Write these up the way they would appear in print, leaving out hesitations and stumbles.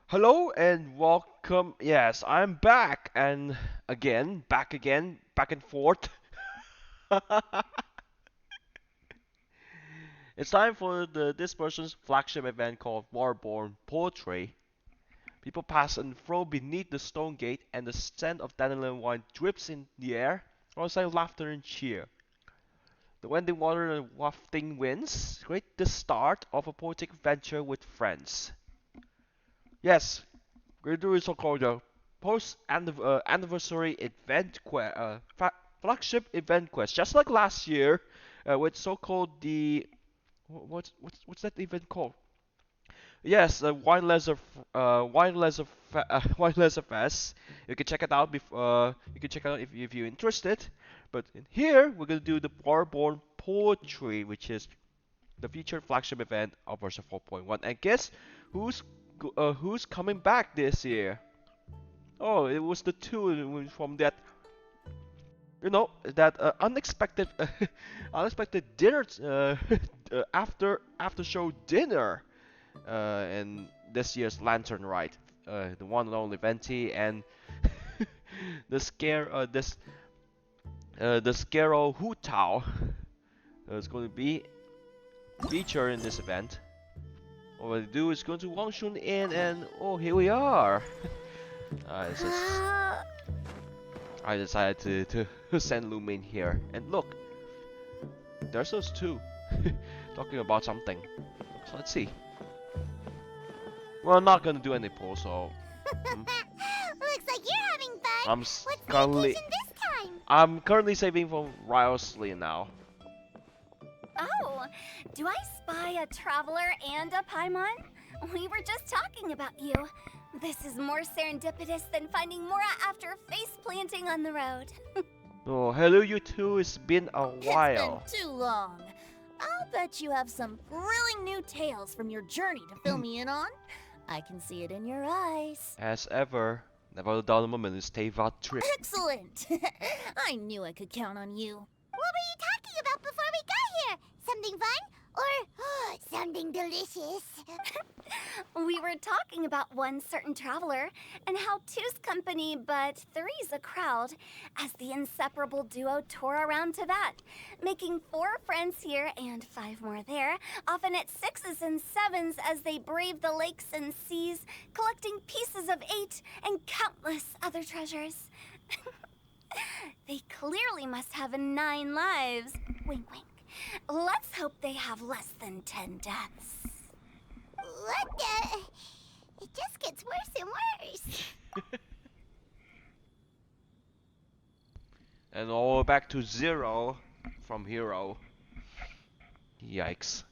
Hello and welcome. Yes, I'm back and back and forth. It's time for this person's flagship event called Waterborne Poetry. People pass and fro beneath the stone gate, and the scent of dandelion wine drips in the air, alongside laughter and cheer. The wending water and wafting winds create the start of a poetic venture with friends. Yes, we're doing so-called post anniversary flagship event quest, just like last year, with so-called the what's that event called? Yes, the Wine Lesser Fest. You can check it out. You can check it out if you're interested. But in here, we're gonna do the Warborn Poetry, which is the featured flagship event of version 4.1. And guess who's who's coming back this year? Oh, it was the two from that, that unexpected, unexpected dinner, after show dinner, in this year's Lantern Rite. The one and only Venti and the scare, the Scaro Hu Tao is going to be featured in this event. All we do is go to Wangshun Inn, and oh, here we are. This is I decided to send Lumin here. And look, there's those two talking about something. So let's see. Well, I'm not gonna do any polls, so Looks like you're having fun. I'm What's currently vacation this time? I'm currently saving for Riosley now. Oh, do I spy a Traveler and a Paimon? We were just talking about you. This is more serendipitous than finding Mora after face planting on the road. Oh, hello you two. It's been a while. It's been too long. I'll bet you have some thrilling new tales from your journey to fill me in on. I can see it in your eyes. As ever, never a dull moment in Stava trip. Excellent! I knew I could count on you. What were you talking about before we got here? Something fun? Or something delicious? We were talking about one certain traveler and how two's company but three's a crowd, as the inseparable duo tore around to that, making 4 friends here and 5 more there, often at 6s and 7s as they brave the lakes and seas, collecting pieces of 8 and countless other treasures. They clearly must have 9 lives. Wink, wink. Let's hope they have less than 10 deaths. What the? It just gets worse and worse. And all back to 0 from hero. Yikes.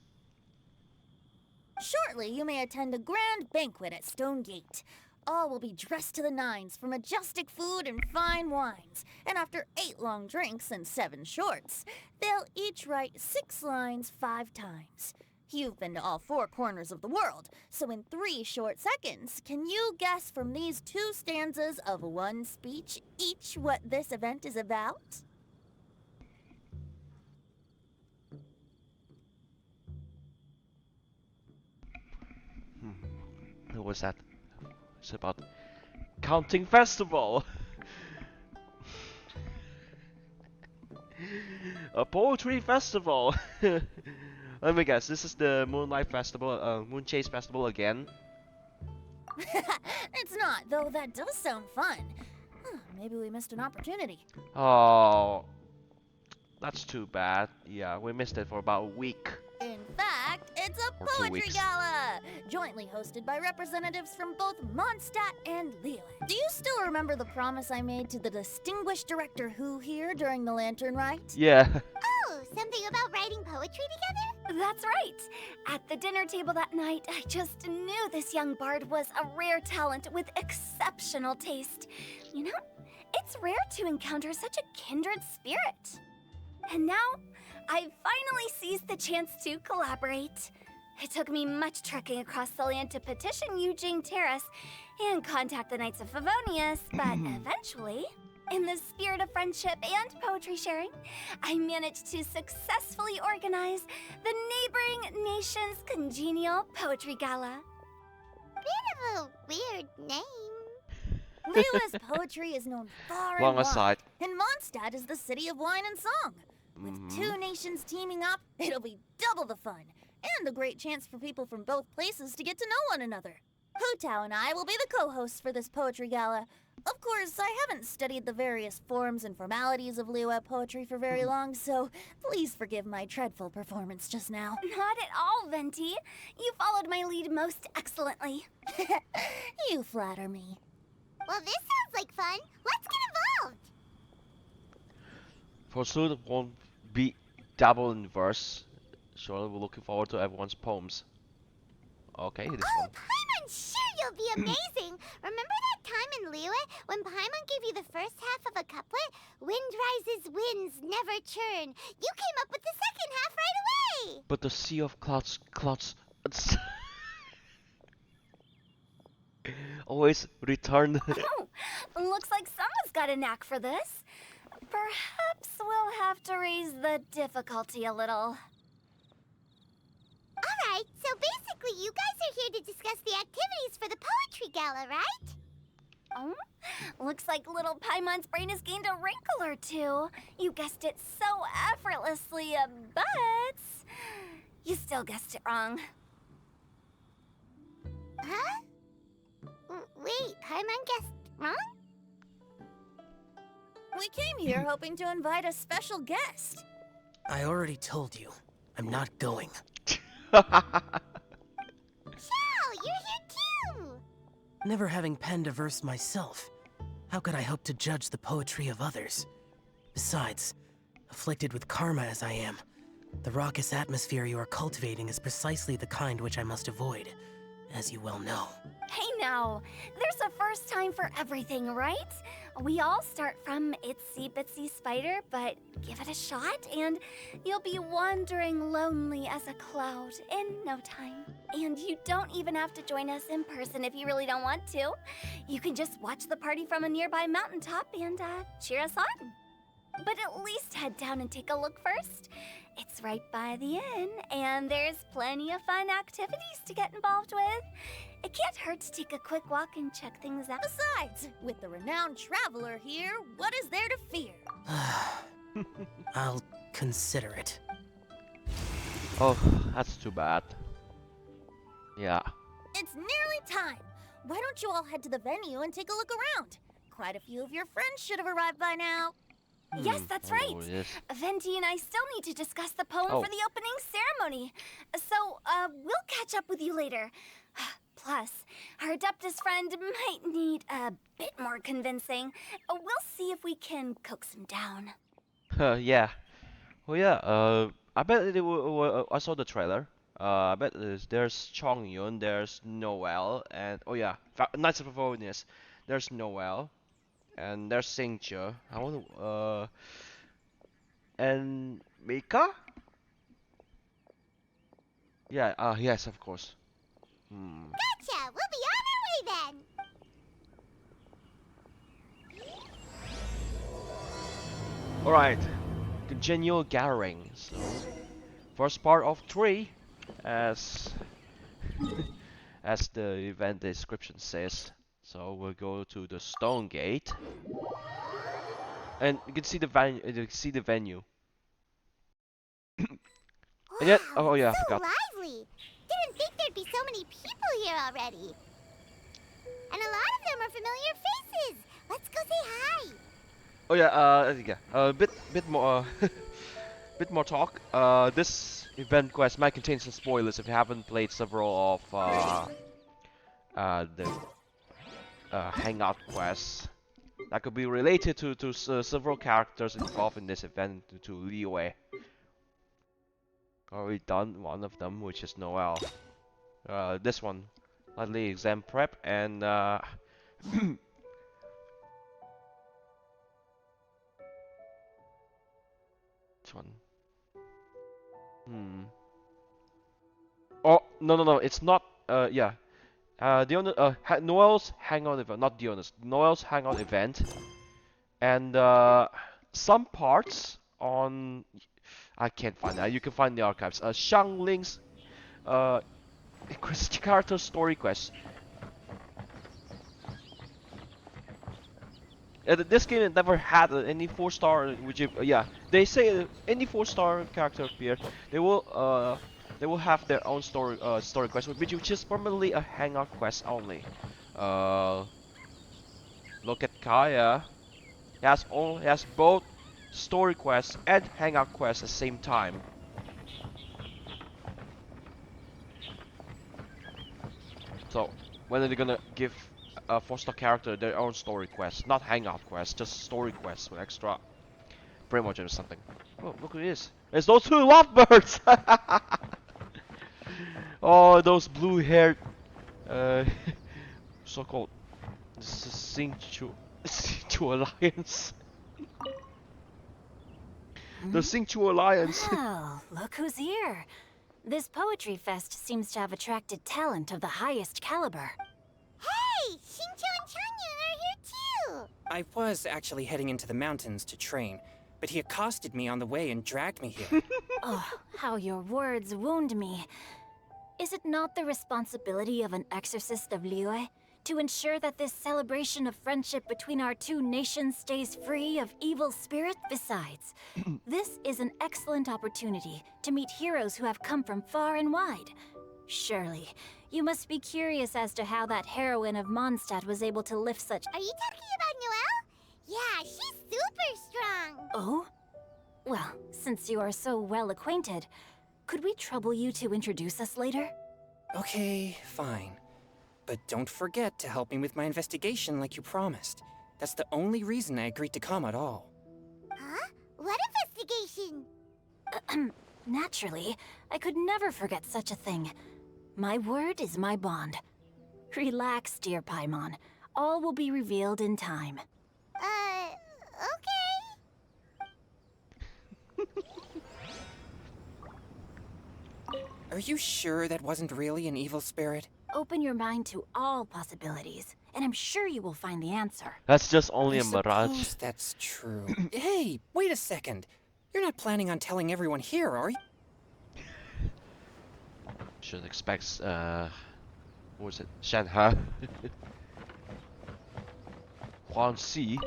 Shortly, you may attend a grand banquet at Stonegate. All will be dressed to the nines for majestic food and fine wines. And after 8 long drinks and 7 shorts, they'll each write 6 lines 5 times. You've been to all 4 corners of the world, so in 3 short seconds, can you guess from these 2 stanzas of 1 speech each what this event is about? What was that? It's about Counting Festival. A poetry festival. Let me guess. This is the Moonlight Festival, Moonchase Festival again. It's not, though that does sound fun. Maybe we missed an opportunity. Oh, that's too bad. Yeah, we missed it for about a week. In fact, it's a Or 2 poetry weeks. gala, jointly hosted by representatives from both Mondstadt and Liyue. Do you still remember the promise I made to the distinguished director Who here during the Lantern Rite? Yeah. Oh, something about writing poetry together? That's right. At the dinner table that night, I just knew this young bard was a rare talent with exceptional taste. You know, it's rare to encounter such a kindred spirit. And now, I've finally seized the chance to collaborate. It took me much trekking across the land to petition Eugene Terrace and contact the Knights of Favonius, but eventually, in the spirit of friendship and poetry sharing, I managed to successfully organize the neighboring nation's congenial poetry gala. Bit have a weird name. Liyue's poetry is known far Long and aside. wide, and Mondstadt is the city of wine and song. With two nations teaming up, it'll be double the fun, and a great chance for people from both places to get to know one another. Tao and I will be the co-hosts for this poetry gala. Of course, I haven't studied the various forms and formalities of Liyue poetry for very long, so please forgive my dreadful performance just now. Not at all, Venti. You followed my lead most excellently. You flatter me. Well, this sounds like fun. Let's get involved. For sure, it won't be double in verse. Surely we're looking forward to everyone's poems. Okay, this Oh, one. Paimon, sure you'll be amazing. Remember that time in Liyue when Paimon gave you the first half of a couplet? Wind rises, winds never churn. You came up with the second half right away. But the sea of clouds, always return. Oh, looks like someone's got a knack for this. Perhaps we'll have to raise the difficulty a little. All right, so basically you guys are here to discuss the activities for the poetry gala, right? Oh, looks like little Paimon's brain has gained a wrinkle or two. You guessed it so effortlessly, but you still guessed it wrong. Huh? Wait, Paimon guessed wrong? We came here hoping to invite a special guest. I already told you. I'm not going. Chao, you're here too! Never having penned a verse myself, how could I hope to judge the poetry of others? Besides, afflicted with karma as I am, the raucous atmosphere you are cultivating is precisely the kind which I must avoid, as you well know. Hey now, there's a first time for everything, right? We all start from itsy bitsy spider, but give it a shot and you'll be wandering lonely as a cloud in no time. And you don't even have to join us in person if you really don't want to. You can just watch the party from a nearby mountaintop and cheer us on. But at least head down and take a look first. It's right by the inn, and there's plenty of fun activities to get involved with. It can't hurt to take a quick walk and check things out. Besides, with the renowned traveler here, what is there to fear? I'll consider it. Oh, that's too bad. Yeah. It's nearly time. Why don't you all head to the venue and take a look around? Quite a few of your friends should have arrived by now. Yes, that's right. Oh, yes. Venti and I still need to discuss the poem Oh. for the opening ceremony. So, we'll catch up with you later. Plus, our Adeptus friend might need a bit more convincing. We'll see if we can coax him down. Yeah. Oh yeah. I bet I saw the trailer. I bet there's Chongyun, there's Noel, and oh yeah, Knights of Favonius. There's Noel, and there's Singcha. I want to and Mika. Yeah. Yes, of course. Gotcha! We'll be on our way then! Alright, continue gathering. So, first part of 3, as as the event description says. So we'll go to the Stone Gate, and you can see the venue. And yet, oh yeah, I so forgot. lively! Didn't think there'd be so many people here already. And a lot of them are familiar faces. Let's go say hi. Oh yeah, bit more, bit more talk. This event quest might contain some spoilers if you haven't played several of the Hangout Quests. That could be related to several characters involved in this event, to Liyue. Already done one of them, which is Noel. This one, lightly exam prep, and this one. Oh no, it's not. Yeah. Diona, Noel's hangout event, not Diona's. Noel's hangout event, and some parts on. I can't find that. You can find the archives. Xiangling's character story quest. This game never had any 4-star. Which yeah, they say any 4-star character appear, they will have their own story quest, which is primarily a hangout quest only. Uh, Look at Kaya. He has both story quests and hangout quests at the same time. So when are they gonna give a 4-star character their own story quest, not hangout quests, just story quests with extra pretty much or something. Oh, look at this. There's those 2 lovebirds! Oh, those blue-haired, uh, so-called Singchu Alliance. The Singchu Alliance. Well, look who's here. This poetry fest seems to have attracted talent of the highest caliber. Hey, Shincho and Changyun are here too. I was actually heading into the mountains to train, but he accosted me on the way and dragged me here. Oh, how your words wound me. Is it not the responsibility of an exorcist of Liyue to ensure that this celebration of friendship between our 2 nations stays free of evil spirit? Besides, this is an excellent opportunity to meet heroes who have come from far and wide. Surely, you must be curious as to how that heroine of Mondstadt was able to lift such— Are you talking about Noelle? Yeah, she's super strong. Oh? Well, since you are so well acquainted, could we trouble you to introduce us later? Okay, fine. But don't forget to help me with my investigation like you promised. That's the only reason I agreed to come at all. Huh? What investigation? Naturally, I could never forget such a thing. My word is my bond. Relax, dear Paimon. All will be revealed in time. Okay. Are you sure that wasn't really an evil spirit? Open your mind to all possibilities, and I'm sure you will find the answer. That's just only I a mirage. suppose that's true. Hey, wait a second. You're not planning on telling everyone here, are you? Should expect, what was it? Shanha. Huan Si.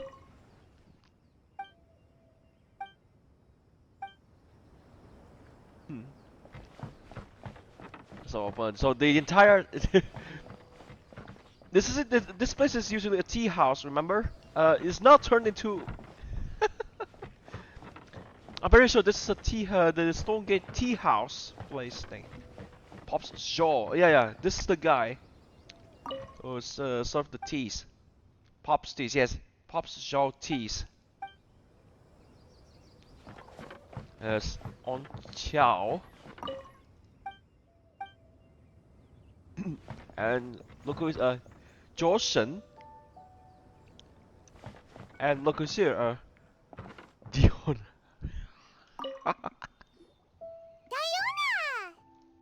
So the entire this is it. This place is usually a tea house. Remember? It's now turned into. I'm very sure this is a the Stonegate tea house place thing. Pop's jaw. Yeah. This is the guy who served the teas. Pop's teas. Yes, Pop's jaw teas. Yes, on Chow. And look who's Joshin. And look who's here, Diona. Diona!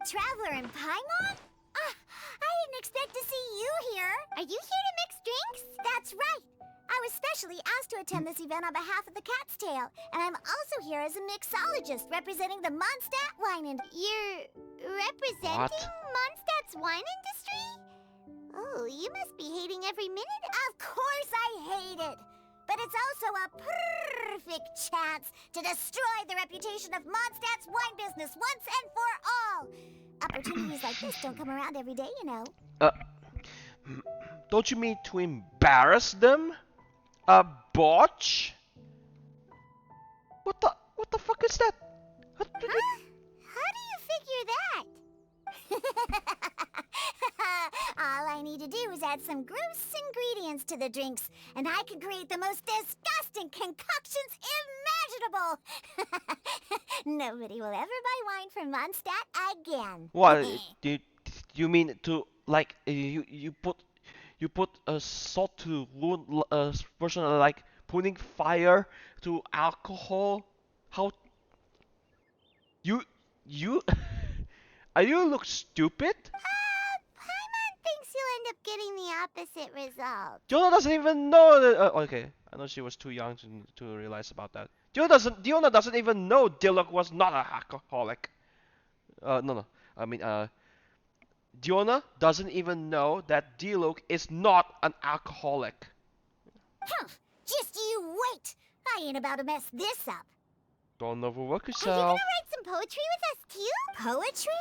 Traveler and Paimon? I didn't expect to see you here. Are you here to mix drinks? That's right. I was specially asked to attend this event on behalf of the Cat's Tail, and I'm also here as a mixologist representing the Mondstadt wine industry. You're representing Mondstadt's wine industry? Oh, you must be hating every minute. Of course I hate it. But it's also a perfect chance to destroy the reputation of Mondstadt's wine business once and for all. Opportunities like this don't come around every day, you know. Don't you mean to embarrass them? A botch? What the fuck is that? Huh? How do you figure that? All I need to do is add some gross ingredients to the drinks, and I can create the most disgusting concoctions imaginable. Nobody will ever buy wine from Mondstadt again. What? do you mean to like you put a salt to wound a person like putting fire to alcohol? How you are you look stupid? Paimon thinks you'll end up getting the opposite result. Diona doesn't even know that. Okay, I know she was too young to realize about that. Diona doesn't even know Diluc was not an alcoholic. No. I mean, Diona doesn't even know that Diluc is not an alcoholic. Humph! Just right! I ain't about to mess this up. Don't overwork Are you yourself. gonna write some poetry with us too? Poetry?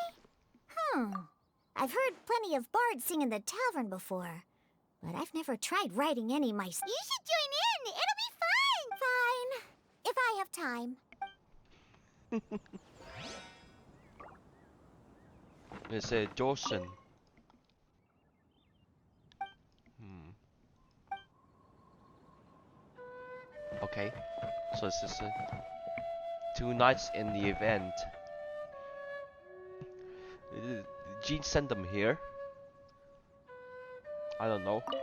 I've heard plenty of bards sing in the tavern before, but I've never tried writing any myself. You should join in. It'll be fun. Fine, if I have time. It's a Joshin. Okay, so this is 2 nights in the event. Did Jean send them here? I don't know. Mika!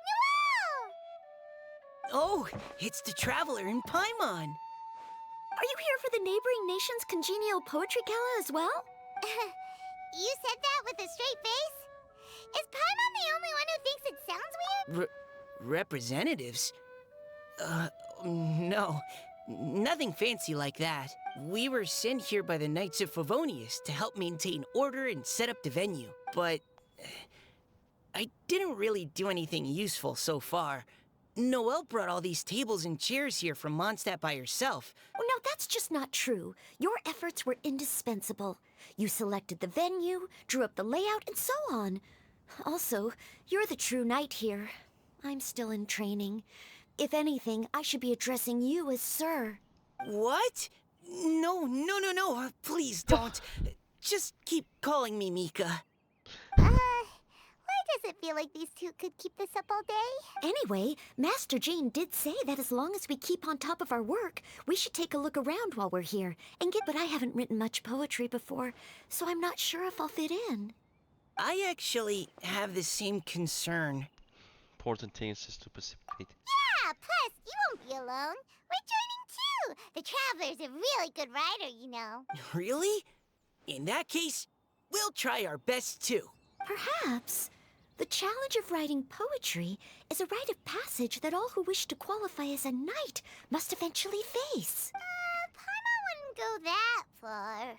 Noelle! Oh, it's the Traveler and Paimon. Are you here for the neighboring nation's congenial poetry gala as well? You said that with a straight face? Is Paimon the only one who thinks it sounds weird? Representatives? No. Nothing fancy like that. We were sent here by the Knights of Favonius to help maintain order and set up the venue. But I didn't really do anything useful so far. Noelle brought all these tables and chairs here from Mondstadt by herself. Oh, no, that's just not true. Your efforts were indispensable. You selected the venue, drew up the layout, and so on. Also, you're the true knight here. I'm still in training. If anything, I should be addressing you as Sir. What? No. Please don't. Just keep calling me Mika. Why does it feel like these two could keep this up all day? Anyway, Master Jean did say that as long as we keep on top of our work, we should take a look around while we're here and get. But I haven't written much poetry before, so I'm not sure if I'll fit in. I actually have the same concern. Important things is to participate. Yeah, plus, you won't be alone. We're joining too. The Traveler's a really good writer, you know. Really? In that case, we'll try our best too. Perhaps. The challenge of writing poetry is a rite of passage that all who wish to qualify as a knight must eventually face. Paimon wouldn't go that far.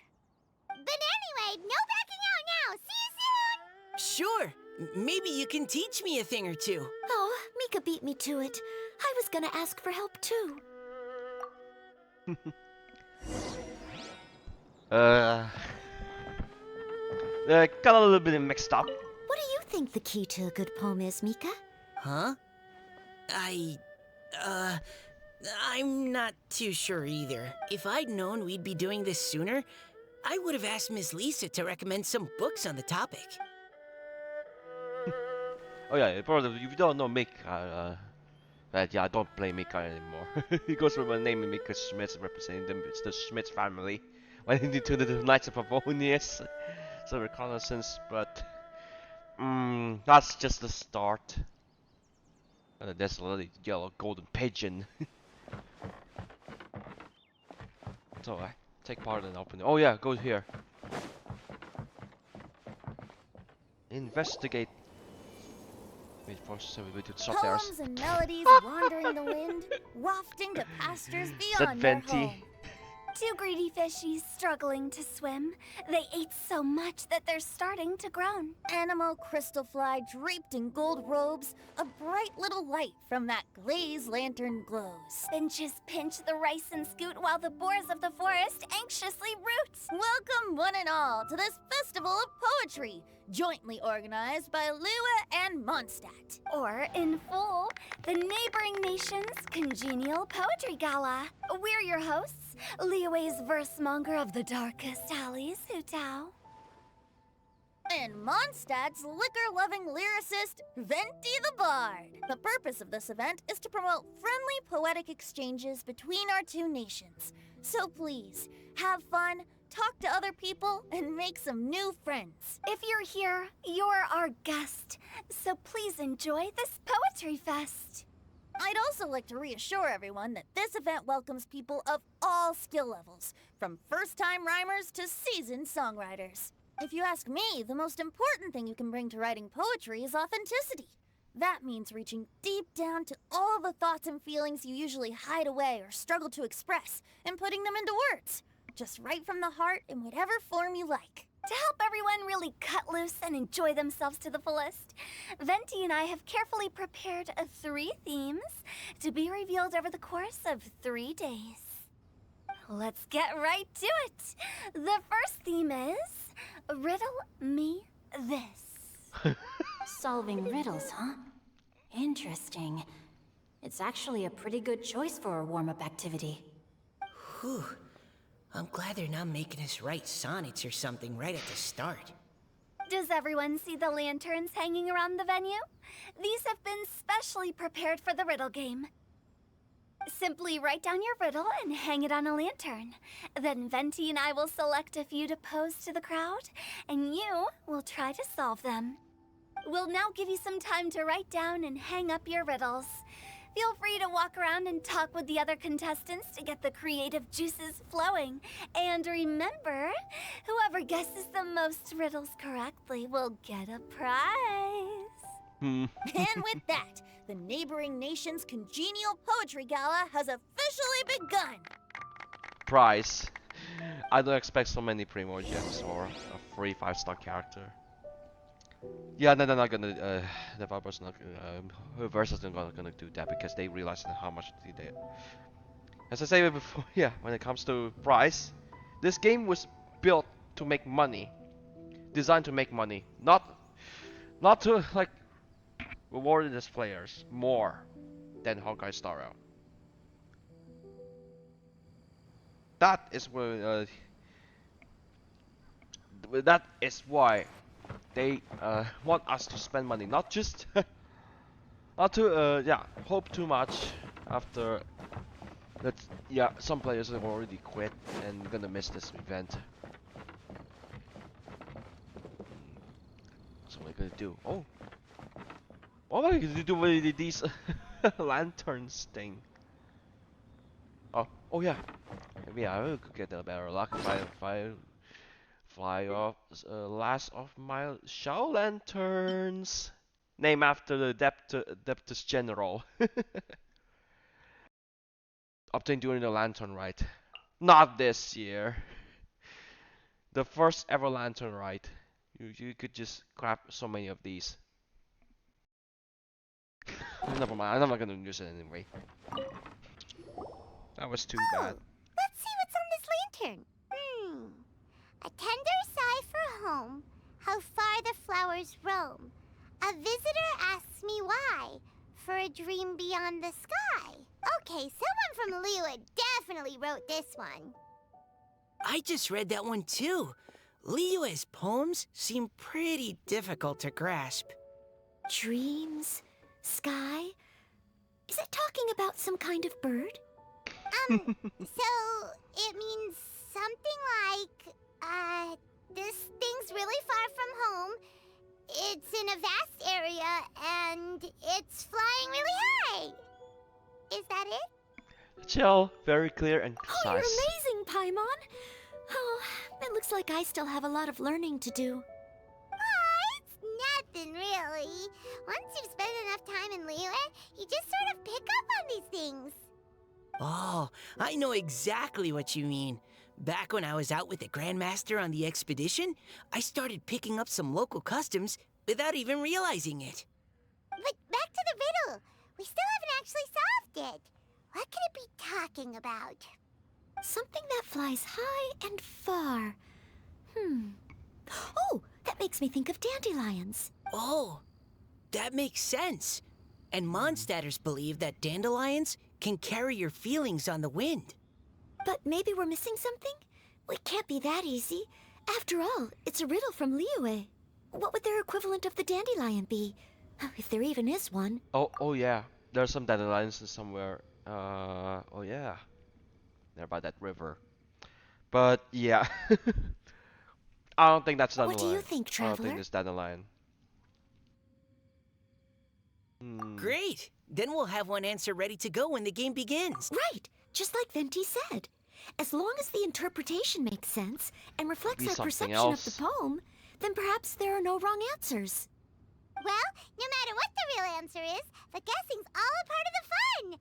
But anyway, no backing out now. See you soon! Sure. Maybe you can teach me a thing or two. Oh, Mika beat me to it. I was gonna ask for help too. Got a little bit mixed up. What do you think the key to a good poem is, Mika? Huh? I'm not too sure either. If I'd known we'd be doing this sooner, I would have asked Miss Lisa to recommend some books on the topic. Oh yeah, brother, if you don't know Mika, yeah, I don't play Mika anymore. He goes with my name and Mika Schmitz, representing them. It's the Schmitz family. Went into the Knights of Favonius. So reconnaissance, but that's just the start. And there's a little yellow golden pigeon. So I take part in opening. Oh yeah, go here. Investigate. Wait for we to stop there. Poems and melodies wandering the wind, wafting to pastures beyond their Venti? home. Two greedy fishies struggling to swim. They ate so much that they're starting to groan. Animal crystal fly draped in gold robes, a bright little light from that glazed lantern glows. Finches pinch the rice and scoot while the boars of the forest anxiously root. Welcome one and all to this festival of poetry, jointly organized by Liyue and Mondstadt. Or, in full, the neighboring nation's congenial poetry gala. We're your hosts, Liyue's verse-monger of the darkest alleys, Tao. And Mondstadt's liquor-loving lyricist, Venti the Bard. The purpose of this event is to promote friendly poetic exchanges between our two nations. So please, have fun, talk to other people, and make some new friends. If you're here, you're our guest, so please enjoy this poetry fest. I'd also like to reassure everyone that this event welcomes people of all skill levels, from first-time rhymers to seasoned songwriters. If you ask me, the most important thing you can bring to writing poetry is authenticity. That means reaching deep down to all the thoughts and feelings you usually hide away or struggle to express, and putting them into words. Just right from the heart in whatever form you like. To help everyone really cut loose and enjoy themselves to the fullest, Venti and I have carefully prepared 3 themes to be revealed over the course of 3 days. Let's get right to it. The first theme is Riddle Me This. Solving riddles, huh? Interesting. It's actually a pretty good choice for a warm-up activity. Whew. I'm glad they're not making us write sonnets or something right at the start. Does everyone see the lanterns hanging around the venue? These have been specially prepared for the riddle game. Simply write down your riddle and hang it on a lantern. Then Venti and I will select a few to pose to the crowd, and you will try to solve them. We'll now give you some time to write down and hang up your riddles. Feel free to walk around and talk with the other contestants to get the creative juices flowing. And remember, whoever guesses the most riddles correctly will get a prize. And with that, the neighboring nation's congenial poetry gala has officially begun. Prize. I don't expect so many primo gems or a free 5-star character. Yeah, no, they're not gonna. Developers not. Versus not gonna do that because they realize how much they did. As I said before, yeah, when it comes to price, this game was built to make money, designed to make money, not to like reward its players more than Honkai Star Rail. That is where. That is why they want us to spend money, not just not to yeah, hope too much after that. Yeah, some players have already quit and gonna miss this event. So what am I gonna do? Oh, what am I gonna do with these lanterns thing? Oh yeah, maybe I could get a better luck if I fly off last of my Shao lanterns, named after the Deptus General. Obtained during the Lantern Rite. Not this year. The first ever Lantern Rite. You could just grab so many of these. Never mind, I'm not gonna use it anyway. That was too bad. Let's see what's on this lantern. A tender sigh for home, how far the flowers roam. A visitor asks me why, for a dream beyond the sky. Okay, someone from Liyue definitely wrote this one. I just read that one too. Liyue's poems seem pretty difficult to grasp. Dreams? Sky? Is it talking about some kind of bird? So it means something like, this thing's really far from home. It's in a vast area, and it's flying really high. Is that it? Chill, very clear and Oh, you're concise. amazing, Paimon! Oh, it looks like I still have a lot of learning to do. It's nothing really. Once you've spent enough time in Liyue, you just sort of pick up on these things. Oh, I know exactly what you mean. Back when I was out with the Grandmaster on the expedition, I started picking up some local customs without even realizing it. But back to the riddle. We still haven't actually solved it. What could it be talking about? Something that flies high and far. Oh, that makes me think of dandelions. Oh, that makes sense. And Mondstadters believe that dandelions can carry your feelings on the wind. But maybe we're missing something? It can't be that easy. After all, it's a riddle from Liyue. What would their equivalent of the dandelion be? If there even is one. Oh yeah, there's some dandelions somewhere. Oh yeah, they're by that river. But yeah, I don't think that's dandelion. What do you think, I don't Traveler? think it's dandelion. Great! Then we'll have one answer ready to go when the game begins. Right, just like Venti said. As long as the interpretation makes sense and reflects Be our something perception else. of the poem, then perhaps there are no wrong answers. Well, no matter what the real answer is, the guessing's all a part of the fun.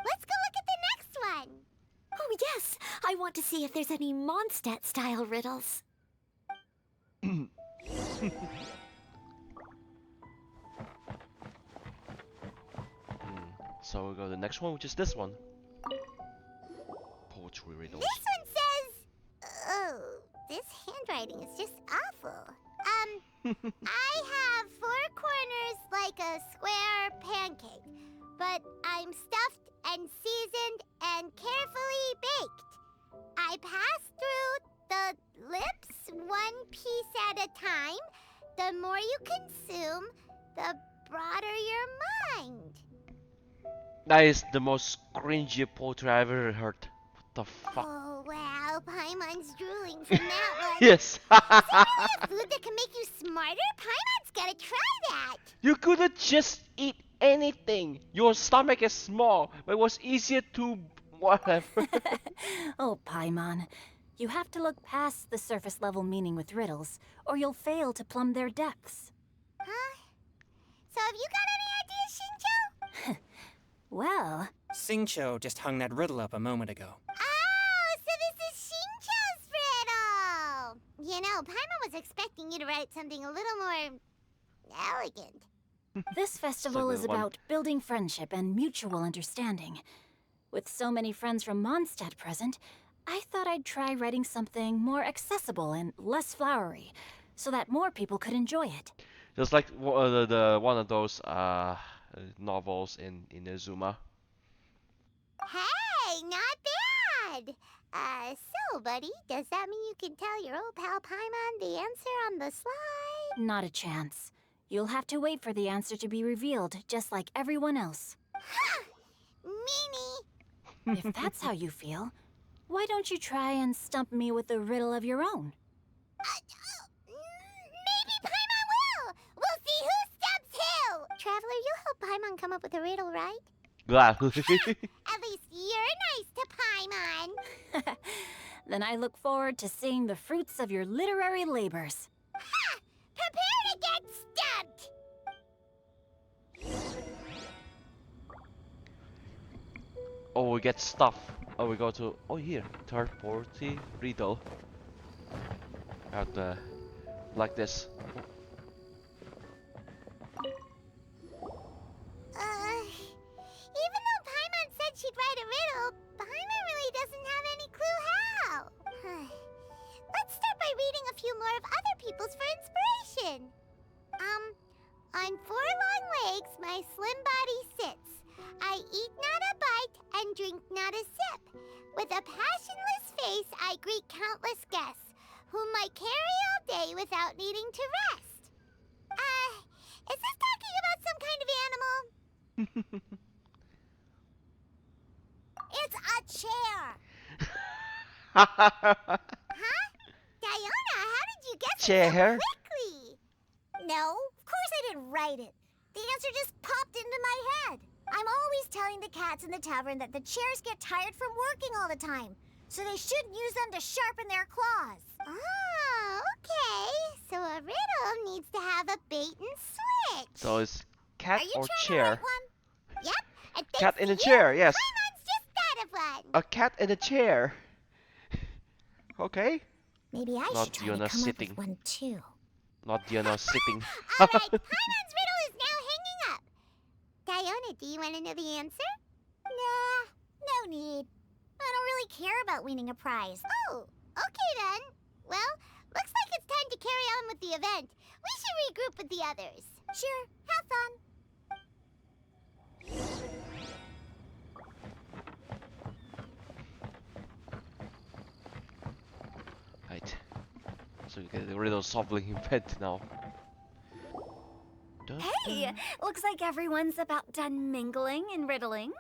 Let's go look at the next one. Oh yes, I want to see if there's any Mondstadt-style riddles. So we'll go to the next one, which is this one. Poetry riddles. This one says, oh, this handwriting is just awful. I have 4 corners like a square pancake, but I'm stuffed and seasoned and carefully baked. I pass through the lips 1 piece at a time. The more you consume, the broader your mind. That is the most cringy poetry I've ever heard. What the fuck? Oh, wow, Paimon's drooling from that one. Yes! Is there really a food that can make you smarter? Paimon's gotta try that. You couldn't just eat anything. Your stomach is small, but it was easier to whatever. Oh, Paimon. You have to look past the surface level meaning with riddles, or you'll fail to plumb their depths. Huh? So have you got any ideas, Shinjo? Well, Xingqiu just hung that riddle up a moment ago. Oh, so this is Shinjo's riddle. You know, Paimon was expecting you to write something a little more elegant. this festival is good one. about building friendship and mutual understanding. With so many friends from Mondstadt present, I thought I'd try writing something more accessible and less flowery, so that more people could enjoy it. Just like the one of those novels in Inazuma. Hey, not bad. So, buddy, does that mean you can tell your old pal Paimon the answer on the slide? Not a chance. You'll have to wait for the answer to be revealed, just like everyone else. Ha! Meanie. If that's how you feel, why don't you try and stump me with a riddle of your own? Maybe Paimon will. We'll see who stumps who. Traveler, you'll help Paimon come up with a riddle, right? Gladly. At least you're nice to Paimon. Then I look forward to seeing the fruits of your literary labors. Ha! Prepare to get stumped. Oh, we get stuff. Oh, we go to here, third party riddle. Have the like this. Even though Paimon said she'd write a riddle, Paimon really doesn't have any clue how. Let's start by reading a few more of other people's for inspiration. On 4 long legs, my slim body sits. I eat not a bite and drink not a sip. With a passionless face, I greet countless guests, whom I carry all day without needing to rest. Is this talking about some kind of animal? It's a chair. Huh? Diona, how did you guess it Chair? so quickly? No, of course I didn't write it. The answer just popped into my head. I'm always telling the cats in the tavern that the chairs get tired from working all the time, so they shouldn't use them to sharpen their claws. Oh, okay. So a riddle needs to have a bait and switch. So it's cat Are you or trying chair? to write one? Yep. And Cat thanks in to a you, chair, yes. Paimon's just thought of one. A cat in a chair. Okay. Maybe I Not should try Diona to come sitting. up with one too. Not Diona sitting. All right, Paimon's riddle is now hanging up. Diona, do you want to know the answer? Nah, no need. I don't really care about winning a prize. Oh, okay then. Well, looks like it's time to carry on with the event. We should regroup with the others. Sure, have fun. Right. So you get the riddle solving event now. Hey, looks like everyone's about done mingling and riddling.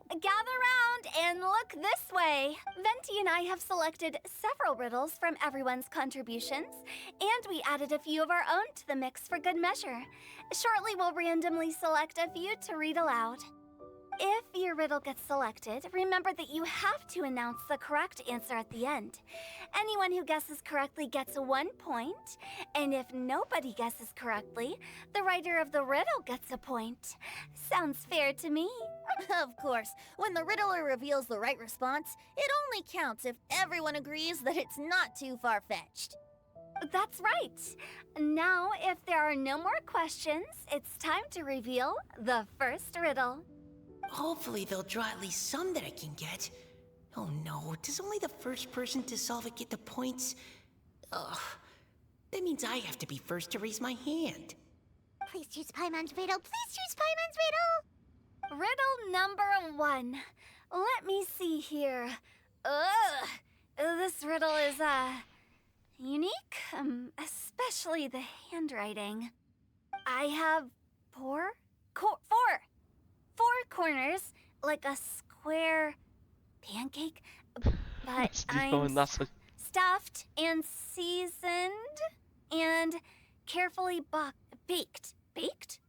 Gather round and look this way. Venti and I have selected several riddles from everyone's contributions, and we added a few of our own to the mix for good measure. Shortly, we'll randomly select a few to read aloud. If your riddle gets selected, remember that you have to announce the correct answer at the end. Anyone who guesses correctly gets 1 point, and if nobody guesses correctly, the writer of the riddle gets a point. Sounds fair to me. Of course, when the riddler reveals the right response, it only counts if everyone agrees that it's not too far-fetched. That's right. Now, if there are no more questions, it's time to reveal the first riddle. Hopefully they'll draw at least some that I can get. Oh no, does only the first person to solve it get the points? Ugh. That means I have to be first to raise my hand. Please choose Paimon's riddle. Please choose Paimon's riddle. Riddle number 1. Let me see here. Ugh. This riddle is, unique, especially the handwriting. I have four corners, like a square pancake, but I'm stuffed and seasoned and carefully baked. Baked.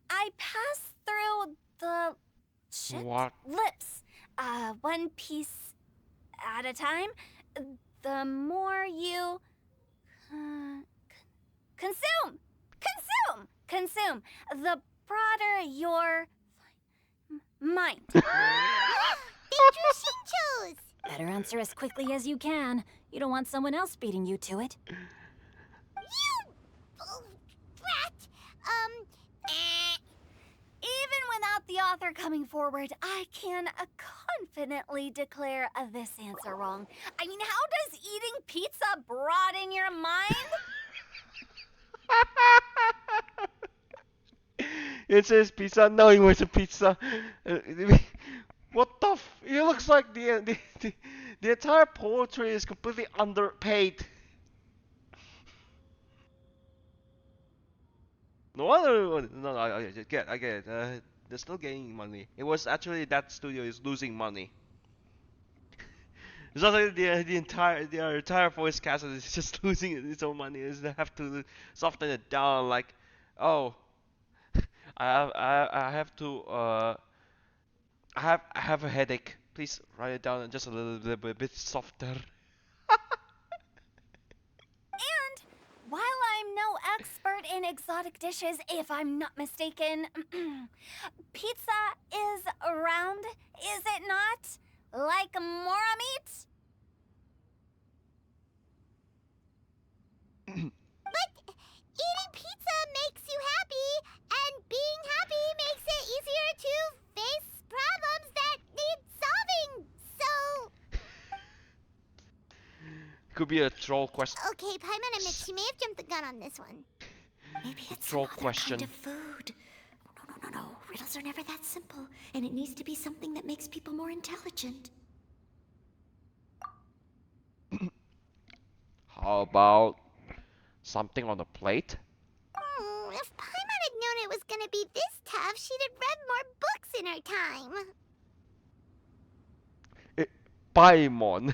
I pass through the chipped lips, one piece at a time. The more you consume, the broader your mind. They drew Shinchos! Better answer as quickly as you can. You don't want someone else beating you to it. You brat! Even without the author coming forward, I can confidently declare this answer wrong. I mean, how does eating pizza broaden your mind? It says pizza. No, it was a pizza. What the it looks like the entire poetry is completely underpaid. No wonder. No, I get it. They're still gaining money. It was actually that studio is losing money. It's not like the entire voice cast is just losing its own money. They have to soften it down. Like, oh, I have a headache. Please write it down just a little bit softer. And while I'm no expert in exotic dishes, if I'm not mistaken, pizza is round, is it not? Like mora meat? But eating pizza makes you happy, and being happy makes it easier to face problems that need solving, so... Could be a troll question. Okay, Paimon admits she may have jumped the gun on this one. Maybe it's Troll some other question. kind of food. No. Riddles are never that simple, and it needs to be something that makes people more intelligent. How about something on the plate? If Paimon had known it was gonna be this tough, she'd have read more books in her time. Paimon.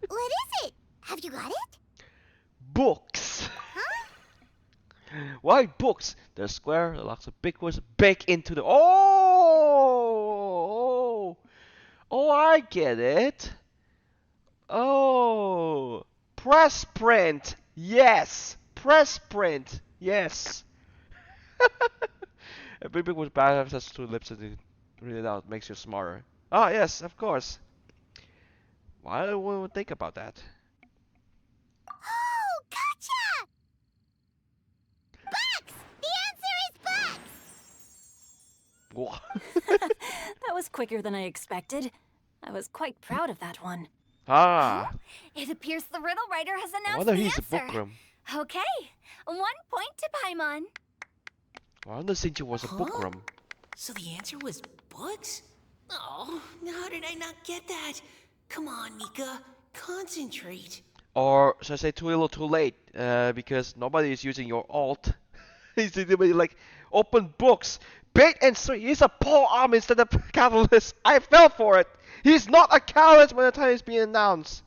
What is it? Have you got it? Books. Huh? Why books? They're square, they're lots of big words baked into the. Oh, I get it. Oh, press print. Yes, press print. Yes. A big was bad. Has two lips and read it out makes you smarter. Ah, yes, of course. Why do we think about that? Oh, gotcha! Bucks! The answer is bucks! What? That was quicker than I expected. I was quite proud of that one. Ah. It appears the riddle writer has I announced wonder the he's answer. a bookworm. Okay, 1 point to Paimon. I wonder Sinchi was a bookworm. So the answer was books? Oh, how did I not get that? Come on, Nika, concentrate. Or should I say too little, too late? Because nobody is using your alt. He's literally like open books, bait and switch. He's a poor arm instead of catalyst. I fell for it. He's not a catalyst when the time is being announced.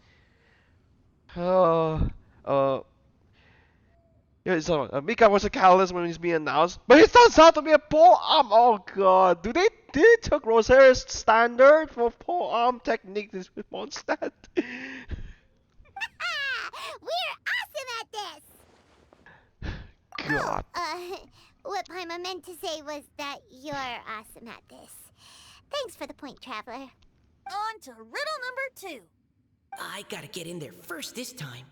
Yeah, so Mika was a catalyst when he's being announced, but he turns out to be a pole arm. Oh god, did they took Rosera's standard for pole arm technique this with Mondstadt? We're awesome at this! God. What Paimon meant to say was that you're awesome at this. Thanks for the point, Traveler. On to riddle number 2. I gotta get in there first this time.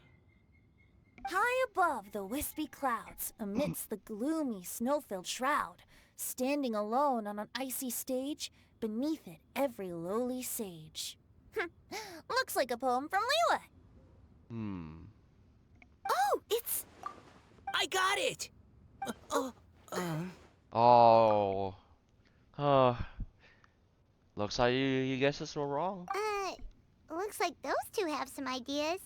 above the wispy clouds, amidst the gloomy snow-filled shroud, standing alone on an icy stage, beneath it every lowly sage. Looks like a poem from Liyue. Hmm. Oh, it's... I got it! Oh. Looks like you guesses were wrong. Looks like those two have some ideas.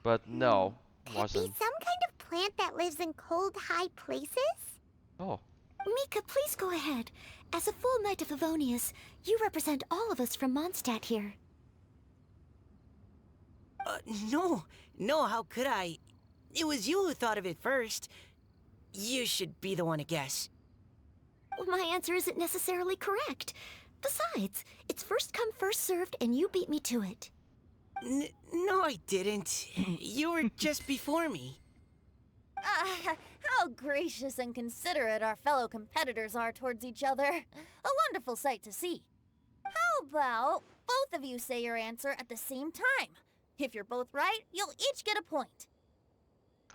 But no, Could wasn't. be some kind of plant that lives in cold, high places? Oh. Mika, please go ahead. As a full Knight of Favonius, you represent all of us from Mondstadt here. No, how could I? It was you who thought of it first. You should be the one to guess. Well, my answer isn't necessarily correct. Besides, it's first come, first served, and you beat me to it. No, I didn't. You were just before me. How gracious and considerate our fellow competitors are towards each other. A wonderful sight to see. How about both of you say your answer at the same time? If you're both right, you'll each get a point.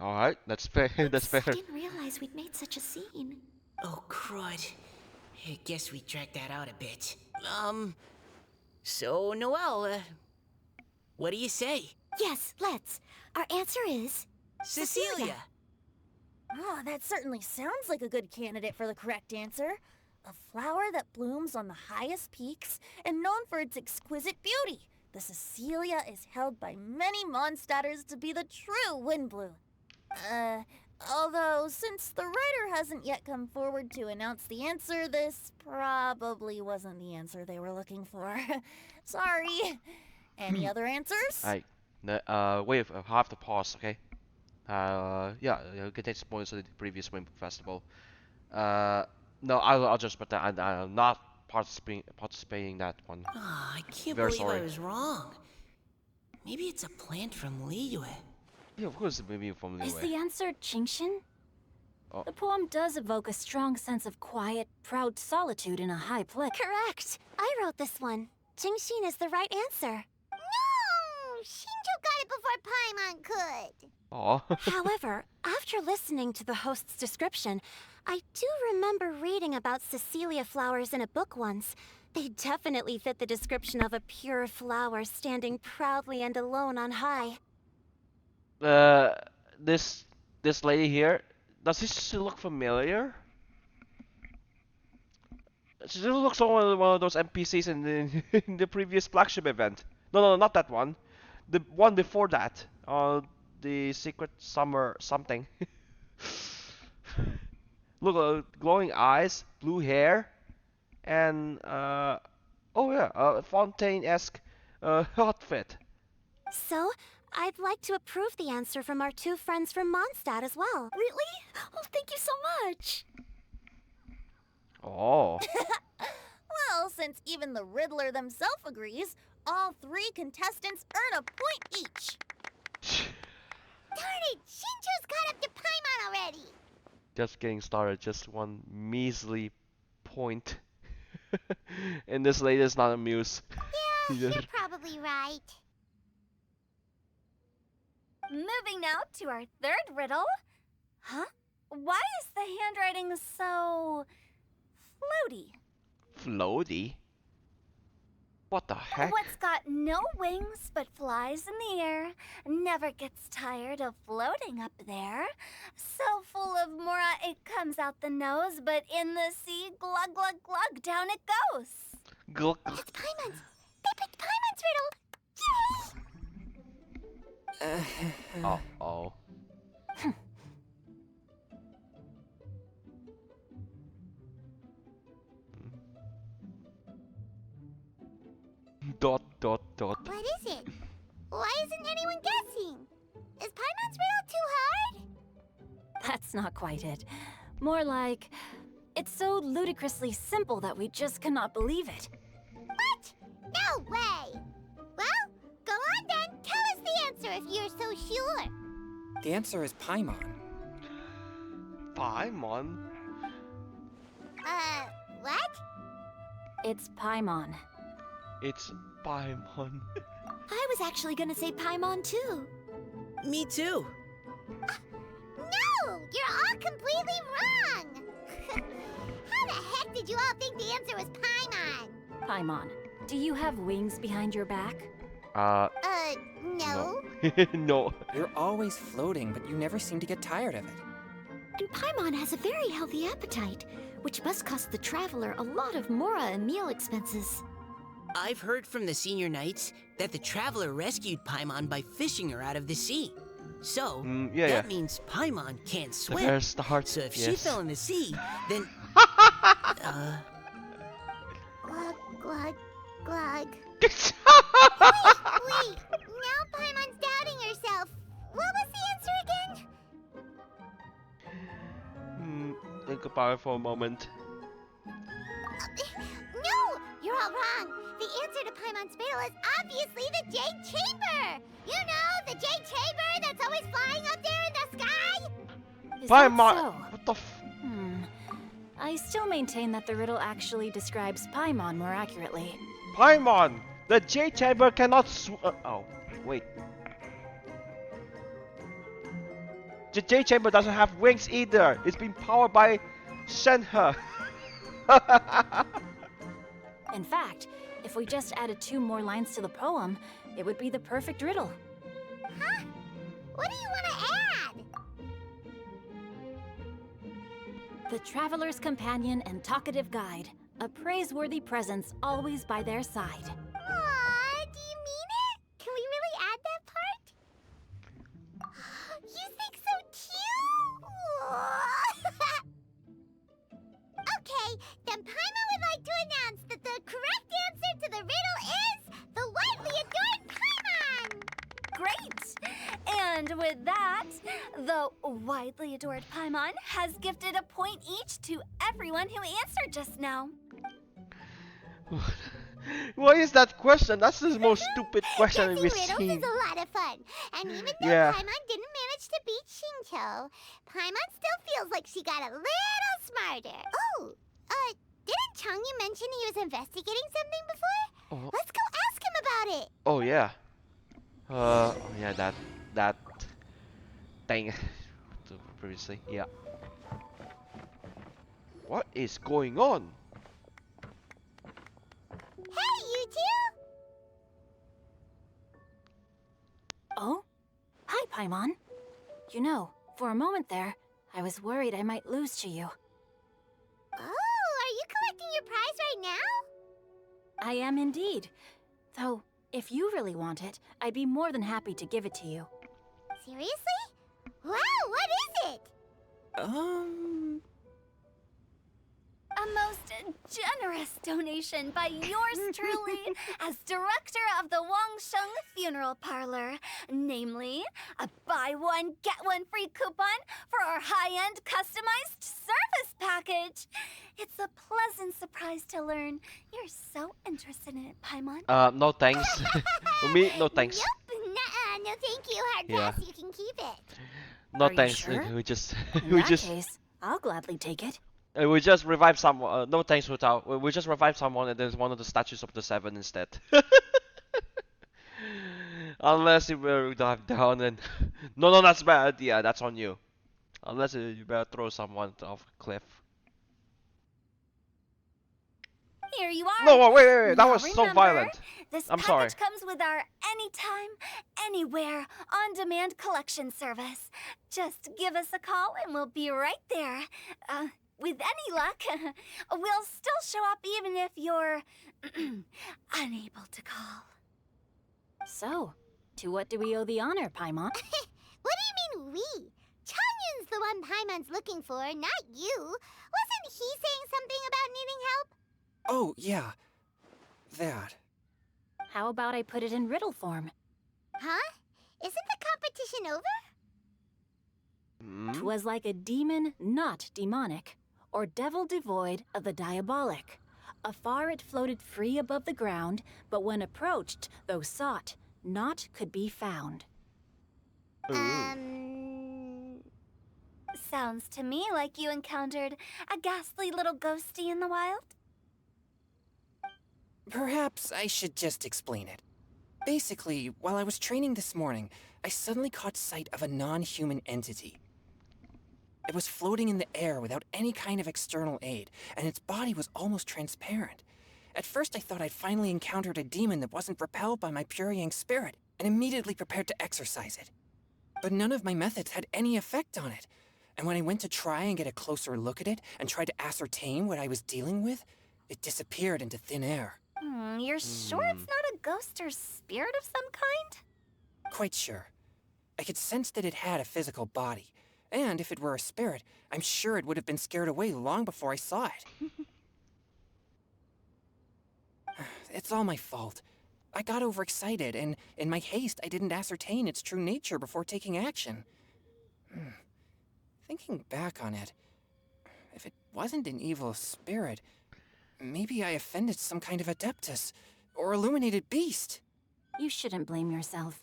Alright, that's fair. That's fair. I didn't realize we'd made such a scene. Oh, crud. I guess we dragged that out a bit. So, Noelle, what do you say? Yes, let's. Our answer is... Cecilia! Oh, that certainly sounds like a good candidate for the correct answer. A flower that blooms on the highest peaks and known for its exquisite beauty. The Cecilia is held by many Mondstadters to be the true wind bloom. Although, since the writer hasn't yet come forward to announce the answer, this probably wasn't the answer they were looking for. Sorry. Any other answers? Wait, I have to pause, okay? Yeah, you can take spoilers of the previous Wind Festival. No, I'll just pretend I'm not participating in that one. Oh, I can't Very believe sorry. I was wrong. Maybe it's a plant from Liyue. Yeah, of course, maybe from Is Liyue. the answer Qingxin? Oh. The poem does evoke a strong sense of quiet, proud solitude in a high place. Correct. I wrote this one. Jingxin is the right answer. No! Shinjo got it before Paimon could. Aw. However, after listening to the host's description, I do remember reading about Cecilia flowers in a book once. They definitely fit the description of a pure flower standing proudly and alone on high. This lady here, does she look familiar? She looks like one of those NPCs in the in the previous flagship event. No, not that one. The one before that. The Secret Summer something. Look, glowing eyes, blue hair, and oh yeah, Fontaine-esque outfit. So, I'd like to approve the answer from our two friends from Mondstadt as well. Really? Oh, thank you so much. Oh. Well, since even the Riddler themselves agrees, all three contestants earn a point each. Darn it! Shinjo's caught up to Paimon already! Just getting started, just one measly point. And this lady is not amused. Yeah, you're probably right. Moving now to our third riddle. Huh? Why is the handwriting so... floaty? Floaty? What the heck? What's got no wings but flies in the air, never gets tired of floating up there. So full of mora it comes out the nose, but in the sea, glug glug glug, down it goes. Gluck. It's Paimon's! They picked Paimon's riddle! Yay! Uh-oh. Dot. What is it? Why isn't anyone guessing? Is Paimon's riddle too hard? That's not quite it. More like, it's so ludicrously simple that we just cannot believe it. What? No way! Well, go on then. Tell us the answer if you're so sure. The answer is Paimon. Paimon? What? It's Paimon. It's Paimon. I was actually gonna say Paimon too. Me too. No completely wrong! How the heck did you all think the answer was Paimon? Paimon, do you have wings behind your back? No. No. You're always floating, but you never seem to get tired of it. And Paimon has a very healthy appetite, which must cost the Traveler a lot of mora and meal expenses. I've heard from the senior knights that the Traveler rescued Paimon by fishing her out of the sea. So, yeah, that means Paimon can't swim. There's the heart. So if she Yes. fell in the sea, then... Glug, glug, glug. Wait, now Paimon's doubting herself. What was the answer again? Think about it for a moment. No, you're all wrong. The answer to Paimon's riddle is obviously the Jade Chamber. You know, the Jade Chamber that's always flying up there in the sky? Is that Paimon! so? What the I still maintain that the riddle actually describes Paimon more accurately. Paimon! The J Chamber cannot oh, wait. The J Chamber doesn't have wings either. It's been powered by Shenhe. In fact, if we just added 2 more lines to the poem, it would be the perfect riddle. Huh? What do you want to add? The traveler's companion and talkative guide, a praiseworthy presence always by their side. Aw, do you mean it? Can we really add that part? You think so too? Okay, then Paimon would like to announce that the correct answer to the riddle is the widely adored Paimon! Great! And with that, the widely adored Paimon has gifted a point each to everyone who answered just now. What is that question? That's the most stupid question Guessing we've riddles seen. is a lot of fun. And even though Yeah. Paimon didn't manage to beat Shinto, Paimon still feels like she got a little smarter. Oh, didn't Changyu mention he was investigating something before? Oh. Let's go ask him about it. Oh yeah. Yeah, that thing previously. Yeah. What is going on? Hey, you two! Oh? Hi, Paimon. You know, for a moment there, I was worried I might lose to you. Oh, are you collecting your prize right now? I am indeed. Though, if you really want it, I'd be more than happy to give it to you. Seriously? Wow, what is it? A most generous donation by yours truly as director of the Wangsheng Funeral Parlor. Namely, a buy one, get one free coupon for our high-end customized service package. It's a pleasant surprise to learn you're so interested in it, Paimon. No thanks. For me, no thanks. Nope, nuh-uh, no thank you, hard Yeah. pass, you can keep it. No Are you thanks. sure? We just In we that just case, I'll gladly take it. we just revive someone. No thanks without. We just revive someone and there's one of the statues of the 7 instead. Unless you will dive down and no, that's bad. Yeah, that's on you. Unless you better throw someone off a cliff. Here you are. No, wait. That Now was so remember, violent. This I'm package sorry. comes with our anytime, anywhere, on-demand collection service. Just give us a call and we'll be right there. With any luck, we'll still show up even if you're unable to call. So, to what do we owe the honor, Paimon? What do you mean we? Changyun's the one Paimon's looking for, not you. Wasn't he saying something about needing help? Oh, yeah. That. How about I put it in riddle form? Huh? Isn't the competition over? Hmm? 'Twas like a demon not demonic, or devil devoid of the diabolic. Afar it floated free above the ground, but when approached, though sought, naught could be found. Sounds to me like you encountered a ghastly little ghostie in the wild. Perhaps I should just explain it. Basically, while I was training this morning, I suddenly caught sight of a non-human entity. It was floating in the air without any kind of external aid, and its body was almost transparent. At first I thought I'd finally encountered a demon that wasn't repelled by my Purrying spirit, and immediately prepared to exorcise it. But none of my methods had any effect on it, and when I went to try and get a closer look at it and try to ascertain what I was dealing with, it disappeared into thin air. You're sure it's not a ghost or spirit of some kind? Quite sure. I could sense that it had a physical body, and if it were a spirit, I'm sure it would have been scared away long before I saw it. It's all my fault. I got overexcited, and in my haste, I didn't ascertain its true nature before taking action. Thinking back on it, if it wasn't an evil spirit, maybe I offended some kind of adeptus, or illuminated beast. You shouldn't blame yourself.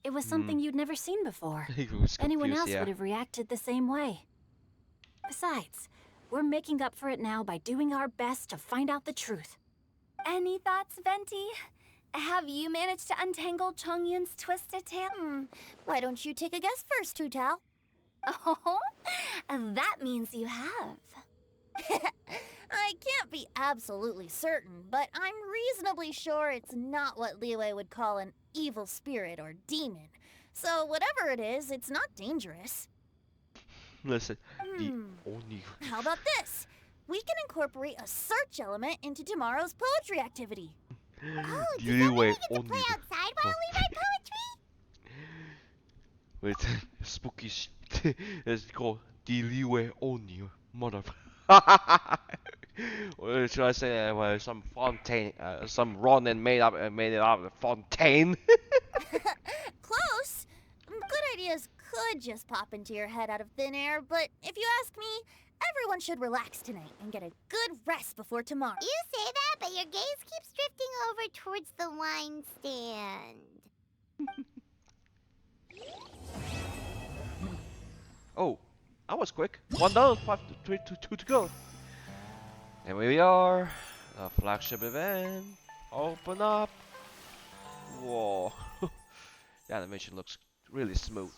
It was something you'd never seen before. He was Anyone confused, else yeah. would have reacted the same way. Besides, we're making up for it now by doing our best to find out the truth. Any thoughts, Venti? Have you managed to untangle Chongyun's twisted tail? Why don't you take a guess first, Tu Tao? Oh, that means you have. I can't be absolutely certain, but I'm reasonably sure it's not what Liyue would call an evil spirit or demon. So whatever it is, it's not dangerous. Listen, the only... How about this? We can incorporate a search element into tomorrow's poetry activity. Oh, does that mean we get to only... play outside while we write poetry? Wait, spooky it's called the Liyue only, mother... Or should I say some Fontaine, some Ronin made it up of Fontaine? Close. Good ideas could just pop into your head out of thin air, but if you ask me, everyone should relax tonight and get a good rest before tomorrow. You say that, but your gaze keeps drifting over towards the wine stand. Oh, that was quick. 1 down, 5 to 3 to 2 to go. And here we are, a flagship event. Open up. Whoa, the animation looks really smooth.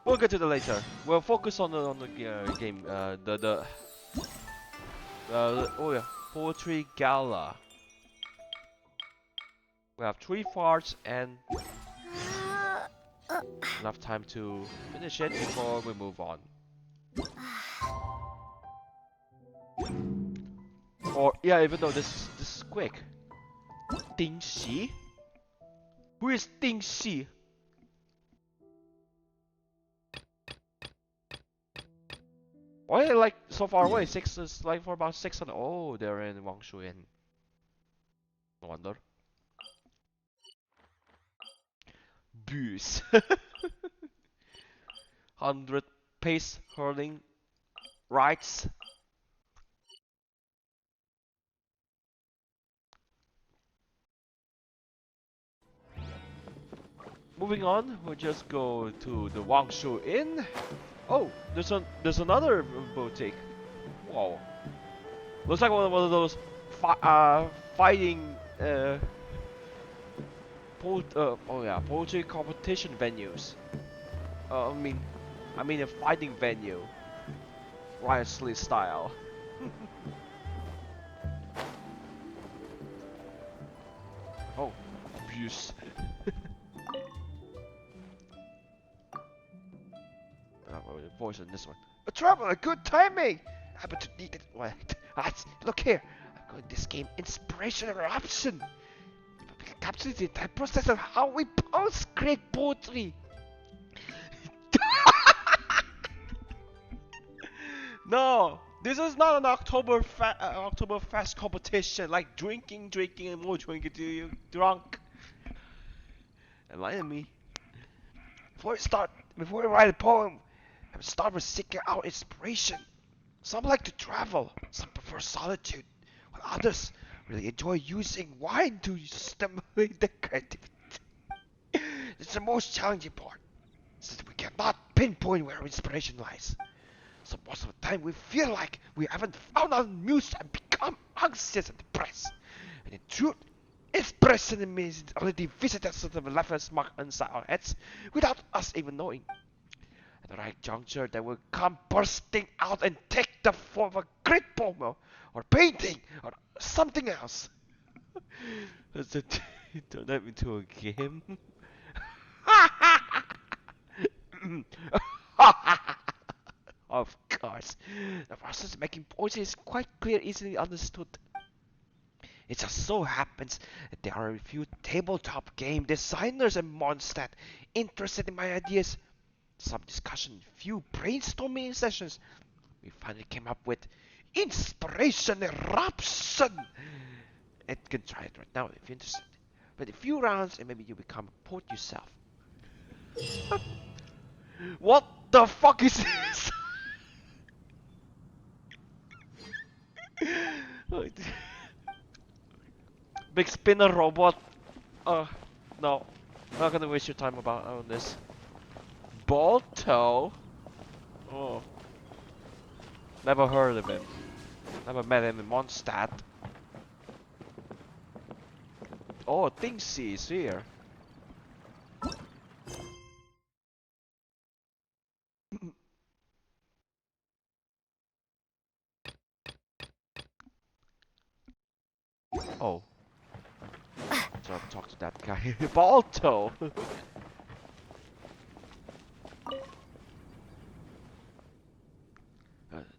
We'll get to that later. We'll focus on the game. Oh yeah, Poetry Gala. We have 3 parts and enough time to finish it before we move on. Or yeah, even though this is quick. Ding Xi? Who is Ding Xi? Why are they like so far away? 6 is like for about 600. Oh, they're in Wangshu Inn. No wonder. Booze. 100 pace hurling rights. Moving on, we'll just go to the Wangshu Inn. Oh, there's another boutique. Wow, looks like one of those fighting poetry competition venues. I mean a fighting venue, Riot style. Oh, abuse. Voice in this one. A traveler, good timing! Happen to need it. Look here, I'm calling this game Inspiration Eruption. Captures the entire process of how we both create poetry. No, this is not an Oktoberfest competition like drinking and more drinking till you drunk. Enlighten me. Before we write a poem, I would start with seeking out inspiration. Some like to travel, some prefer solitude, while others really enjoy using wine to stimulate their creativity. It's the most challenging part, since we cannot pinpoint where our inspiration lies. So most of the time we feel like we haven't found our muse and become anxious and depressed. And in truth, Inspiration means already visited sort of left mark inside our heads without us even knowing. At the right juncture, they will come bursting out and take the form of a great poem or painting or something else. Does it turn that into a game? Of course, the process of making poetry is quite clear, easily understood. It just so happens that there are a few tabletop game designers in Mondstadt interested in my ideas. Some discussion, few brainstorming sessions. We finally came up with Inspiration Eruption. You can try it right now if you're interested. But a few rounds and maybe you become a poet yourself. What the fuck is this? Big spinner robot. No. I'm not gonna waste your time on this. Balto? Oh. Never heard of him. Never met him in Mondstadt. Oh, Thingsy is here. Oh. So I'll talk to that guy. Balto!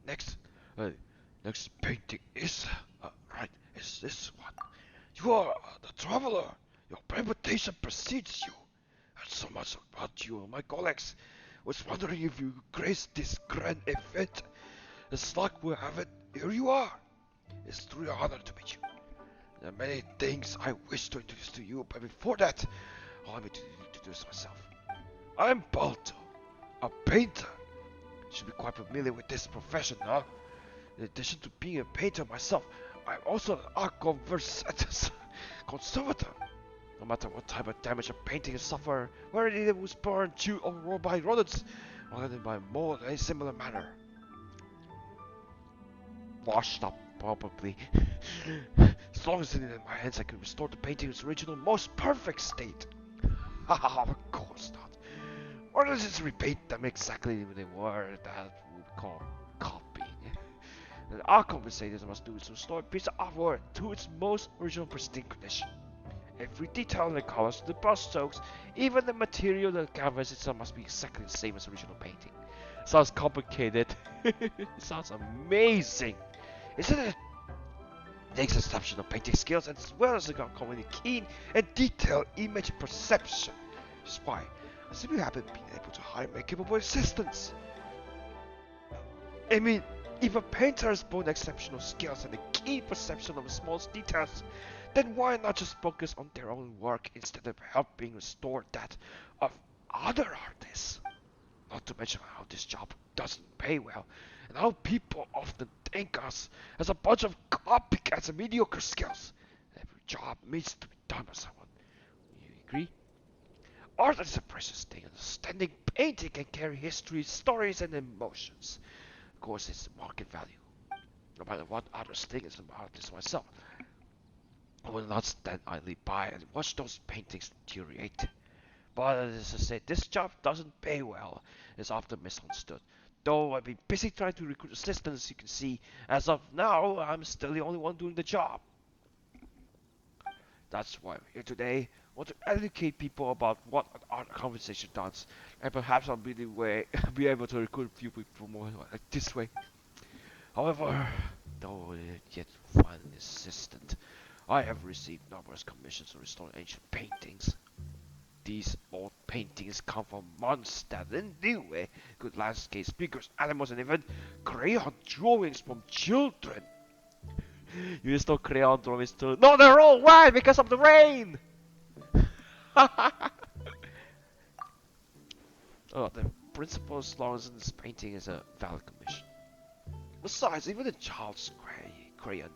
Next. Next painting is... right, is this one. You are the traveler. Your reputation precedes you. Heard so much about you and my colleagues. Was wondering if you graced this grand event. As luck will have it, here you are. It's truly an honor to meet you. There are many things I wish to introduce to you, but before that, allow me to introduce myself. I'm Balto, a painter. You should be quite familiar with this profession, huh? In addition to being a painter myself, I'm also an art conservator. No matter what type of damage a painting has suffered, whether it was burned, chewed, or rolled by rodents, or by mold in a similar manner. Washed up, probably. As long as it's in my hands, I can restore the painting's original, most perfect state. Haha, of course not. Or does it repaint them exactly when they were? That we call copying. And our compensators must do is restore a piece of artwork to its most original pristine condition. Every detail in the colors, the brush strokes, even the material of the canvas itself must be exactly the same as original painting. Sounds complicated. It sounds amazing, isn't it? It takes exceptional painting skills as well as a common keen and detailed image perception. That's why I simply haven't been able to hire my capable assistants. I mean, if a painter has both exceptional skills and a keen perception of the smallest details, then why not just focus on their own work instead of helping restore that of other artists? Not to mention how this job doesn't pay well, and how people often think us as a bunch of copycats and mediocre skills. Every job needs to be done by someone. You agree? Art is a precious thing, and standing painting can carry history, stories, and emotions. Of course, it's market value. No matter what others think as an artist myself, I will not stand idly by and watch those paintings deteriorate. But as I said, this job doesn't pay well. It's often misunderstood. Though I've been busy trying to recruit assistants, you can see, as of now, I'm still the only one doing the job. That's why I'm here today. I want to educate people about what an art conversation does, and perhaps I'll be able to recruit a few people more like this way. However, though I yet find an assistant, I have received numerous commissions to restore ancient paintings. These old paintings come from Mondstadt and Liyue, good landscapes, figures, animals, and even crayon drawings from children. You install crayon drawings too? No, they're all white because of the rain! Oh, the principal slogan in this painting is a valid commission. Besides, even a child's crayon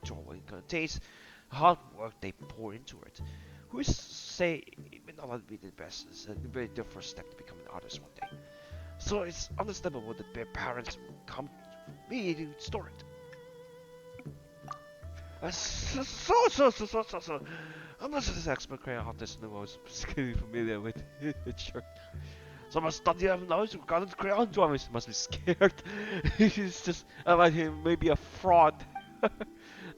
drawing contains hard work they pour into it. Who is to say it may not be the best, it's the first step to become an artist one day. So it's understandable that their parents will come to me to restore it. So. I'm not an expert crayon artist in the most familiar with it, sure. So I must study him now to regarding the crayon drawings. Must be scared. He's just about him, maybe a fraud.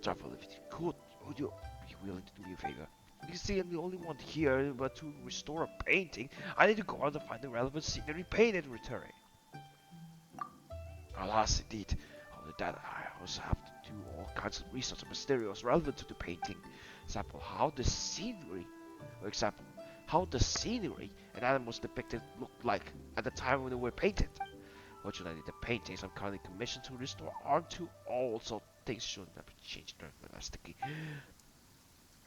Traveler, if you could, would you be willing to do me a favor? You see, I'm the only one here, but to restore a painting, I need to go out and find the relevant scenery painted and return it. Alas, indeed. Only that I also have to do all kinds of research on materials relevant to the painting. Example, how the scenery and animals depicted looked like at the time when they were painted. Fortunately, the paintings I'm currently commissioned to restore aren't too old, so things shouldn't have changed drastically.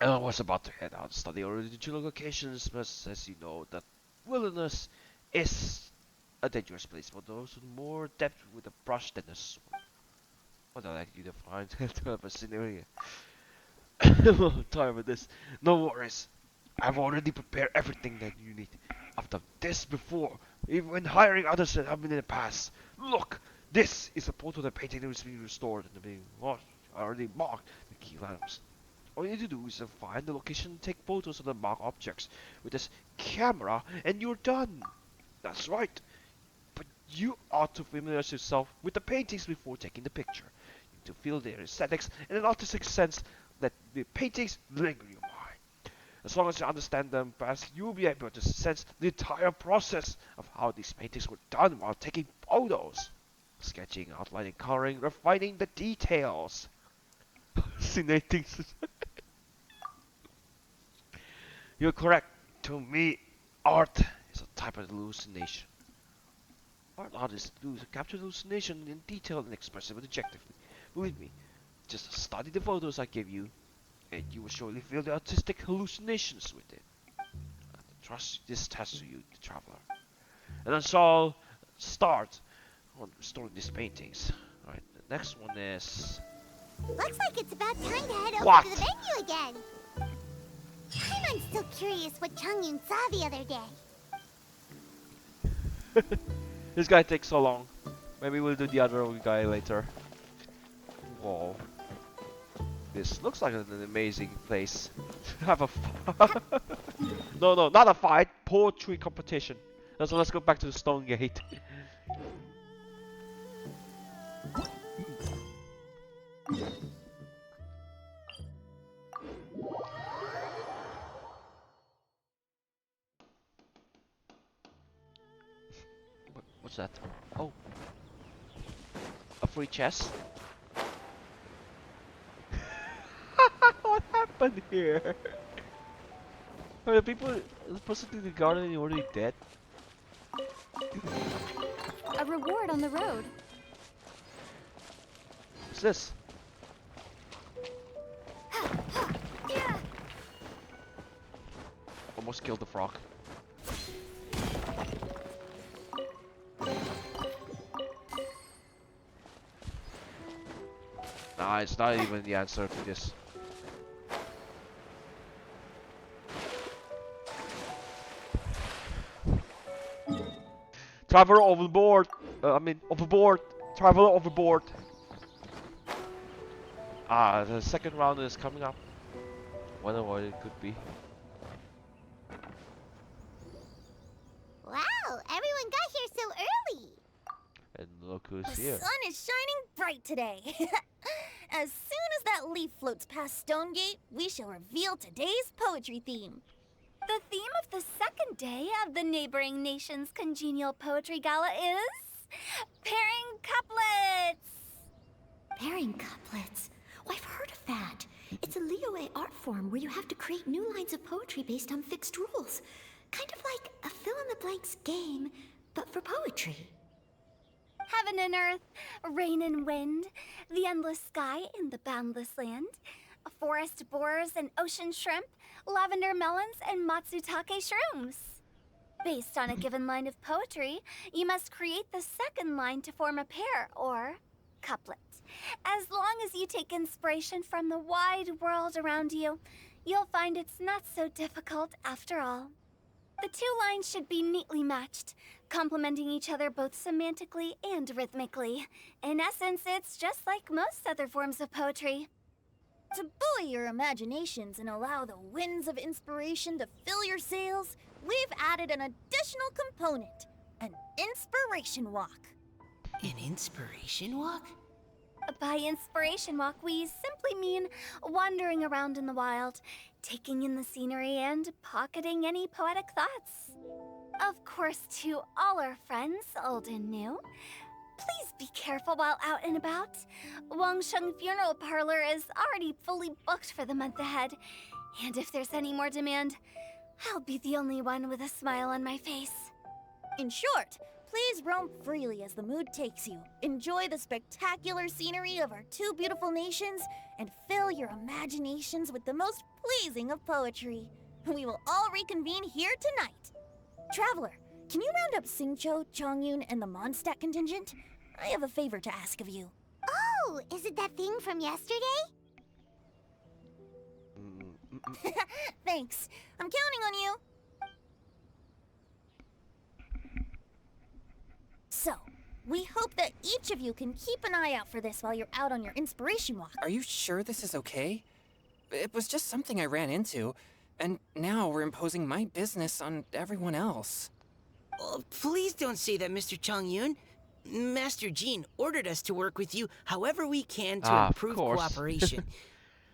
And I was about to head out and study original locations, but as you know, that wilderness is a dangerous place for those with more depth with a brush than a sword. What I like you to find a scenery. I'm tired of this. No worries. I've already prepared everything that you need. I've done this before, even when hiring others that have been in the past. Look, this is a photo of the painting that was being restored and being washed. I already marked the key items. All you need to do is to find the location and take photos of the marked objects with this camera and you're done. That's right. But you ought to familiarize yourself with the paintings before taking the picture. You need to feel their aesthetics in an artistic sense that the paintings linger in your mind. As long as you understand them best, you'll be able to sense the entire process of how these paintings were done while taking photos. Sketching, outlining, coloring, refining the details. Hallucinating. You're correct. To me, art is a type of hallucination. Art artists do is capture hallucination in detail and express it objectively. Believe me, just study the photos I give you, and you will surely feel the artistic hallucinations with it. I trust this test to you, the traveler. And I shall start on restoring these paintings. Alright, the next one is... Looks like it's about time to head What? over to the venue again. I'm still curious what Changyun saw the other day. This guy takes so long. Maybe we'll do the other guy later. Whoa. This looks like an amazing place. Have a no, not a fight. Poetry competition. So let's go back to the Stone Gate. What's that? Oh, a free chest. What happened here? Are the people supposed to do the garden already dead? A reward on the road. What's this? Almost killed the frog. Nah, it's not even the answer to this. Traveler overboard. Overboard. Traveler overboard. Ah, the second round is coming up. Wonder what it could be. Wow, everyone got here so early. And look who's The here. sun is shining bright today. As soon as that leaf floats past Stonegate, we shall reveal today's poetry theme. The theme of the second day of the neighboring nation's congenial poetry gala is pairing couplets. Pairing couplets. Oh, I've heard of that. It's a Liyue art form where you have to create new lines of poetry based on fixed rules. Kind of like a fill-in-the-blanks game, but for poetry. Heaven and earth, rain and wind, the endless sky and the boundless land, forest borers and ocean shrimp, lavender melons and matsutake shrooms. Based on a given line of poetry, you must create the second line to form a pair, or couplet. As long as you take inspiration from the wide world around you, you'll find it's not so difficult after all. The two lines should be neatly matched, complementing each other both semantically and rhythmically. In essence, it's just like most other forms of poetry. To buoy your imaginations and allow the winds of inspiration to fill your sails, we've added an additional component, an inspiration walk. An inspiration walk? By inspiration walk, we simply mean wandering around in the wild, taking in the scenery, and pocketing any poetic thoughts. Of course, to all our friends, old and new, please be careful while out and about. Wangsheng Funeral Parlor is already fully booked for the month ahead, and if there's any more demand, I'll be the only one with a smile on my face. In short, please roam freely as the mood takes you. Enjoy the spectacular scenery of our two beautiful nations, and fill your imaginations with the most pleasing of poetry. We will all reconvene here tonight. Traveler, can you round up Xingqiu, Chongyun, and the Mondstadt contingent? I have a favor to ask of you. Oh, is it that thing from yesterday? Thanks. I'm counting on you. So, we hope that each of you can keep an eye out for this while you're out on your inspiration walk. Are you sure this is okay? It was just something I ran into, and now we're imposing my business on everyone else. Oh, please don't say that, Mr. Chongyun. Master Jean ordered us to work with you however we can to Of improve course. cooperation.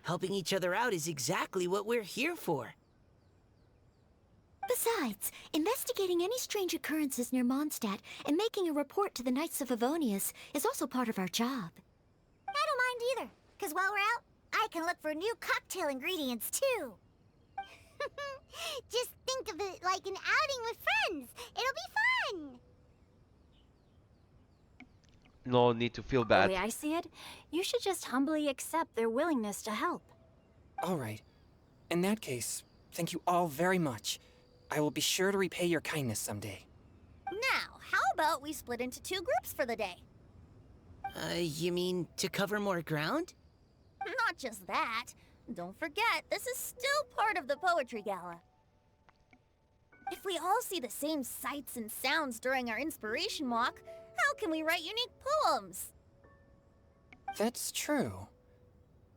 Helping each other out is exactly what we're here for. Besides, investigating any strange occurrences near Mondstadt and making a report to the Knights of Avonius is also part of our job. I don't mind either, because while we're out, I can look for new cocktail ingredients too. Just think of it like an outing with friends. It'll be fun. No need to feel The bad. way I see it, you should just humbly accept their willingness to help. All right. In that case, thank you all very much. I will be sure to repay your kindness someday. Now, how about we split into two groups for the day? You mean to cover more ground? Not just that. Don't forget, this is still part of the Poetry Gala. If we all see the same sights and sounds during our inspiration walk, how can we write unique poems? That's true.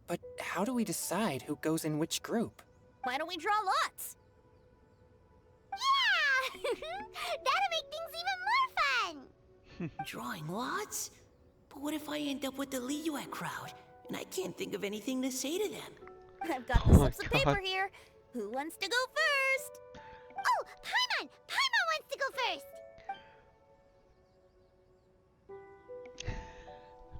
But how do we decide who goes in which group? Why don't we draw lots? Yeah! That'll make things even more fun. Drawing lots? But what if I end up with the Liyue crowd, and I can't think of anything to say to them? I've got the Oh my slips of paper God. here. Who wants to go first? Oh, Paimon! Paimon wants to go first.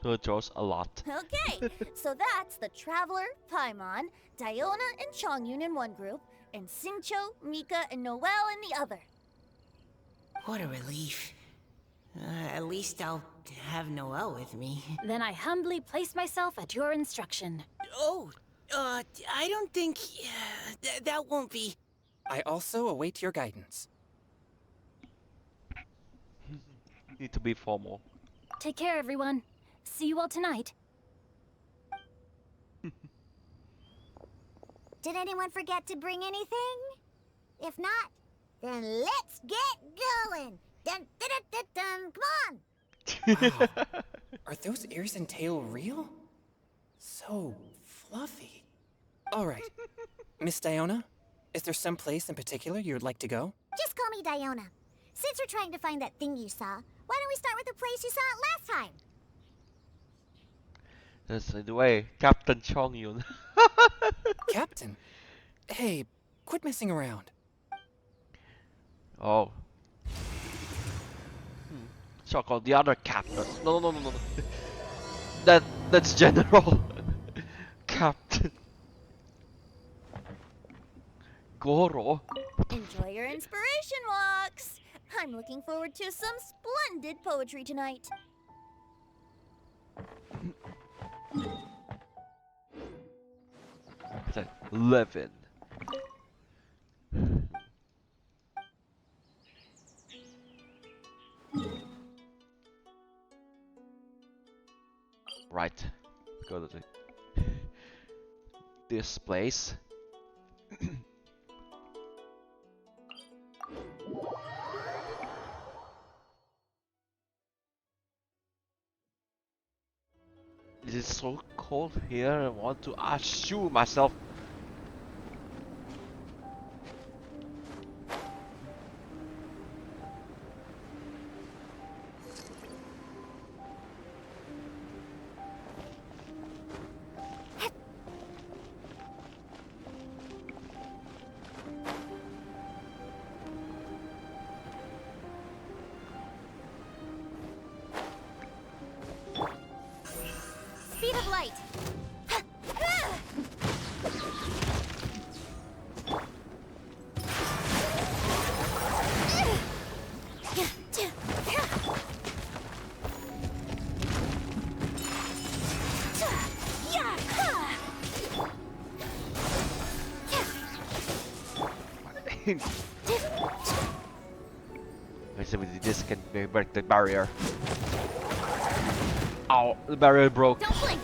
Who draws a lot. Okay, so that's the Traveler, Paimon, Diona, and Chongyun in one group, and Xingqiu, Mika, and Noelle in the other. What a relief. At least I'll have Noelle with me. Then I humbly place myself at your instruction. Oh, I don't think... that won't be... I also await your guidance. Need to be formal. Take care, everyone. See you all tonight. Did anyone forget to bring anything? If not, then let's get going. Dun, dun, dun, dun, dun. Come on. Wow. Are those ears and tail real? So fluffy. All right. Miss Diona, is there some place in particular you would like to go? Just call me Diona. Since we're trying to find that thing you saw, why don't we start with the place you saw it last time? That's the way, Captain Chongyun. Captain? Hey, quit messing around. Oh. So called the other captain. No. That's General. Captain. Goro. Enjoy your inspiration walks. I'm looking forward to some splendid poetry tonight. It's like 11. Right. Go to this place. This is so cold here. I want to shoot myself. Speed of light. This can break the barrier. Ow, the barrier broke. Don't blink.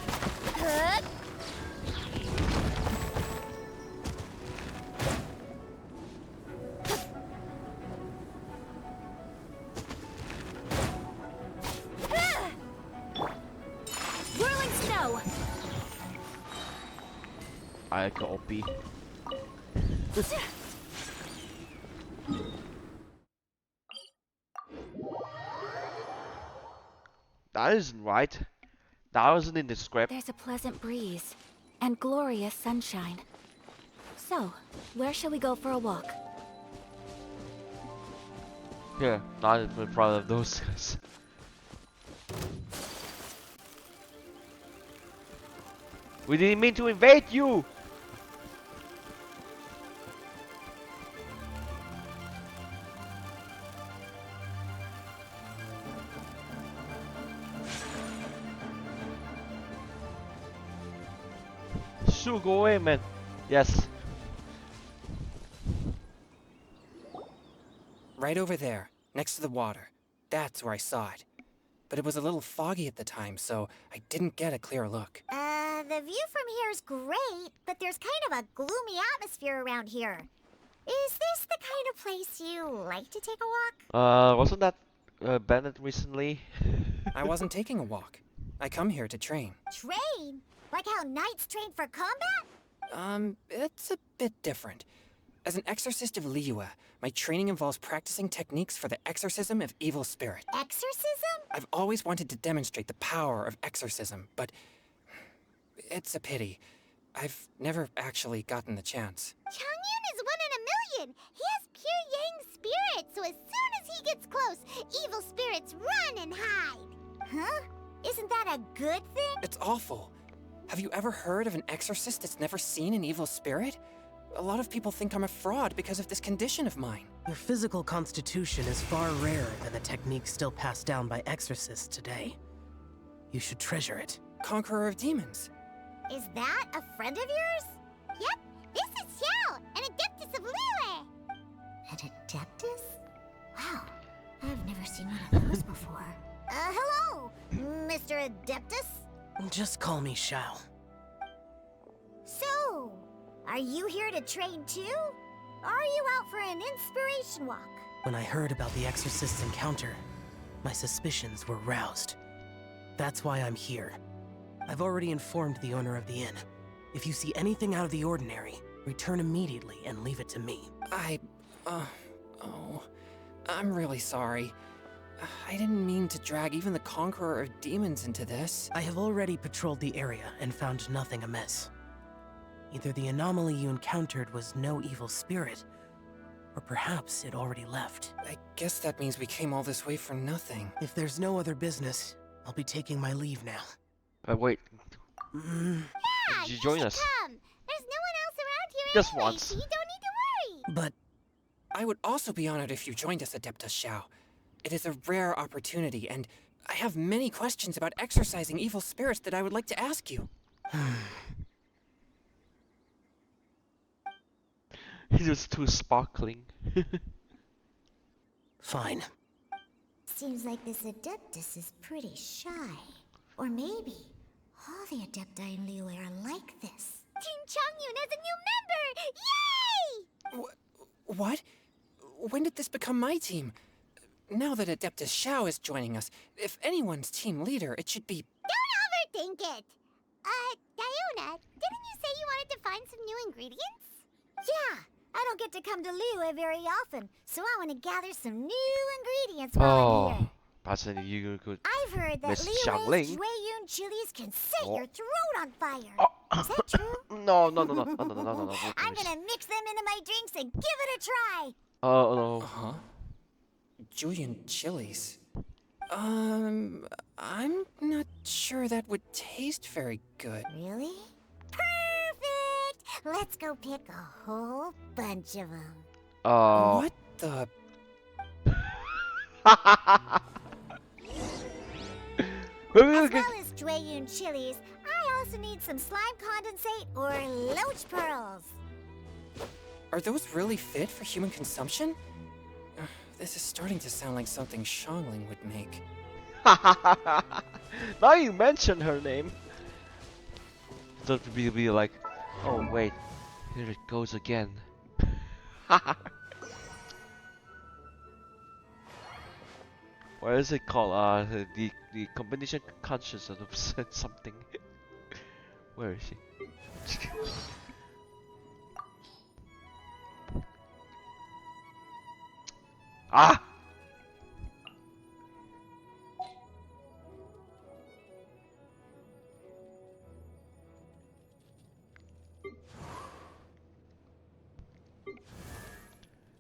Whirling snow. I got OP. That isn't right. That wasn't in the script. There's a pleasant breeze and glorious sunshine. So, where shall we go for a walk? Yeah, not in front of those guys. We didn't mean to invade you! Sure, go away, man. Yes. Right over there, next to the water. That's where I saw it. But it was a little foggy at the time, so I didn't get a clear look. The view from here is great, but there's kind of a gloomy atmosphere around here. Is this the kind of place you like to take a walk? Wasn't that Bennett recently? I wasn't taking a walk. I come here to train. Train? Like how knights train for combat? It's a bit different. As an exorcist of Liyue, my training involves practicing techniques for the exorcism of evil spirit. Exorcism? I've always wanted to demonstrate the power of exorcism, but it's a pity. I've never actually gotten the chance. Changyun is 1 in a million. He has pure yang spirit, so as soon as he gets close, evil spirits run and hide. Huh? Isn't that a good thing? It's awful. Have you ever heard of an exorcist that's never seen an evil spirit? A lot of people think I'm a fraud because of this condition of mine. Your physical constitution is far rarer than the techniques still passed down by exorcists today. You should treasure it. Conqueror of demons. Is that a friend of yours? Yep, this is Xiao, an adeptus of Liyue. An adeptus? Wow, I've never seen one of those before. Hello, Mr. Adeptus? Just call me Shao. So, are you here to train too? Or are you out for an inspiration walk? When I heard about the exorcist's encounter, my suspicions were roused. That's why I'm here. I've already informed the owner of the inn. If you see anything out of the ordinary, return immediately and leave it to me. I'm really sorry. I didn't mean to drag even the Conqueror of Demons into this. I have already patrolled the area and found nothing amiss. Either the anomaly you encountered was no evil spirit, or perhaps it already left. I guess that means we came all this way for nothing. If there's no other business, I'll be taking my leave now. Wait. Yeah, Did you join us? Come. There's no one else around here Just anyway, once. so you don't need to worry. But I would also be honored if you joined us, Adeptus Shao. It is a rare opportunity, and I have many questions about exorcising evil spirits that I would like to ask you. He's just too sparkling. fine. Seems like this adeptus is pretty shy. Or maybe all the adepti in Liyue are like this. Team Changyun has a new member! Yay! What? When did this become my team? Now that Adeptus Shao is joining us, if anyone's team leader, it should be... Don't overthink it. Diona, didn't you say you wanted to find some new ingredients? Yeah, I don't get to come to Liyue very often, so I want to gather some new ingredients while I'm Oh, here. possibly you could I've heard that Miss Liyue's Xiangling. Jueyun chilies can set Oh. your throat on fire. Oh. Is that true? No, no, no, no, no, no, no, no, no, no, I'm please. gonna mix them into my drinks and give it a try. Oh no. Huh? Julian chilies. I'm not sure that would taste very good. Really? Perfect! Let's go pick a whole bunch of them. Oh. What the? As well as Jueyun chilies, I also need some slime condensate or loach pearls. Are those really fit for human consumption? This is starting to sound like something Xiangling would make. Now you mention her name. So to be like, oh wait, here it goes again. What is it called? The combination conscious of something. Where is she? Ah!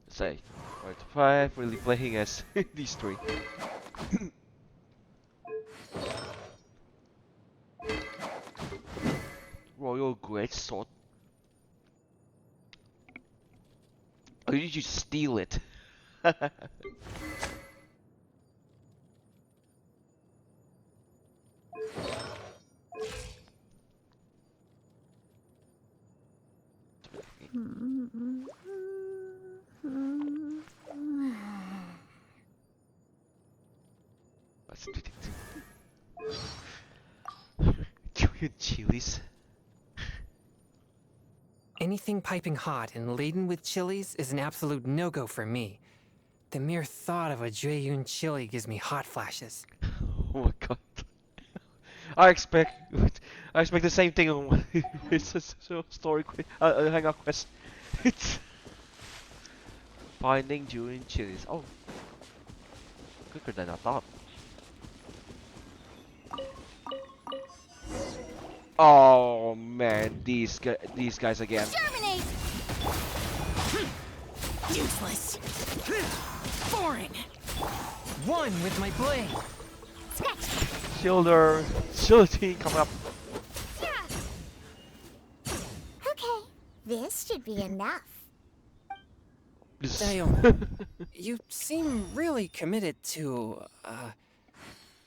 Say, 4 to 5, really playing as these three. Royal Great Sword. Or did you steal it? That's Julian chilies. Anything piping hot and laden with chilies is an absolute no-go for me. The mere thought of a Jueyun chili gives me hot flashes. Oh my god. I expect the same thing on it's a story hangout quest. It's finding Julian chilies. Oh, quicker than I thought. Oh man, these guys again. Terminate! Useless. Foreign. One with my blade! Shielding coming up. Okay, this should be enough. Diona, you seem really committed to,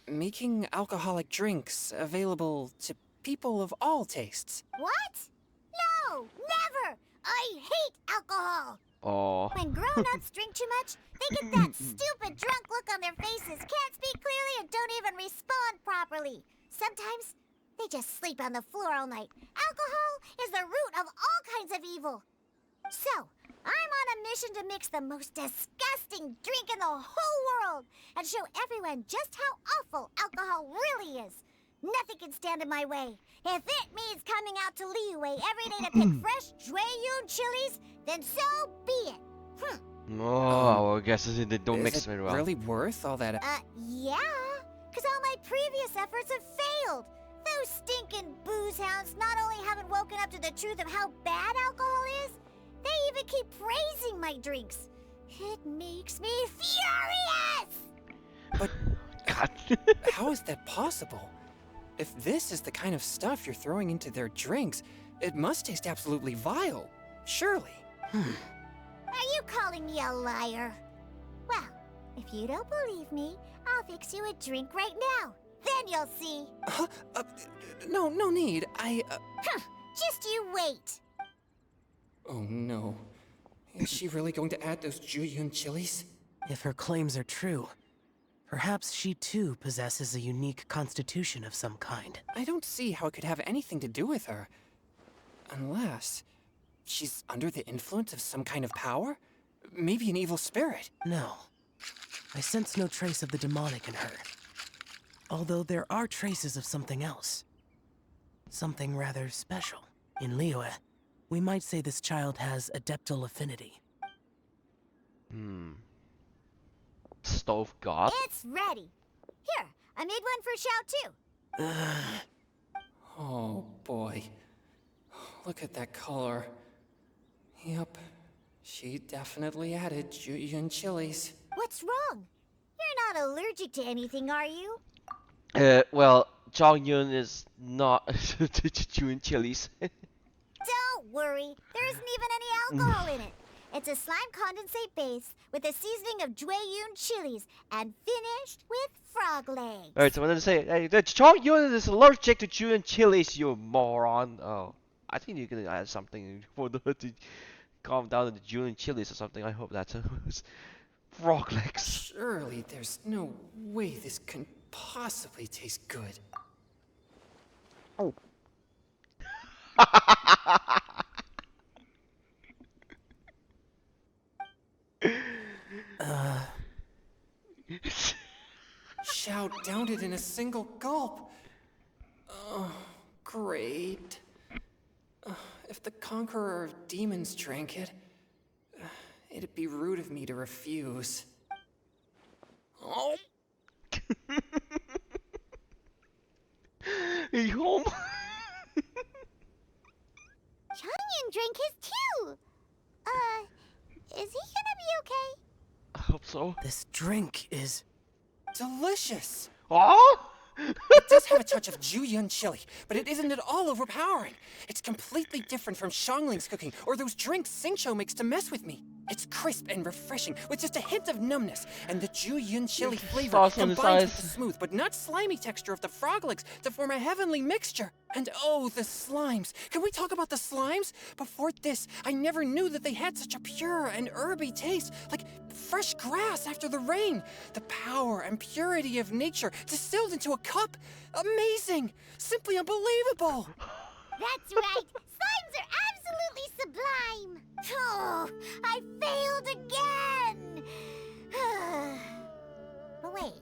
making alcoholic drinks available to people of all tastes. What? No, never! I hate alcohol! Oh. When grown-ups drink too much, they get that stupid drunk look on their faces, can't speak clearly, and don't even respond properly. Sometimes, they just sleep on the floor all night. Alcohol is the root of all kinds of evil. So, I'm on a mission to mix the most disgusting drink in the whole world and show everyone just how awful alcohol really is. Nothing can stand in my way. If it means coming out to Liyue every day to pick fresh Jueyun chilies, then so be it. Oh, I guess they don't mix Is it very well. really worth all that? Yeah, because all my previous efforts have failed. Those stinking booze hounds not only haven't woken up to the truth of how bad alcohol is, they even keep praising my drinks. It makes me furious! But God. how is that possible? If this is the kind of stuff you're throwing into their drinks, it must taste absolutely vile. Surely. Are you calling me a liar? Well, if you don't believe me, I'll fix you a drink right now. Then you'll see. No need. Just you wait. Oh no. Is she really going to add those Jueyun chilies? If her claims are true, perhaps she too possesses a unique constitution of some kind. I don't see how it could have anything to do with her. Unless she's under the influence of some kind of power? Maybe an evil spirit. No. I sense no trace of the demonic in her. Although there are traces of something else. something rather special. In Liyue, we might say this child has adeptal affinity. Stove God? It's ready. Here, I made one for Xiao too. Oh boy. Look at that color. Yep. She definitely added Julian chilies. What's wrong? You're not allergic to anything, are you? Well, Jongyun is not chewing chilies. Don't worry. There isn't even any alcohol in it. It's a slime condensate base with a seasoning of Jueyun chilies and finished with frog legs. Alright, so I'm gonna say, hey, the Jongyun is allergic to chewing chilies, you moron. Oh, I think you're gonna add something for the to calm down the chewing chilies or something. I hope that's frog legs. Surely there's no way this can possibly taste good. Oh. Xiao downed it in a single gulp. Oh, great. If the Conqueror of Demons drank it, it'd be rude of me to refuse. Oh. Hey, home. Changyan drank his too. Is he gonna be okay? I hope so. This drink is... Delicious! Oh? It does have a touch of Jueyun chili, but it isn't at all overpowering. It's completely different from Xiangling's cooking or those drinks Xingqiu makes to mess with me. It's crisp and refreshing with just a hint of numbness, and the Jueyun chili flavor Sauce on his combines eyes. with the smooth but not slimy texture of the frog legs to form a heavenly mixture. And oh, the slimes. Can we talk about the slimes? Before this, I never knew that they had such a pure and herby taste, like fresh grass after the rain. The power and purity of nature distilled into a cup. Amazing! Simply unbelievable! That's right. Slimes are absolutely sublime. Oh, I failed again. But wait,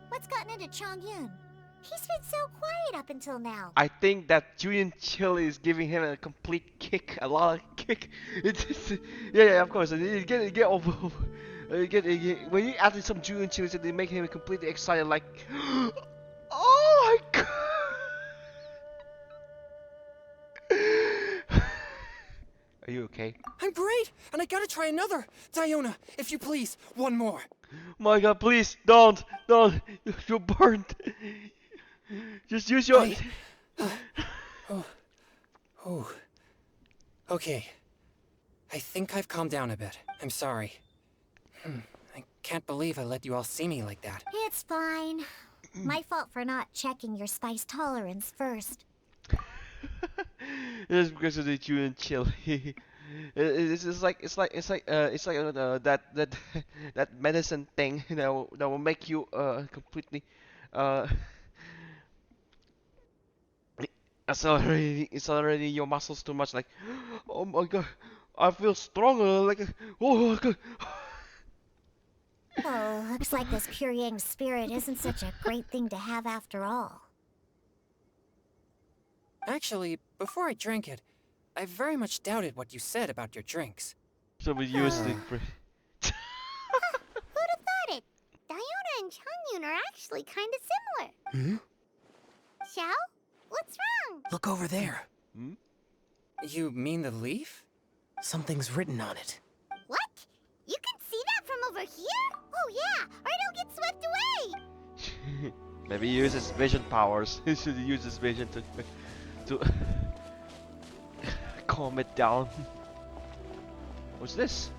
what's gotten into Chongyun? He's been so quiet up until now. I think that Julian chili is giving him a complete kick, a lot of kick. Yeah, of course. You get over. When you add some Julian chilies, they make him completely excited, like, oh my god. Are you okay? I'm great, and I gotta try another. Diona, if you please, one more. My god, please, don't. You're burned. Just use your... Oh. Okay. I think I've calmed down a bit. I'm sorry. I can't believe I let you all see me like that. It's fine. My fault for not checking your spice tolerance first. It's because of the Julian chili. It's like that medicine thing that will make you completely accelerating your muscles too much. Like, oh my god, I feel stronger. Like, oh my god. Oh, looks like this pure yang spirit isn't such a great thing to have after all. Actually, before I drank it, I very much doubted what you said about your drinks. So we use the. Who'd have thought it? Diona and Chongyun are actually kind of similar. Xiao? What's wrong? Look over there. You mean the leaf? Something's written on it. What? You can see that from over here? Oh yeah, or it'll get swept away. Maybe he uses vision powers. He should use his vision to calm it down. What's this?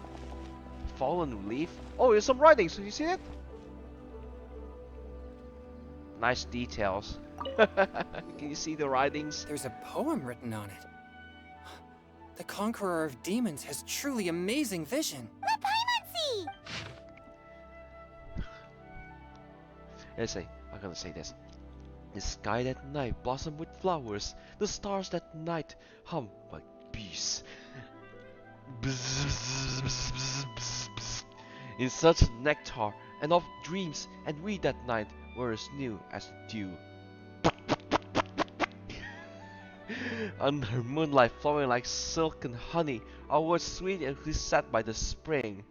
Fallen leaf? Oh, there's some writings. You see it? Nice details. Can you see the writings? There's a poem written on it. The Conqueror of Demons has truly amazing vision. Let Paimon see! I'm gonna say this. The sky that night blossomed with flowers. The stars that night hum like bees. In such nectar and of dreams, and we that night were as new as dew. Under moonlight flowing like silk and honey, our words sweet and set by the spring.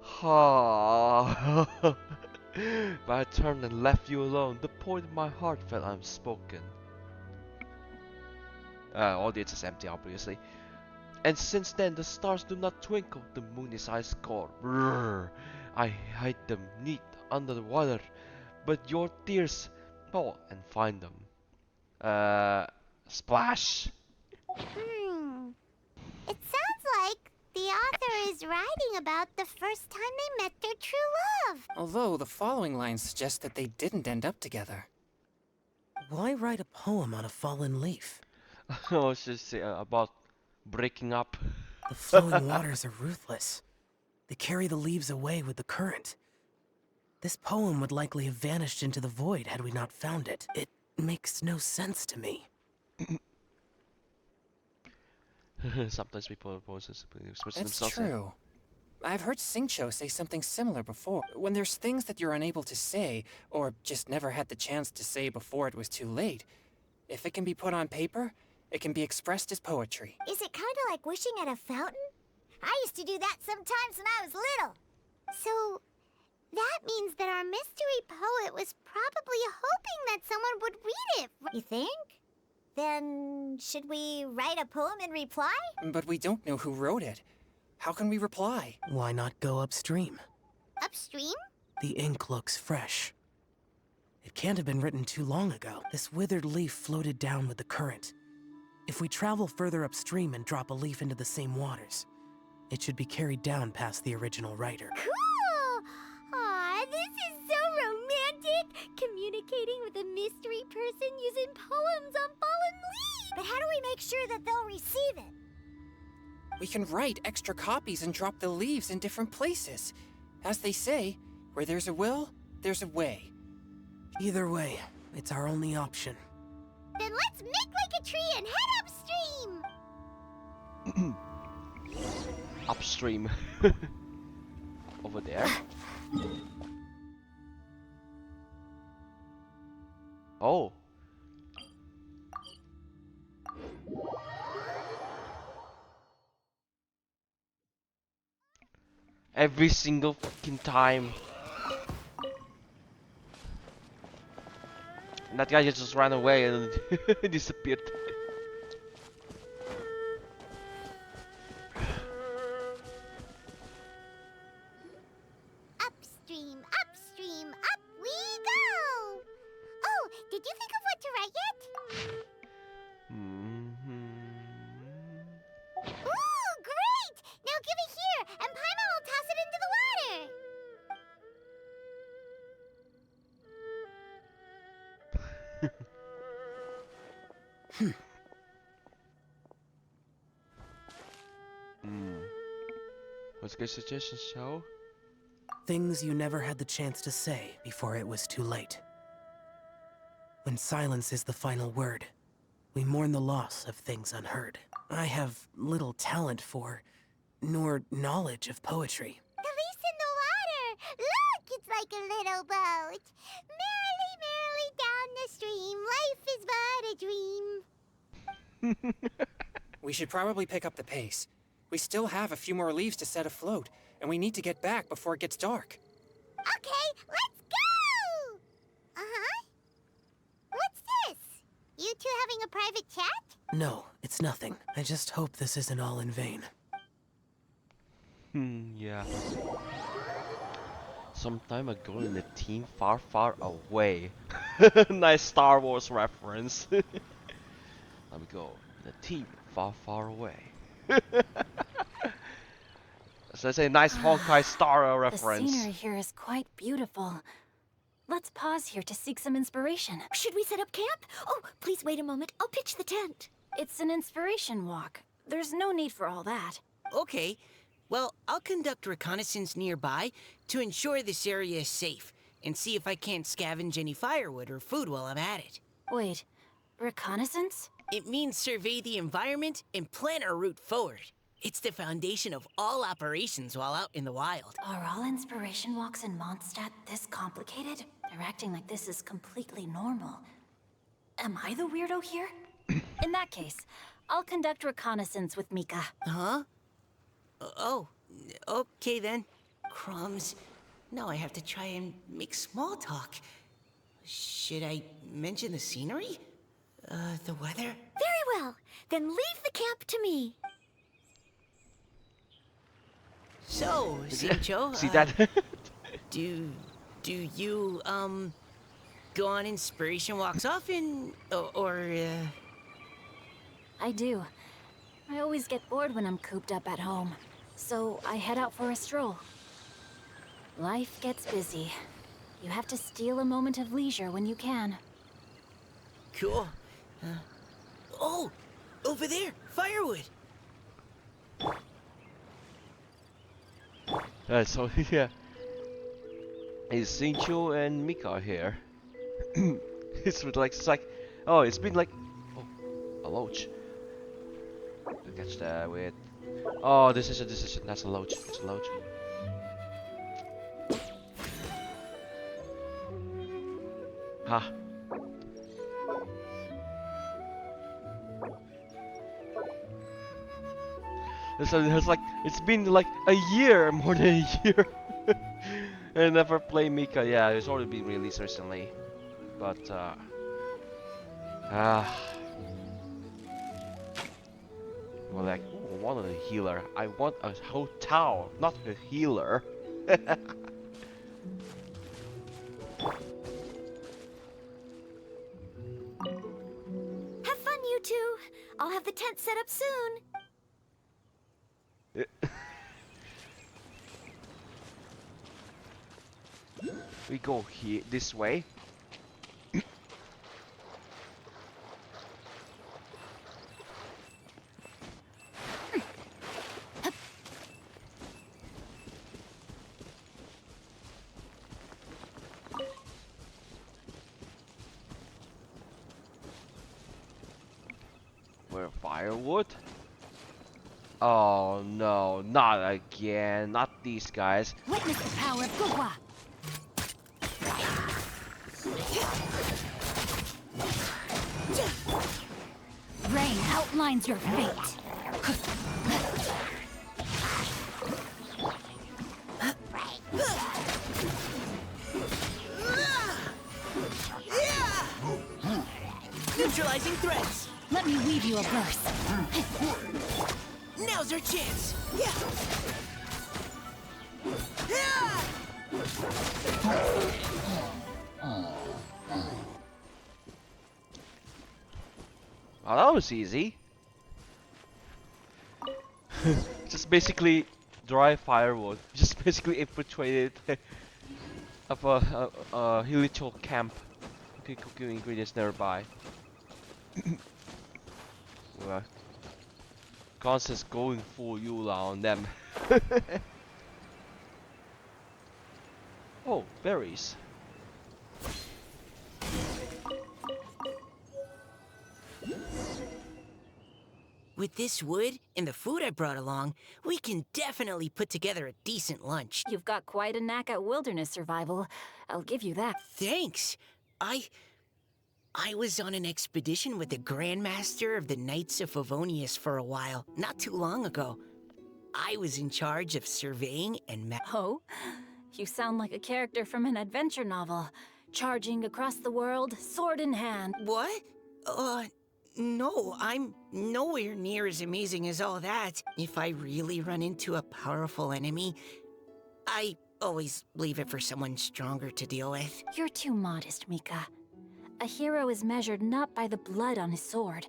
Ha! But I turned and left you alone. The poet in my heart felt unspoken. All the is empty, obviously. And since then, the stars do not twinkle. The moon is ice cold. Brrr. I hide them neat under the water, but your tears fall and find them. Splash. It sounds like the author is writing about the first time they met their true love. Although the following lines suggest that they didn't end up together. Why write a poem on a fallen leaf? Oh, she's about breaking up. The flowing waters are ruthless. They carry the leaves away with the current. This poem would likely have vanished into the void had we not found it. It makes no sense to me. Sometimes people express That's themselves. true. I've heard Singcho say something similar before. When there's things that you're unable to say, or just never had the chance to say before it was too late, if it can be put on paper, it can be expressed as poetry. Is it kind of like wishing at a fountain? I used to do that sometimes when I was little. So, that means that our mystery poet was probably hoping that someone would read it. You think? Then, should we write a poem in reply? But we don't know who wrote it. How can we reply? Why not go upstream? Upstream? The ink looks fresh. It can't have been written too long ago. This withered leaf floated down with the current. If we travel further upstream and drop a leaf into the same waters, it should be carried down past the original writer. Cool! Aw, this is so romantic! Communicating with a mystery person using poems on fallen leaves! But how do we make sure that they'll receive it? We can write extra copies and drop the leaves in different places. As they say, where there's a will, there's a way. Either way, it's our only option. Then let's make like a tree and head upstream! Upstream. Over there. Oh. Every single fucking time. And that guy just ran away and disappeared. Upstream, upstream, up we go! Oh, did you think of what to write yet? Ooh, great! Now give it here, and Paimon will toss it into the water! What's a good suggestion, Shao? Things you never had the chance to say before it was too late. When silence is the final word, we mourn the loss of things unheard. I have little talent for, nor knowledge of poetry. The leaf's in the water! Look, it's like a little boat! Merrily, merrily down the stream, life is but a dream. We should probably pick up the pace. We still have a few more leaves to set afloat, and we need to get back before it gets dark. Okay, let's go! Uh-huh. What's this? You two having a private chat? No, it's nothing. I just hope this isn't all in vain. Yeah. Some time ago in a team far, far away. Nice Star Wars reference. Let me go. In a team far, far away. So I say nice Honkai Star reference. The scenery here is quite beautiful. Let's pause here to seek some inspiration. Should we set up camp? Oh, please wait a moment. I'll pitch the tent. It's an inspiration walk. There's no need for all that. Okay. Well, I'll conduct reconnaissance nearby to ensure this area is safe, and see if I can't scavenge any firewood or food while I'm at it. Wait, reconnaissance? It means survey the environment and plan our route forward. It's the foundation of all operations while out in the wild. Are all inspiration walks in Mondstadt this complicated? They're acting like this is completely normal. Am I the weirdo here? In that case, I'll conduct reconnaissance with Mika. Huh? Oh, okay then. Crumbs. Now I have to try and make small talk. Should I mention the scenery? The weather? Very well. Then leave the camp to me. So, Xingqiu, See that? do you, go on inspiration walks often? I do. I always get bored when I'm cooped up at home, so I head out for a stroll. Life gets busy. You have to steal a moment of leisure when you can. Cool. Oh! Over there! Firewood! So yeah, it's Xingqiu and Mika are here. It's like, oh, it's been like, oh, a loach. I'll catch that with, oh, that's a loach. It's a loach. Ha. It's been like a year, more than a year. I never play Mika. Yeah, it's already been released recently, but well, like, ooh, I want a healer. I want a whole Tao, not a healer. Have fun, you two. I'll have the tent set up soon. We go here this way. Where firewood? Oh no, not again, not these guys. Witness the power of Gugwa! Rain outlines your fate. Neutralizing threats! Let me weave you a verse. Now's our chance! Oh, that was easy. Just basically dry firewood. Just basically infiltrated of a little camp. Okay, cooking ingredients nearby. Well, Constance going full Yula on them. Oh, berries. With this wood and the food I brought along, we can definitely put together a decent lunch. You've got quite a knack at wilderness survival. I'll give you that. Thanks. I was on an expedition with the Grandmaster of the Knights of Favonius for a while, not too long ago. I was in charge of surveying and Oh? You sound like a character from an adventure novel. Charging across the world, sword in hand. What? No, I'm nowhere near as amazing as all that. If I really run into a powerful enemy, I always leave it for someone stronger to deal with. You're too modest, Mika. A hero is measured not by the blood on his sword,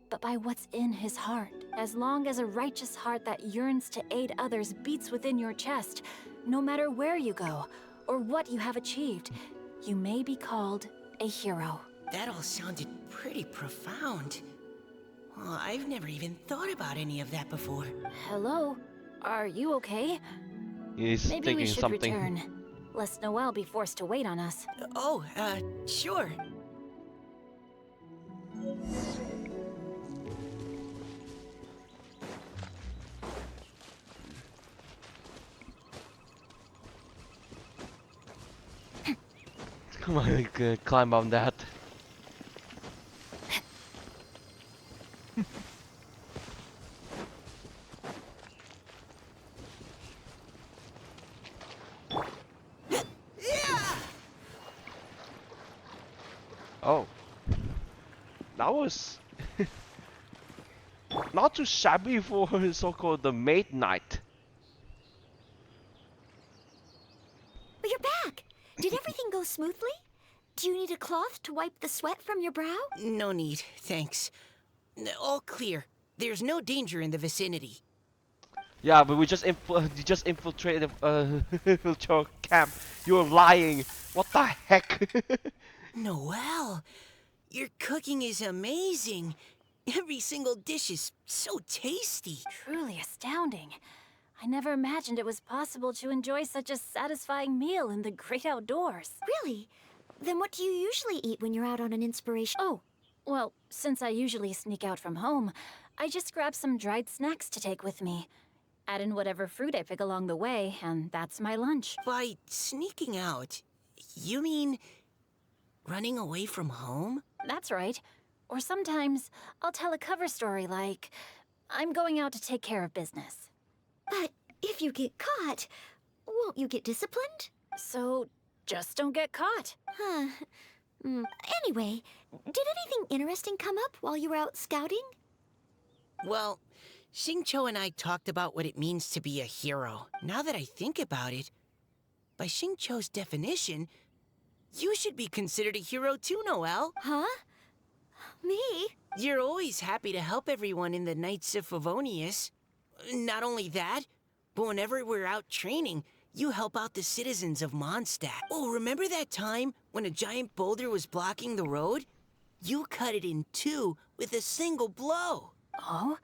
but by what's in his heart. As long as a righteous heart that yearns to aid others beats within your chest, no matter where you go or what you have achieved, you may be called a hero. That all sounded pretty profound. Well, I've never even thought about any of that before. Hello? Are you okay? He's Maybe taking we should something. return, lest Noelle be forced to wait on us. Sure. Come on, climb on that. Oh, that was not too shabby for so-called the maid night. But you're back! Did everything go smoothly? Do you need a cloth to wipe the sweat from your brow? No need, thanks. All clear. There's no danger in the vicinity. Yeah, but we just you just infiltrated your camp. You're lying. What the heck? Noelle, your cooking is amazing. Every single dish is so tasty. Truly astounding. I never imagined it was possible to enjoy such a satisfying meal in the great outdoors. Really? Then what do you usually eat when you're out on an inspiration? Oh, well, since I usually sneak out from home, I just grab some dried snacks to take with me. Add in whatever fruit I pick along the way, and that's my lunch. By sneaking out, you mean running away from home? That's right. Or sometimes I'll tell a cover story like, I'm going out to take care of business. But if you get caught, won't you get disciplined? So just don't get caught. Huh. Anyway, did anything interesting come up while you were out scouting? Well, Xingqiu and I talked about what it means to be a hero. Now that I think about it, by Xingqiu's definition, you should be considered a hero too, Noelle. Huh? Me? You're always happy to help everyone in the Knights of Favonius. Not only that, but whenever we're out training, you help out the citizens of Mondstadt. Oh, remember that time when a giant boulder was blocking the road? You cut it in two with a single blow. Oh?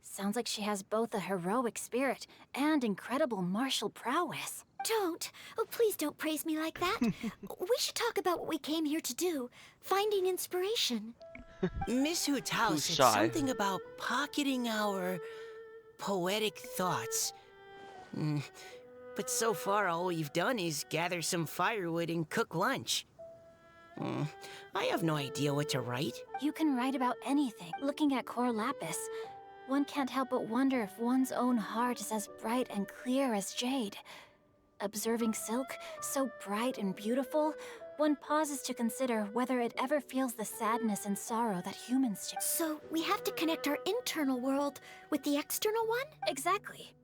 Sounds like she has both a heroic spirit and incredible martial prowess. Don't. Oh, please don't praise me like that. We should talk about what we came here to do. Finding inspiration. Miss Hu Tao Who's said shy? something about pocketing our poetic thoughts. But so far, all we've done is gather some firewood and cook lunch. I have no idea what to write. You can write about anything. Looking at Cor Lapis, one can't help but wonder if one's own heart is as bright and clear as jade. Observing silk, so bright and beautiful, one pauses to consider whether it ever feels the sadness and sorrow that humans do. So we have to connect our internal world with the external one? Exactly.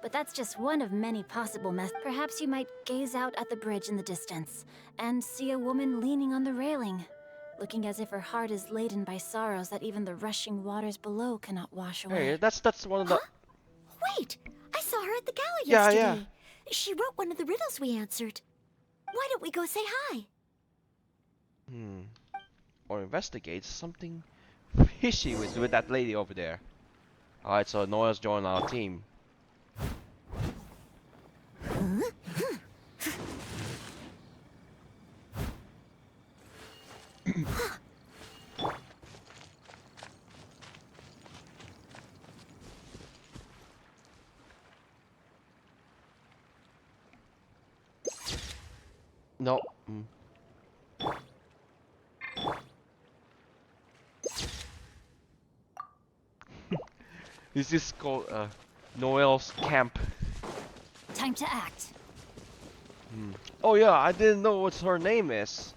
But that's just one of many possible methods. Perhaps you might gaze out at the bridge in the distance and see a woman leaning on the railing, looking as if her heart is laden by sorrows that even the rushing waters below cannot wash away. Hey, that's one of the. Wait! I saw her at the gala Yeah, yesterday. yeah. She wrote one of the riddles we answered. Why don't we go say hi? Or investigate something fishy with that lady over there. Alright, so Noah's joined our team. No. This is called Noel's camp. Time to act. Oh yeah, I didn't know what her name is.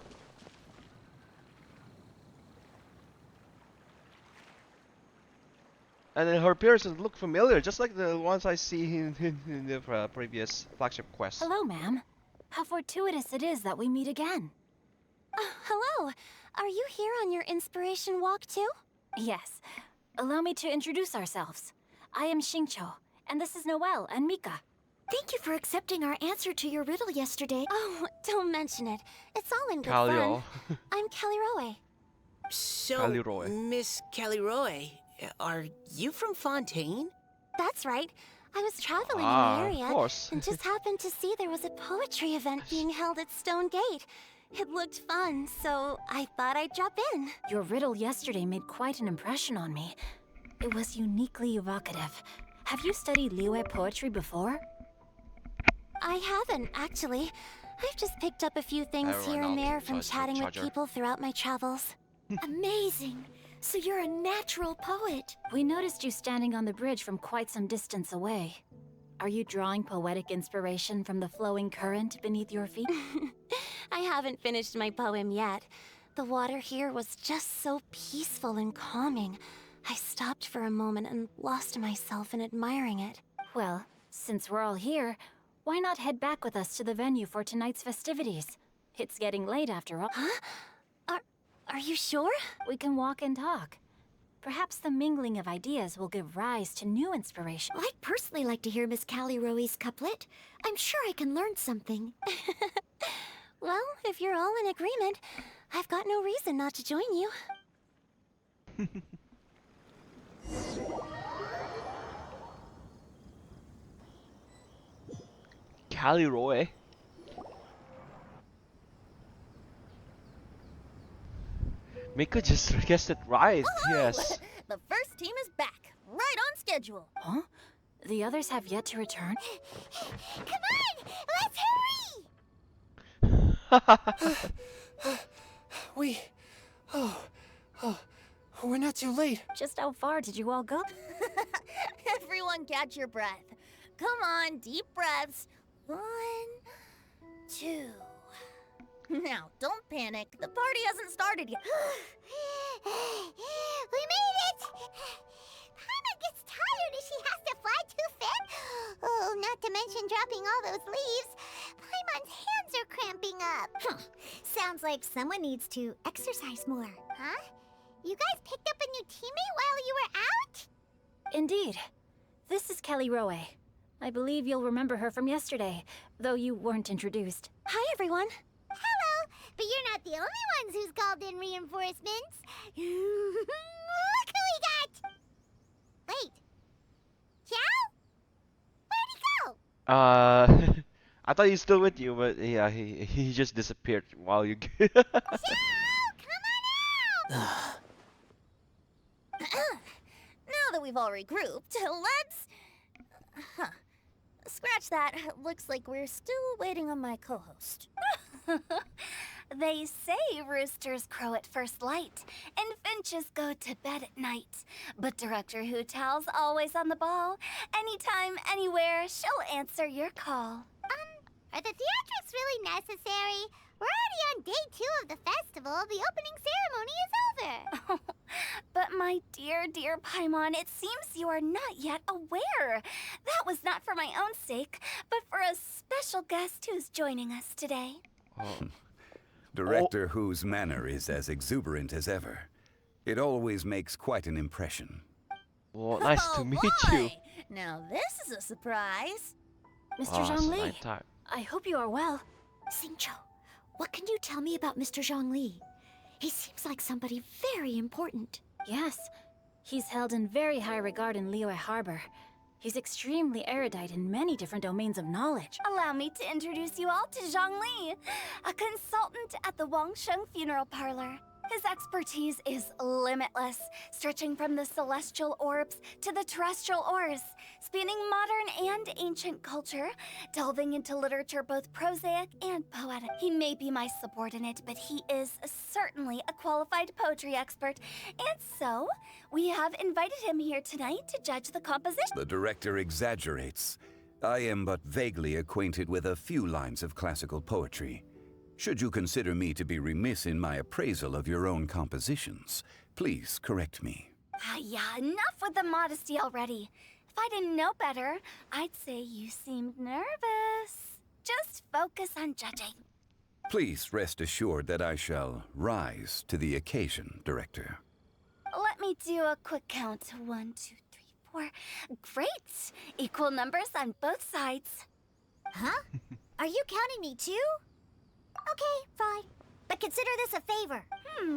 And then her appearances look familiar, just like the ones I see in the previous flagship quest. Hello, ma'am. How fortuitous it is that we meet again. Hello. Are you here on your inspiration walk too? Yes. Allow me to introduce ourselves. I am Xingqiu, and this is Noelle and Mika. Thank you for accepting our answer to your riddle yesterday. Oh, don't mention it. It's all in good Calio. fun. I'm Caliroe. So, Caliroe. Miss Caliroe, are you from Fontaine? That's right. I was traveling Ah, in the of area course. and just happened to see there was a poetry event being held at Stone Gate. It looked fun, so I thought I'd drop in. Your riddle yesterday made quite an impression on me. It was uniquely evocative. Have you studied Liyue poetry before? I haven't, actually. I've just picked up a few things Everyone here and else there uses from a chatting with charger. people throughout my travels. Amazing! So you're a natural poet. We noticed you standing on the bridge from quite some distance away. Are you drawing poetic inspiration from the flowing current beneath your feet? I haven't finished my poem yet, The water here was just so peaceful and calming. I stopped for a moment and lost myself in admiring it. Well, since we're all here, why not head back with us to the venue for tonight's festivities? It's getting late after all. Huh? Are you sure? We can walk and talk. Perhaps the mingling of ideas will give rise to new inspiration. I'd personally like to hear Miss Callie Rowe's couplet. I'm sure I can learn something. Well, if you're all in agreement, I've got no reason not to join you. Callie Roy. Miko just guessed it right. Woohoo! Yes. The first team is back, right on schedule. Huh? The others have yet to return? Come on! Let's hurry! We're not too late. Just how far did you all go? Everyone catch your breath. Come on, deep breaths. 1, 2. Now, don't panic. The party hasn't started yet. We made it! Paimon gets tired if she has to fly too thin. Oh, not to mention dropping all those leaves. Paimon's hands are cramping up. Sounds like someone needs to exercise more. Huh? You guys picked up a new teammate while you were out? Indeed. This is Callie Rowe. I believe you'll remember her from yesterday, though you weren't introduced. Hi, everyone. Hello, but you're not the only ones who's called in reinforcements. Look who we got! Wait. Xiao? Where'd he go? I thought he's still with you, but yeah, he just disappeared while you. Xiao, come on out! Now that we've all regrouped, let's... Scratch that. Looks like we're still waiting on my co-host. They say roosters crow at first light, and finches go to bed at night. But Director Hu Tao's always on the ball. Anytime, anywhere, she'll answer your call. Are the theatrics really necessary? We're already on day 2 of the festival. The opening ceremony is over. But my dear, dear Paimon, it seems you are not yet aware. That was not for my own sake, but for a special guest who's joining us today. Oh. Director Whose manner is as exuberant as ever. It always makes quite an impression. Well, nice Oh, to meet boy! you. Now this is a surprise. Mr. Oh, it's Zhongli, nighttime. I hope you are well. Xingqiu, what can you tell me about Mr. Zhongli? He seems like somebody very important. Yes, he's held in very high regard in Liyue Harbor. He's extremely erudite in many different domains of knowledge. Allow me to introduce you all to Zhang Li, a consultant at the Wangsheng Funeral Parlor. His expertise is limitless, stretching from the celestial orbs to the terrestrial ores, spanning modern and ancient culture, delving into literature both prosaic and poetic. He may be my subordinate, but he is certainly a qualified poetry expert, and so we have invited him here tonight to judge the composition. The director exaggerates. I am but vaguely acquainted with a few lines of classical poetry. Should you consider me to be remiss in my appraisal of your own compositions, please correct me. Yeah, enough with the modesty already. If I didn't know better, I'd say you seemed nervous. Just focus on judging. Please rest assured that I shall rise to the occasion, Director. Let me do a quick count. 1, 2, 3, 4. Great! Equal numbers on both sides. Huh? Are you counting me too? Okay, fine. But consider this a favor.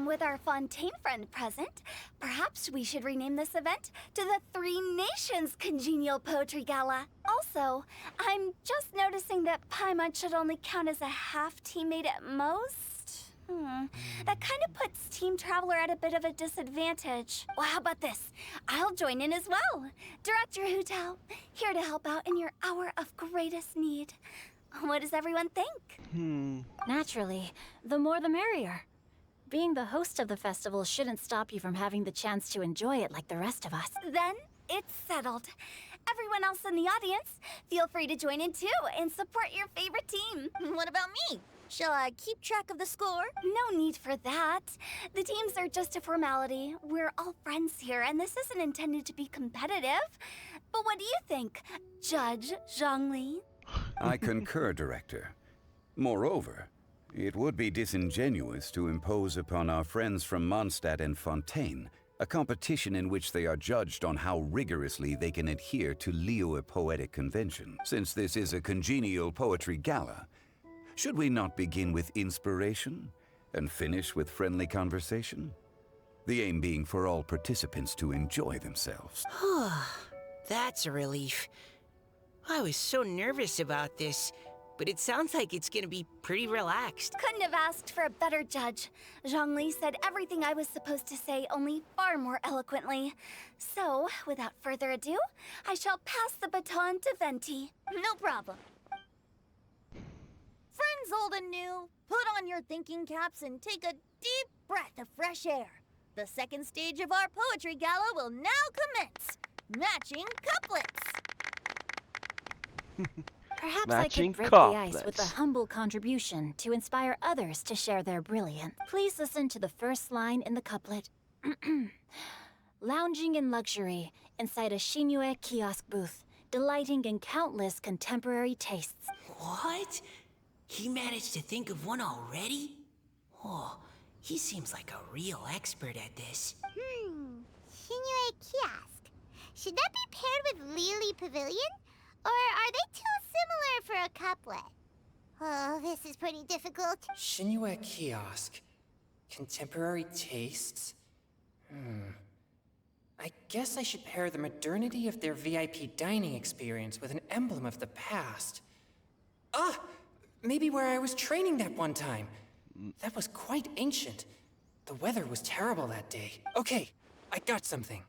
With our Fontaine friend present, perhaps we should rename this event to the Three Nations Congenial Poetry Gala. Also, I'm just noticing that Paimon should only count as a half teammate at most. That kind of puts Team Traveler at a bit of a disadvantage. Well, how about this? I'll join in as well. Director Hu Tao, here to help out in your hour of greatest need. What does everyone think? Naturally, the more the merrier. Being the host of the festival shouldn't stop you from having the chance to enjoy it like the rest of us. Then it's settled. Everyone else in the audience, feel free to join in too and support your favorite team. What about me? Shall I keep track of the score? No need for that. The teams are just a formality. We're all friends here, and this isn't intended to be competitive. But what do you think, Judge Zhongli? I concur, Director. Moreover, it would be disingenuous to impose upon our friends from Mondstadt and Fontaine a competition in which they are judged on how rigorously they can adhere to Liyue poetic convention. Since this is a congenial poetry gala, should we not begin with inspiration and finish with friendly conversation? The aim being for all participants to enjoy themselves. That's a relief. I was so nervous about this, but it sounds like it's gonna be pretty relaxed. Couldn't have asked for a better judge. Zhongli said everything I was supposed to say, only far more eloquently. So, without further ado, I shall pass the baton to Venti. No problem. Friends old and new, put on your thinking caps and take a deep breath of fresh air. The second stage of our poetry gala will now commence. Matching couplets. Perhaps Matching I could break couplets. the ice with a humble contribution to inspire others to share their brilliance. Please listen to the first line in the couplet. Lounging in luxury inside a Shinue kiosk booth, delighting in countless contemporary tastes. What? He managed to think of one already? Oh, he seems like a real expert at this. Shinue Kiosk. Should that be paired with Lily Pavilion? Or are they too similar for a couplet? Oh, this is pretty difficult. Shinue Kiosk. Contemporary tastes? I guess I should pair the modernity of their VIP dining experience with an emblem of the past. Ah! Maybe where I was training that one time. That was quite ancient. The weather was terrible that day. Okay, I got something.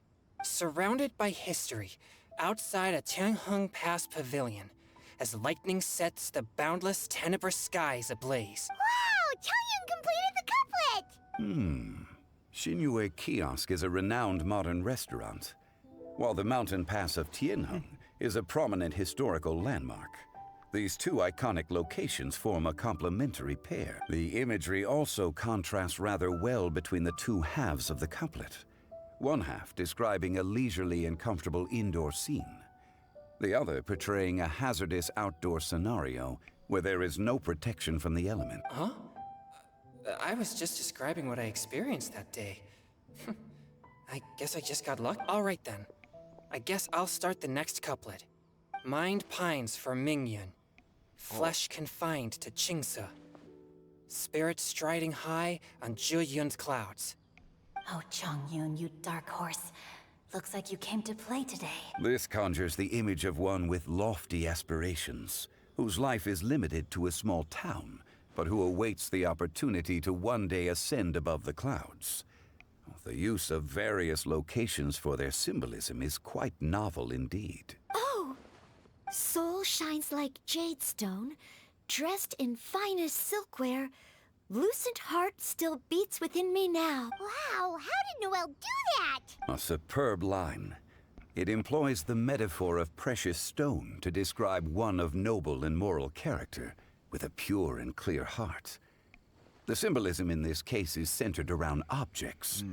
Surrounded by history, outside a Tianheng Pass pavilion, as lightning sets the boundless tenebrous skies ablaze. Wow! Chongyun completed the couplet! Shinue Kiosk is a renowned modern restaurant, while the mountain pass of Tianheng is a prominent historical landmark. These two iconic locations form a complementary pair. The imagery also contrasts rather well between the two halves of the couplet. One half describing a leisurely and comfortable indoor scene, the other portraying a hazardous outdoor scenario where there is no protection from the element. Huh? I was just describing what I experienced that day. I guess I just got lucky. All right then. I guess I'll start the next couplet. Mind pines for Mingyun. Flesh confined to Qingse. Spirit striding high on Zheyun's clouds. Oh, Chongyun, you dark horse. Looks like you came to play today. This conjures the image of one with lofty aspirations, whose life is limited to a small town, but who awaits the opportunity to one day ascend above the clouds. The use of various locations for their symbolism is quite novel indeed. Oh! Soul shines like jade stone, dressed in finest silkware. Lucent heart still beats within me now. Wow, how did Noelle do that? A superb line. It employs the metaphor of precious stone to describe one of noble and moral character, with a pure and clear heart. The symbolism in this case is centered around objects.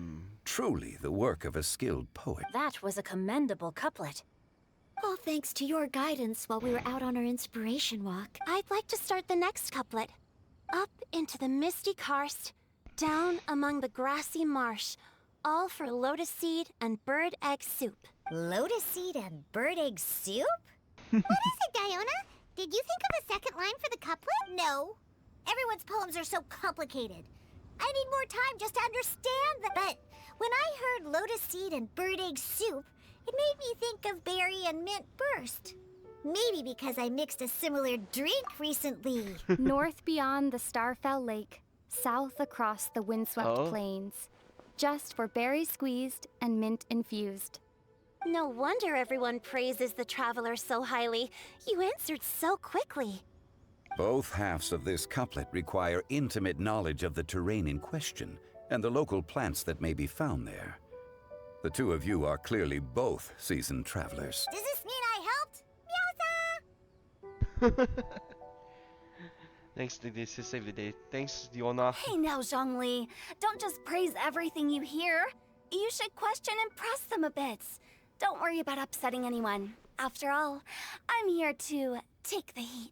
Truly the work of a skilled poet. That was a commendable couplet. All thanks to your guidance while we were out on our inspiration walk. I'd like to start the next couplet. Up into the misty karst, down among the grassy marsh, all for lotus seed and bird egg soup. Lotus seed and bird egg soup? What is it, Diona? Did you think of a second line for the couplet? No. Everyone's poems are so complicated. I need more time just to understand them. But when I heard lotus seed and bird egg soup, it made me think of berry and mint burst. Maybe because I mixed a similar drink recently. North beyond the Starfell Lake, south across the windswept plains. Just for berry squeezed and mint infused. No wonder everyone praises the Traveler so highly. You answered so quickly. Both halves of this couplet require intimate knowledge of the terrain in question and the local plants that may be found there. The two of you are clearly both seasoned travelers. Does this mean I helped? Meowsa! Thanks to this save the day. Thanks, Diona. Hey now, Zhongli. Don't just praise everything you hear. You should question and press them a bit. Don't worry about upsetting anyone. After all, I'm here to take the heat.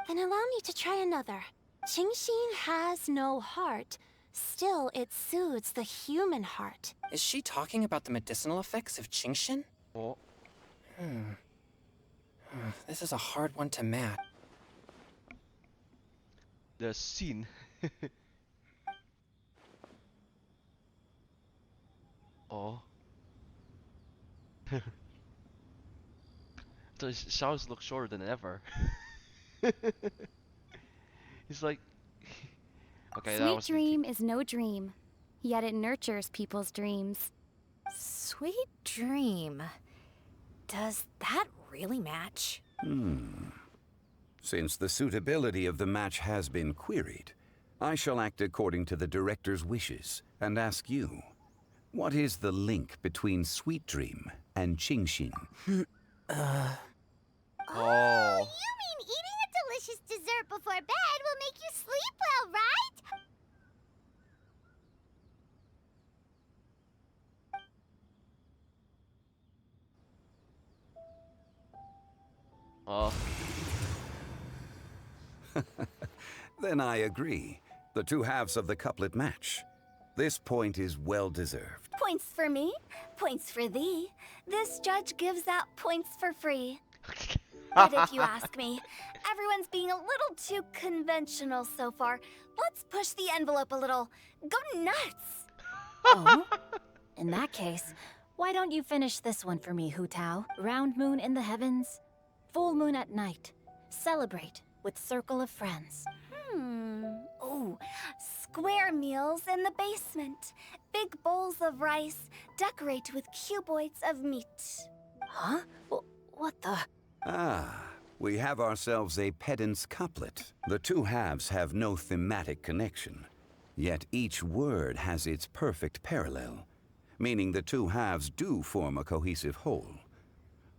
Then allow me to try another. Qingxin has no heart. Still, it soothes the human heart. Is she talking about the medicinal effects of Qingxin? Oh, This is a hard one to match. the scene. Oh. The showers look shorter than ever. He's like, okay, that Sweet was dream is no dream, yet it nurtures people's dreams. Sweet dream. Does that really match? Since the suitability of the match has been queried, I shall act according to the director's wishes and ask you, what is the link between Sweet Dream and Qingxin? Oh. You mean eating a delicious dessert before bed will make you sleep well, right? Oh. Then I agree. The two halves of the couplet match. This point is well deserved. Points for me, points for thee. This judge gives out points for free. But if you ask me, everyone's being a little too conventional so far. Let's push the envelope a little. Go nuts! Oh? In that case, why don't you finish this one for me, Hu Tao? Round moon in the heavens, full moon at night. Celebrate with circle of friends. Oh, square meals in the basement. Big bowls of rice, decorate with cuboids of meat. Huh? What the? Ah, we have ourselves a pedant's couplet. The two halves have no thematic connection, yet each word has its perfect parallel, meaning the two halves do form a cohesive whole.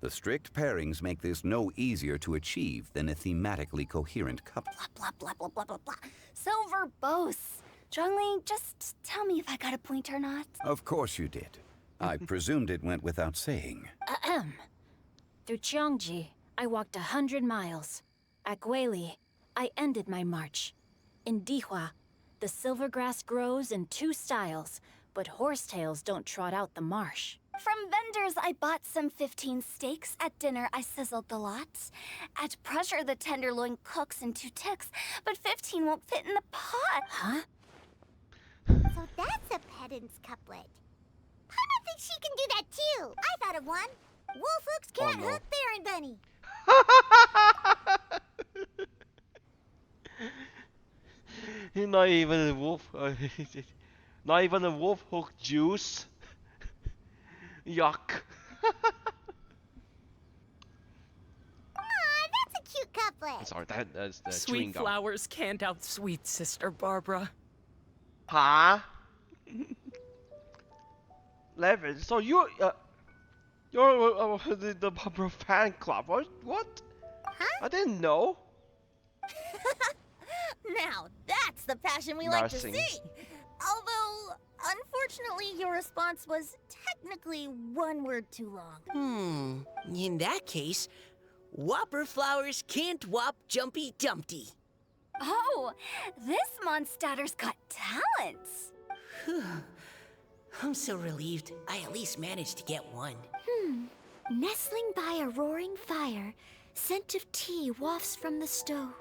The strict pairings make this no easier to achieve than a thematically coherent couplet. Blah, blah, blah, blah, blah, blah, blah. So verbose. Zhongli, just tell me if I got a point or not. Of course you did. I presumed it went without saying. Ahem. Through Cheongji, I walked 100 miles. At Guili, I ended my march. In Dihua, the silver grass grows in two styles, but horsetails don't trot out the marsh. From vendors, I bought some 15 steaks. At dinner, I sizzled the lot. At pressure, the tenderloin cooks in 2 ticks, but 15 won't fit in the pot. Huh? So that's a pedant's couplet. Paimon thinks she can do that too. I thought of one. Wolf hooks can't hook Baron Bunny. Not even a wolf. Not even a wolf hook juice. Yuck. Aw, that's a cute couplet. Sorry, that's the Sweet chewing gum. flowers can't outsweet Sister Barbara. Huh? Levin, so you're the Barbara fan club. What? Huh? I didn't know. Now that's the passion we like to Nursing. see. Although, unfortunately, your response was technically one word too long. In that case, Whopper flowers can't whop Jumpy Dumpty. Oh, this monster's got talents. I'm so relieved I at least managed to get one. Nestling by a roaring fire, scent of tea wafts from the stove,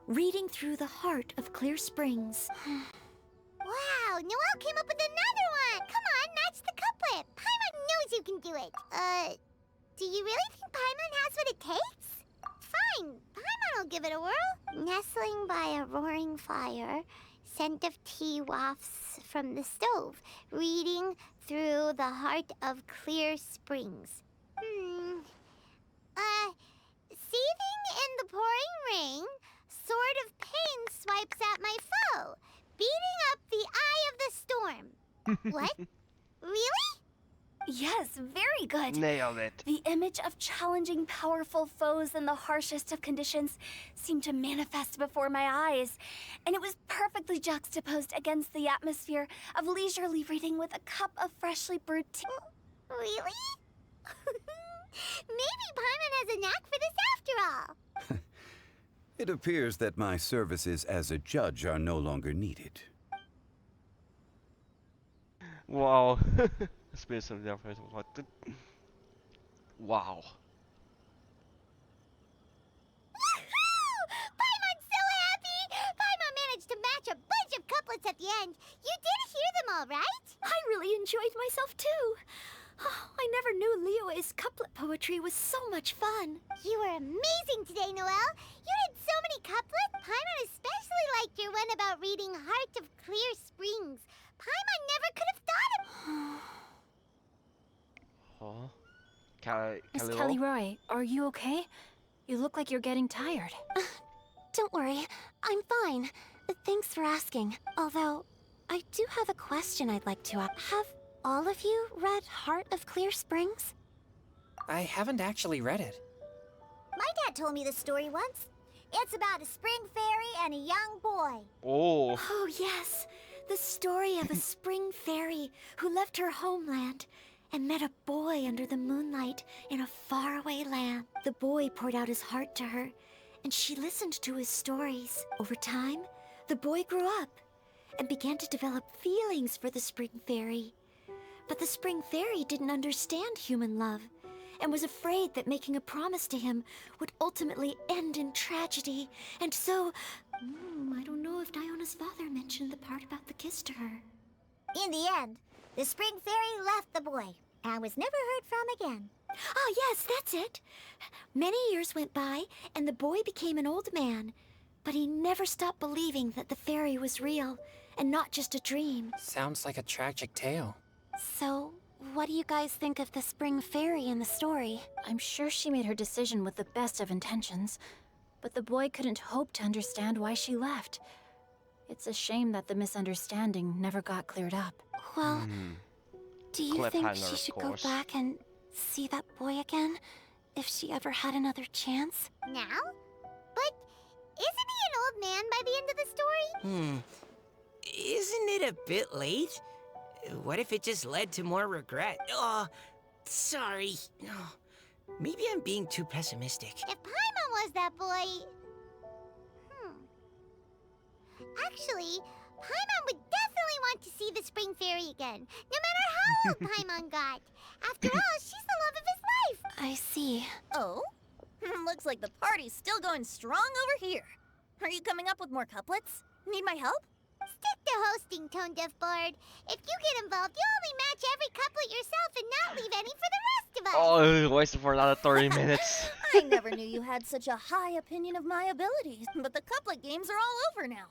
reading through the heart of clear springs. Wow, Noelle came up with another one. Come on, match the couplet. Paimon knows you can do it. Do you really think Paimon has what it takes? Fine, Paimon will give it a whirl. Nestling by a roaring fire, scent of tea wafts from the stove, reading through the heart of clear springs. Seething in the pouring rain, sword of pain swipes at my foe, beating up the eye of the storm. What? Really? Yes, very good. Nailed it. The image of challenging powerful foes in the harshest of conditions seemed to manifest before my eyes, and it was perfectly juxtaposed against the atmosphere of leisurely reading with a cup of freshly brewed tea. Really? Maybe Paimon has a knack for this after all. It appears that my services as a judge are no longer needed. Wow. Space of the adversaries. What the... Wow. Woohoo! Paimon's so happy! Paimon managed to match a bunch of couplets at the end. You did hear them all, right? I really enjoyed myself too. Oh, I never knew Liyue's couplet poetry was so much fun. You were amazing today, Noelle. You did so many couplets. Paimon especially liked your one about reading Heart of Clear Springs. Paimon never could have thought of... Huh? Miss Kelly Roy, are you okay? You look like you're getting tired. Don't worry, I'm fine. Thanks for asking. Although, I do have a question I'd like to ask. Have all of you read Heart of Clear Springs? I haven't actually read it. My dad told me this story once. It's about a spring fairy and a young boy. Oh. Oh, yes. The story of a spring fairy who left her homeland and met a boy under the moonlight in a faraway land. The boy poured out his heart to her, and she listened to his stories. Over time, the boy grew up and began to develop feelings for the spring fairy. But the spring fairy didn't understand human love and was afraid that making a promise to him would ultimately end in tragedy. And so, I don't know if Diona's father mentioned the part about the kiss to her. In the end, the spring fairy left the boy and was never heard from again. Ah, yes, that's it. Many years went by, and the boy became an old man. But he never stopped believing that the fairy was real and not just a dream. Sounds like a tragic tale. So, what do you guys think of the spring fairy in the story? I'm sure she made her decision with the best of intentions, but the boy couldn't hope to understand why she left. It's a shame that the misunderstanding never got cleared up. Well, do you think Cliffhanger, she of should course. go back and see that boy again? If she ever had another chance? Now? But isn't he an old man by the end of the story? Isn't it a bit late? What if it just led to more regret? Oh, sorry. Oh, maybe I'm being too pessimistic. If Paimon was that boy... Actually, Paimon would definitely want to see the spring fairy again, no matter how old Paimon got. After all, she's the love of his life. I see. Oh? Looks like the party's still going strong over here. Are you coming up with more couplets? Need my help? Stick to hosting, Tone Deaf Bard. If you get involved, you'll only match every couplet yourself and not leave any for the rest of us. Oh, wasted for another 30 minutes. I never knew you had such a high opinion of my abilities, but the couplet games are all over now.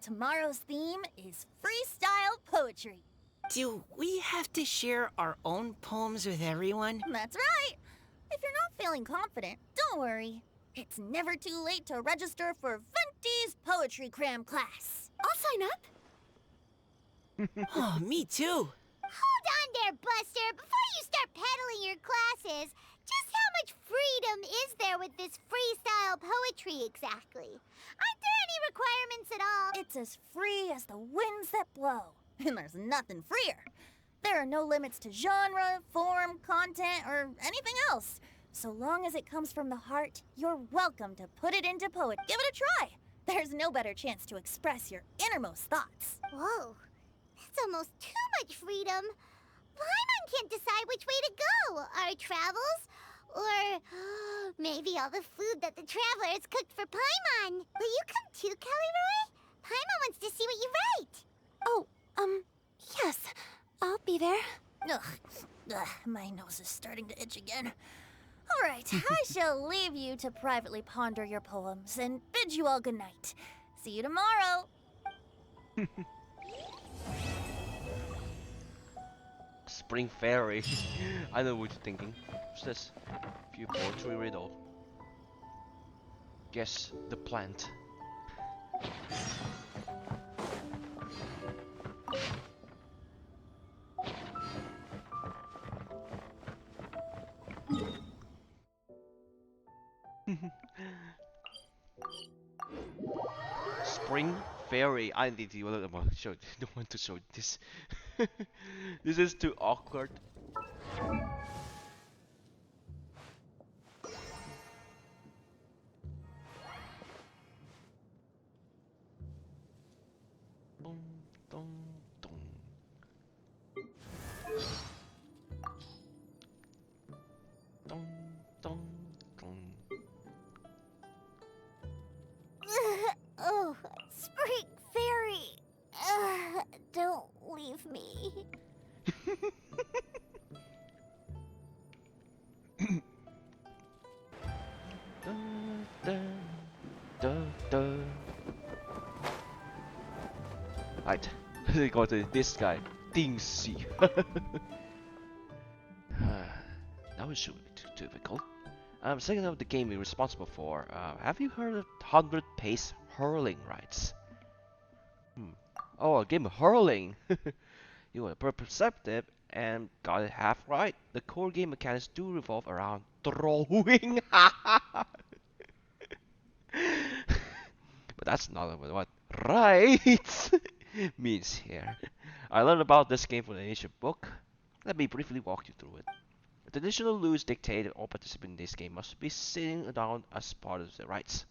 Tomorrow's theme is freestyle poetry. Do we have to share our own poems with everyone? That's right. If you're not feeling confident, don't worry. It's never too late to register for Venti's Poetry Cram class. I'll sign up. Oh, me too. Hold on there, Buster. Before you start peddling your classes, just how much freedom is there with this freestyle poetry exactly? Aren't there any requirements at all? It's as free as the winds that blow, and there's nothing freer. There are no limits to genre, form, content, or anything else. So long as it comes from the heart, you're welcome to put it into poet. Give it a try. There's no better chance to express your innermost thoughts. Whoa, that's almost too much freedom. Paimon can't decide which way to go. Our travels, or maybe all the food that the Travelers cooked for Paimon. Will you come too, Kelly Roy? Paimon wants to see what you write. Oh, yes. I'll be there. Ugh, my nose is starting to itch again. All right, I shall leave you to privately ponder your poems and bid you all good night. See you tomorrow. Spring Fairy. I know what you're thinking. What's this? Few poetry riddle. Guess the plant. Spring Fairy. I need to show. Don't want to show this. This is too awkward. Dong, dong, dong. Dong, dong, dong. Oh, Spring Fairy. Don't leave me. Da, da, da, da. Right, let's go to this guy, Dingxi. That was shouldn't be too difficult. Second of the game we're responsible for. Have you heard of 100 pace hurling rights? Oh, a game of hurling. You are perceptive and got it half right. The core game mechanics do revolve around throwing. But that's not what right means here. I learned about this game from an ancient book. Let me briefly walk you through it. The traditional rules dictate that all participants in this game must be sitting down as part of the rites.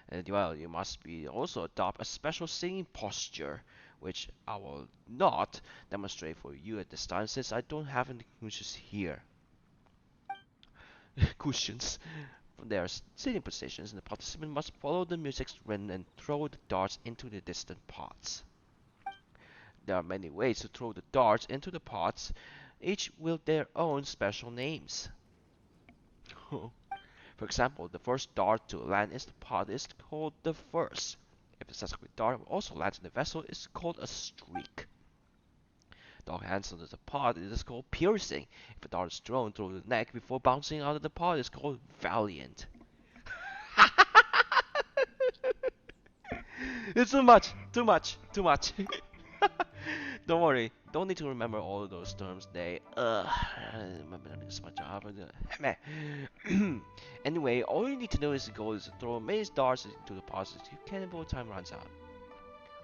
And well, you must be also adopt a special singing posture, which I will not demonstrate for you at this time since I don't have any cushions here. Cushions. From their sitting positions, the participant must follow the music's rhythm and throw the darts into the distant pots. There are many ways to throw the darts into the pots, each with their own special names. For example, the first dart to land in the pot is called the first. If the subsequent dart also lands in the vessel, it's called a streak. Dog hands under the pot, it is called piercing. If a dart is thrown through the neck before bouncing out of the pot, it's called valiant. It's too much, too much, too much. Don't worry, don't need to remember all of those terms. They remember this much. Anyway, all you need to know is the goal is to throw many darts into the pots as you can before time runs out.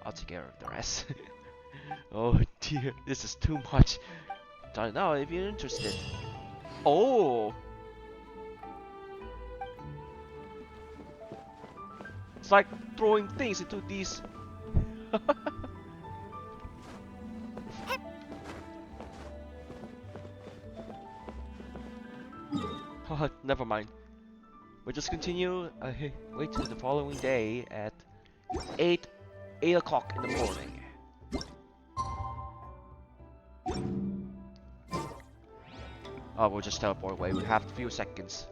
I'll take care of the rest. Oh dear, this is too much. Tell me now if you're interested. Oh! It's like throwing things into these. Oh, never mind. We'll just continue. Wait till the following day at 8 o'clock in the morning. Oh, we'll just teleport away. We have a few seconds.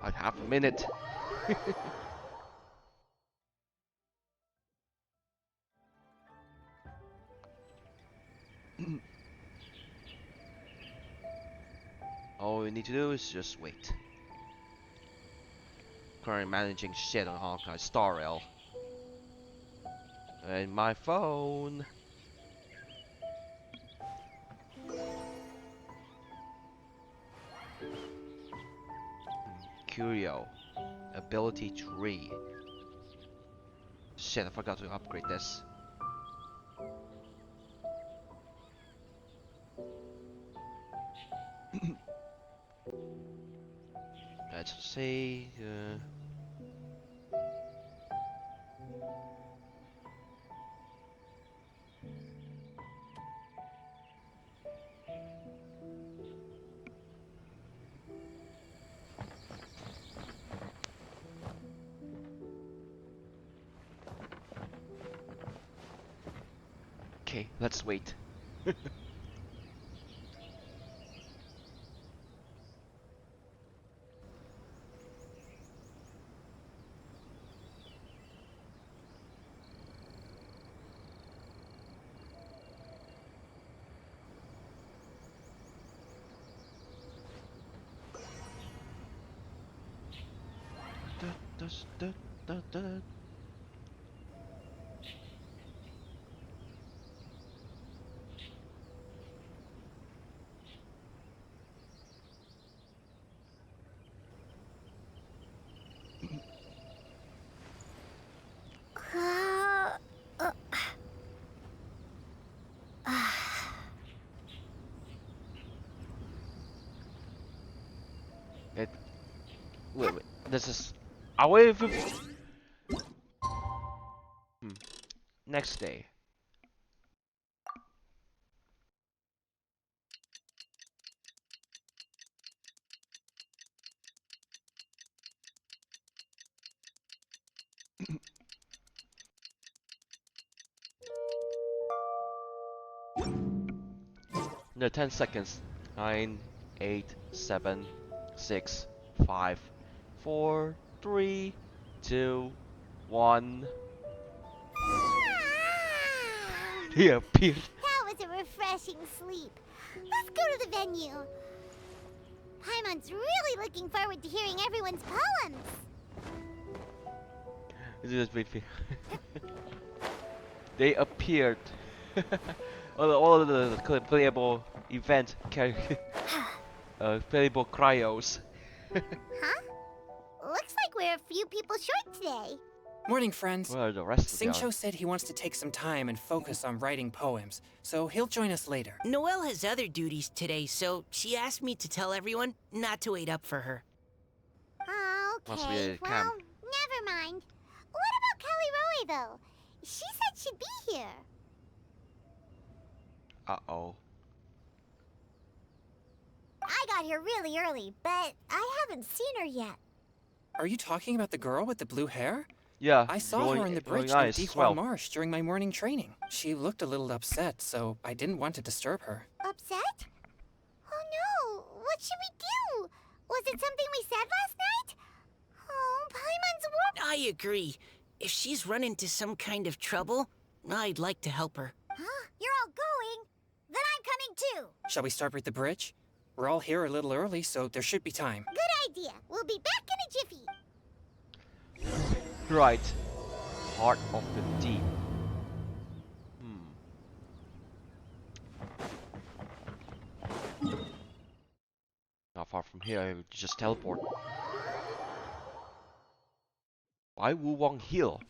Like half a minute. All we need to do is just wait. Currently managing shit on Honkai Star Rail. And my phone. Curio. Ability tree. Shit, I forgot to upgrade this. Let's say okay, let's wait. Wait. This is. Away from. Next day. No, 10 seconds. 9, 8, 7, 6, 5, 4, 3, 2, 1. He appeared. That was a refreshing sleep. Let's go to the venue. Paimon's really looking forward to hearing everyone's poems. It just made me. They appeared. all of the playable event playable cryos. Huh? Looks like we're a few people short today. Morning, friends. Where are the rest of Singcho said he wants to take some time and focus on writing poems, so he'll join us later. Noelle has other duties today, so she asked me to tell everyone not to wait up for her. Must be Okay, a well, camp. never mind. What about Kelly Roy, though? She said she'd be here. Uh-oh. I got here really early, but I haven't seen her yet. Are you talking about the girl with the blue hair? Yeah. I saw her on the bridge near Dihua Marsh during my morning training. She looked a little upset, so I didn't want to disturb her. Upset? Oh no, what should we do? Was it something we said last night? Oh, Paimon's warm. I agree. If she's run into some kind of trouble, I'd like to help her. Huh? You're all going? Then I'm coming too. Shall we start with the bridge? We're all here a little early, so there should be time. Good idea. We'll be back in a jiffy. Right. Heart of the deep. Not far from here, I would just teleport. Why Wulong Hill?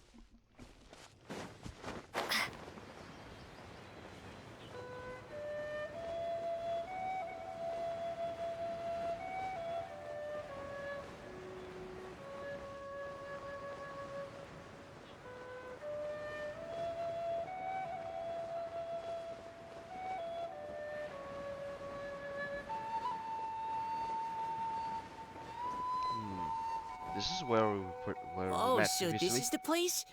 This is where we Oh, met so previously. this is the place?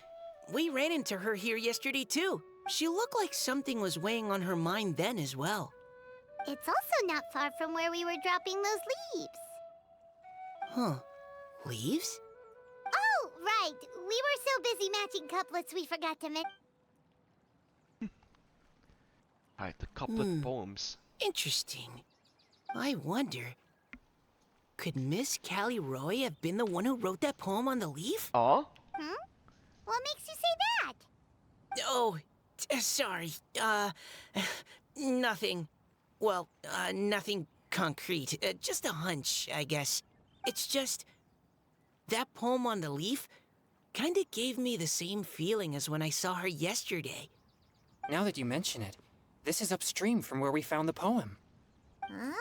We ran into her here yesterday too. She looked like something was weighing on her mind then as well. It's also not far from where we were dropping those leaves. Huh. Leaves? Oh, right. We were so busy matching couplets we forgot to mention. Alright, the couplet poems. Interesting. I wonder, could Miss Callie Roy have been the one who wrote that poem on the leaf? Oh? Hmm? What makes you say that? Oh, sorry. Nothing. Well, nothing concrete. Just a hunch, I guess. It's just, that poem on the leaf kinda gave me the same feeling as when I saw her yesterday. Now that you mention it, this is upstream from where we found the poem. Huh?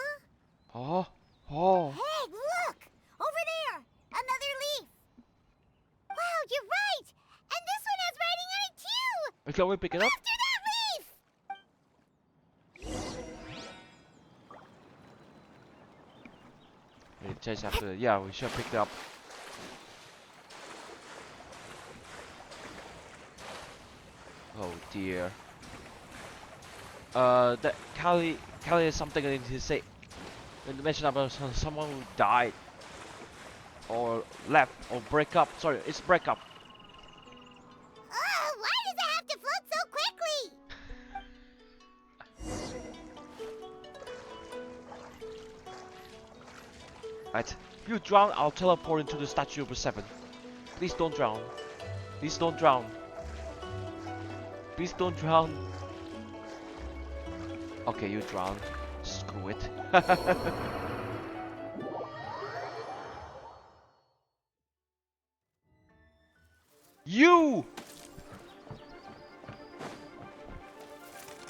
Oh? Oh? Hey, look! Over there! Another leaf! Wow, you're right! And this one has writing on it too! Can we pick it up? After that leaf! We chase after. Yeah, we should pick it up. Oh dear. That Callie has something I need to say. When you mention about someone who died or left or break up. Sorry, it's break up. Why does it have to float so quickly? Right. If you drown, I'll teleport into the statue of 7. Please don't drown. Please don't drown. Please don't drown. Okay, you drown. Screw it. You!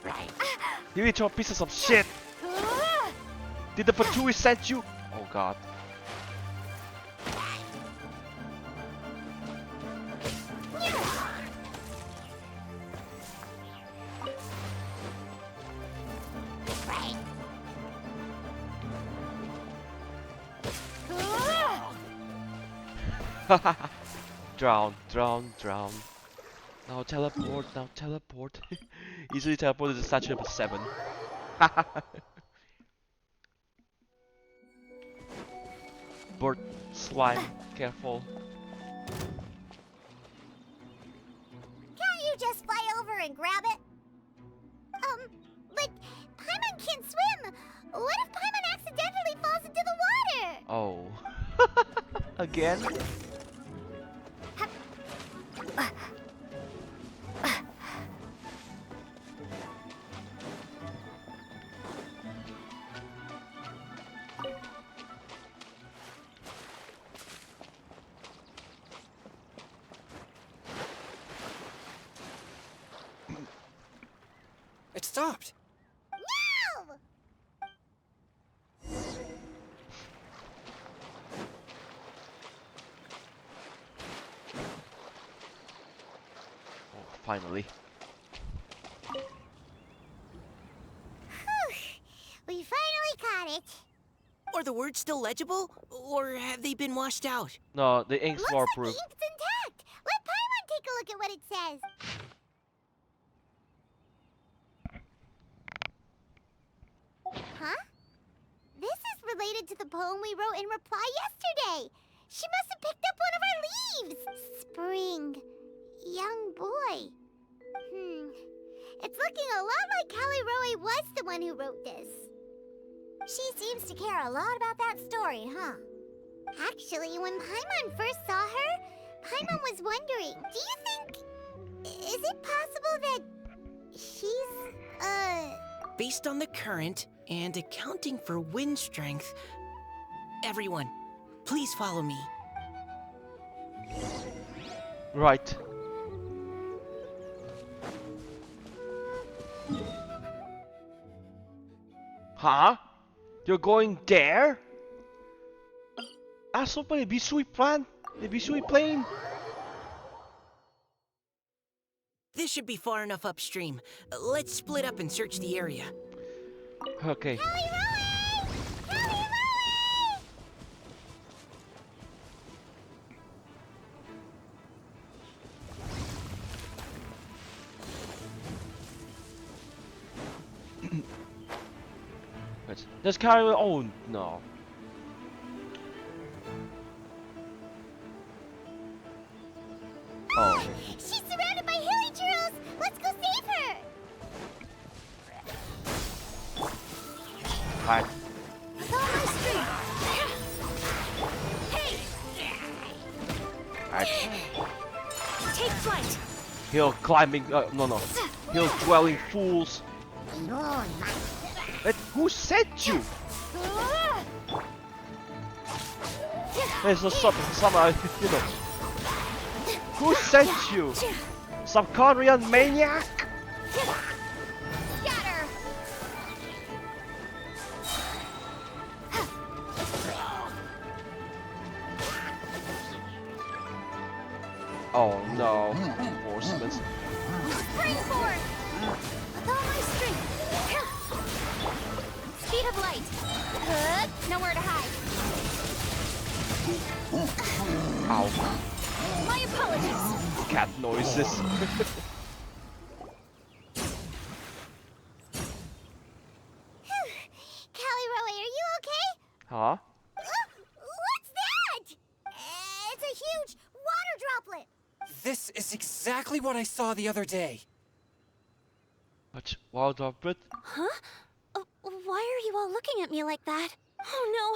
Right. You little pieces of shit! Did the Fatui send you? Oh god. Drown, drown, drown. Now teleport, now teleport. Easily teleported to statue number 7. Bird, slime, careful. Can't you just fly over and grab it? But Paimon can't swim. What if Paimon accidentally falls into the water? Oh. Again? It stopped. No! Oh, finally. We finally caught it. Are the words still legible? Or have they been washed out? No, the ink's Looks waterproof. like the ink's intact. Let Paimon take a look at what it says. Huh? This is related to the poem we wrote in reply yesterday. She must have picked up one of our leaves. Spring. Young boy. It's looking a lot like Callie Roe was the one who wrote this. She seems to care a lot about that story, huh? Actually, when Paimon first saw her, Paimon was wondering, do you think... Is it possible that she's, Based on the current and accounting for wind strength, everyone, please follow me. Right. Huh? You're going there? Aso pa, Bisui plan? The Bisui plane? This should be far enough upstream. Let's split up and search the area. Okay. Callie Roe! Callie Roe! Just carry. Oh no. Oh. She's surrounded by hilly churros! Let's go save her! Hi. With all my strength. Hey! Hi. Take flight. Hill climbing. No. Hill dwelling fools. Who sent you? There's some you know. Who sent you? Some Korean maniac? Scatter. Oh no. Reinforcements. Springboard. With all my strength. Speed of light. Nowhere to hide. Ow. My apologies. Cat noises. Callie Roe, are you okay? Huh? What's that? It's a huge water droplet. This is exactly what I saw the other day. What? Wild droplet? Huh? Why are you all looking at me like that? Oh no!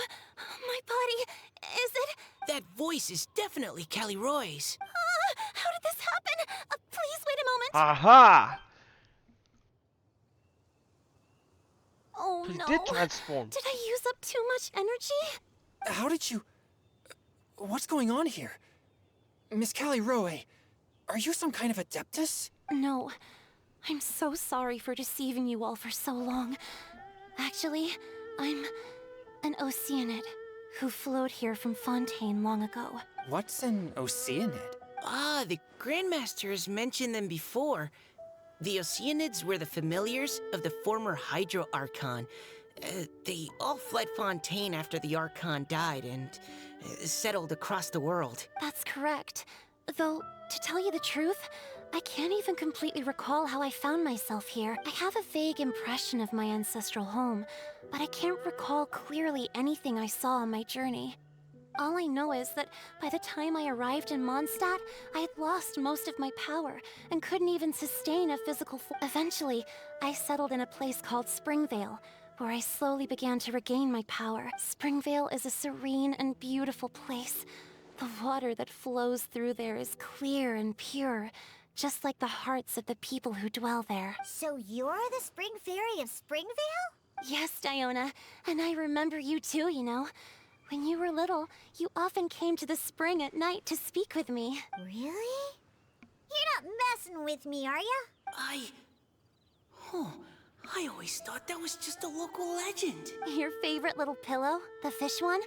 My body... Is it... That voice is definitely Callie Roy's. How did this happen? Please wait a moment. Aha! Oh He no. did transform. Did I use up too much energy? How did you... What's going on here? Miss Callie Roe, are you some kind of adeptus? No. I'm so sorry for deceiving you all for so long. Actually, I'm an Oceanid who flowed here from Fontaine long ago. What's an Oceanid? Ah, the Grandmaster has mentioned them before. The Oceanids were the familiars of the former Hydro Archon. They all fled Fontaine after the Archon died and settled across the world. That's correct. Though, to tell you the truth, I can't even completely recall how I found myself here. I have a vague impression of my ancestral home, but I can't recall clearly anything I saw on my journey. All I know is that by the time I arrived in Mondstadt, I had lost most of my power and couldn't even sustain a physical form. Eventually, I settled in a place called Springvale, where I slowly began to regain my power. Springvale is a serene and beautiful place. The water that flows through there is clear and pure, just like the hearts of the people who dwell there. So you're the Spring Fairy of Springvale? Yes, Diona, and I remember you too, you know. When you were little, you often came to the spring at night to speak with me. Really? You're not messing with me, are ya? I always thought that was just a local legend. Your favorite little pillow, the fish one?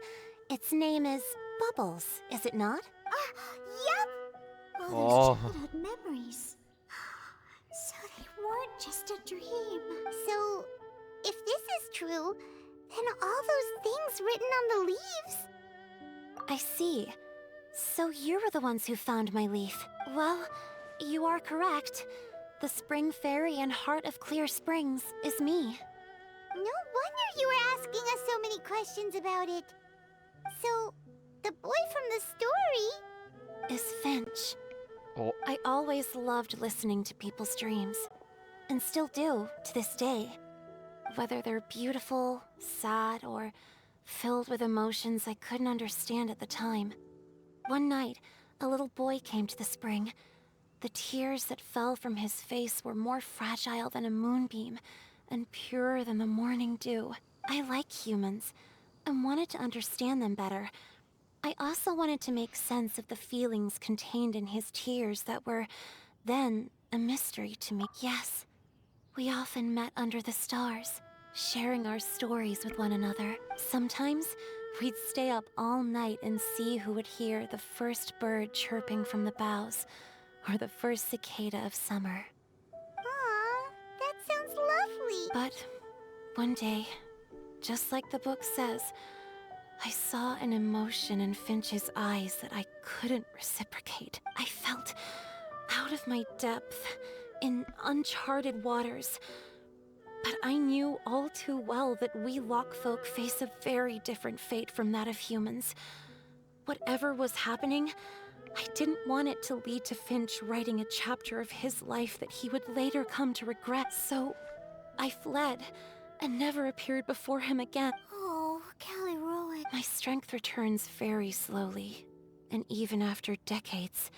Its name is Bubbles, is it not? Yep! Oh. Childhood memories. So they weren't just a dream. So, if this is true, then all those things written on the leaves... I see. So you were the ones who found my leaf. Well, you are correct. The Spring Fairy and Heart of Clear Springs is me. No wonder you were asking us so many questions about it. So, the boy from the story... Is Finch. Oh. I always loved listening to people's dreams. And still do, to this day. Whether they're beautiful, sad, or filled with emotions I couldn't understand at the time. One night, a little boy came to the spring. The tears that fell from his face were more fragile than a moonbeam, and purer than the morning dew. I like humans, and wanted to understand them better. I also wanted to make sense of the feelings contained in his tears that were, then, a mystery to me. Yes, we often met under the stars, sharing our stories with one another. Sometimes, we'd stay up all night and see who would hear the first bird chirping from the boughs, or the first cicada of summer. Aw, that sounds lovely. But one day, just like the book says, I saw an emotion in Finch's eyes that I couldn't reciprocate. I felt out of my depth, in uncharted waters. But I knew all too well that we Lockfolk face a very different fate from that of humans. Whatever was happening, I didn't want it to lead to Finch writing a chapter of his life that he would later come to regret. So I fled and never appeared before him again. Oh, Caliroe. My strength returns very slowly, and even after decades,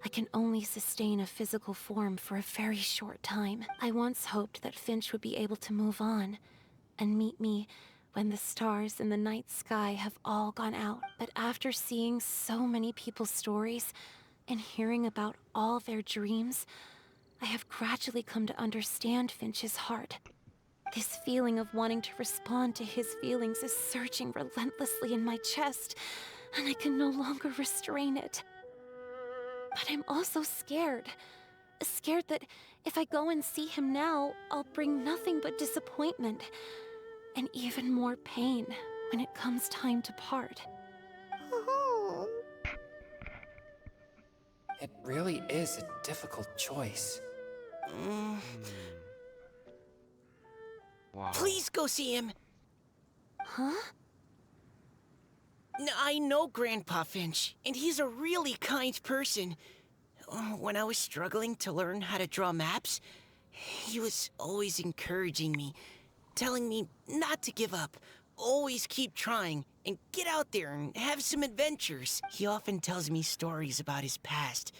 I can only sustain a physical form for a very short time. I once hoped that Finch would be able to move on and meet me when the stars in the night sky have all gone out. But after seeing so many people's stories and hearing about all their dreams, I have gradually come to understand Finch's heart. This feeling of wanting to respond to his feelings is surging relentlessly in my chest, and I can no longer restrain it. But I'm also scared. Scared that if I go and see him now, I'll bring nothing but disappointment and even more pain when it comes time to part. Oh. It really is a difficult choice. Wow. Please go see him. Huh? I know Grandpa Finch, and he's a really kind person. When I was struggling to learn how to draw maps, he was always encouraging me, telling me not to give up, always keep trying, and get out there and have some adventures. He often tells me stories about his past,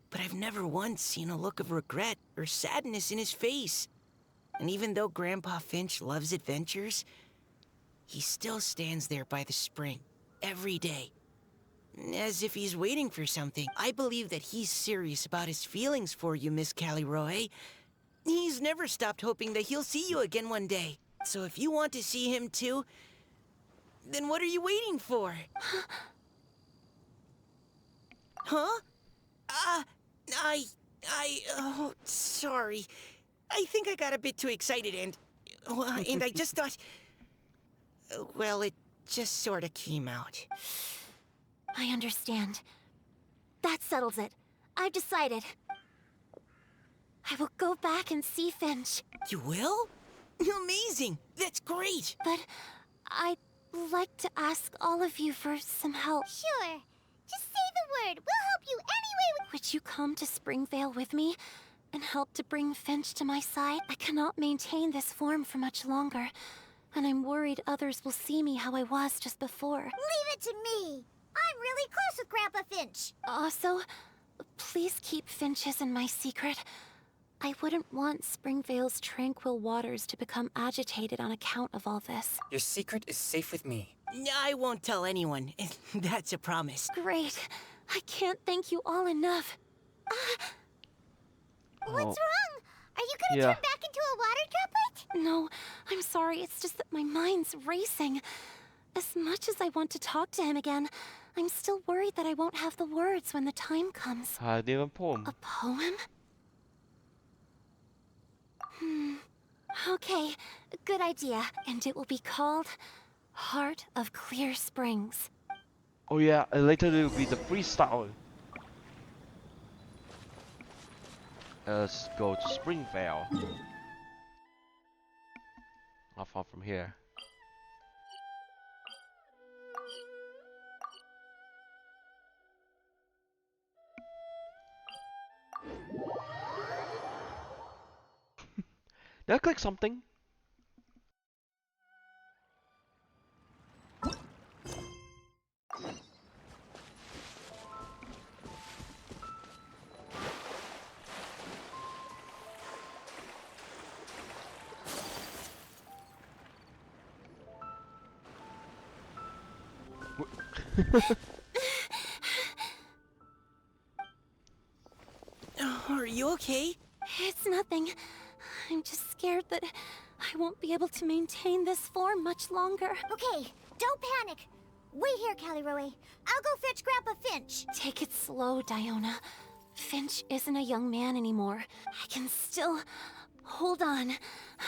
but I've never once seen a look of regret or sadness in his face. And even though Grandpa Finch loves adventures, he still stands there by the spring, every day, as if he's waiting for something. I believe that he's serious about his feelings for you, Miss Caliroe. He's never stopped hoping that he'll see you again one day. So if you want to see him too, then what are you waiting for? Huh? Oh, sorry. I think I got a bit too excited and... Well, and I just thought... Well, it just sort of came out. I understand. That settles it. I've decided. I will go back and see Finch. You will? Amazing! That's great! But I'd like to ask all of you for some help. Sure. Just say the word. We'll help you any way. Would you come to Springvale with me and help to bring Finch to my side? I cannot maintain this form for much longer, and I'm worried others will see me how I was just before. Leave it to me. I'm really close with Grandpa Finch. Also, please keep Finch's in my secret. I wouldn't want Springvale's tranquil waters to become agitated on account of all this. Your secret is safe with me. I won't tell anyone. That's a promise. Great. I can't thank you all enough. What's wrong? Are you gonna turn back into a water droplet? No, I'm sorry. It's just that my mind's racing. As much as I want to talk to him again, I'm still worried that I won't have the words when the time comes. Do you have a poem? A poem? Okay, good idea. And it will be called Heart of Clear Springs. Oh yeah, and later there will be the freestyle. Let's go to Springvale. Not far from here. Did I click something? Are you okay? It's nothing. I'm just scared that I won't be able to maintain this form much longer. Okay, don't panic. Wait here, Caliroe. I'll go fetch Grandpa Finch. Take it slow, Diona. Finch isn't a young man anymore. I can still hold on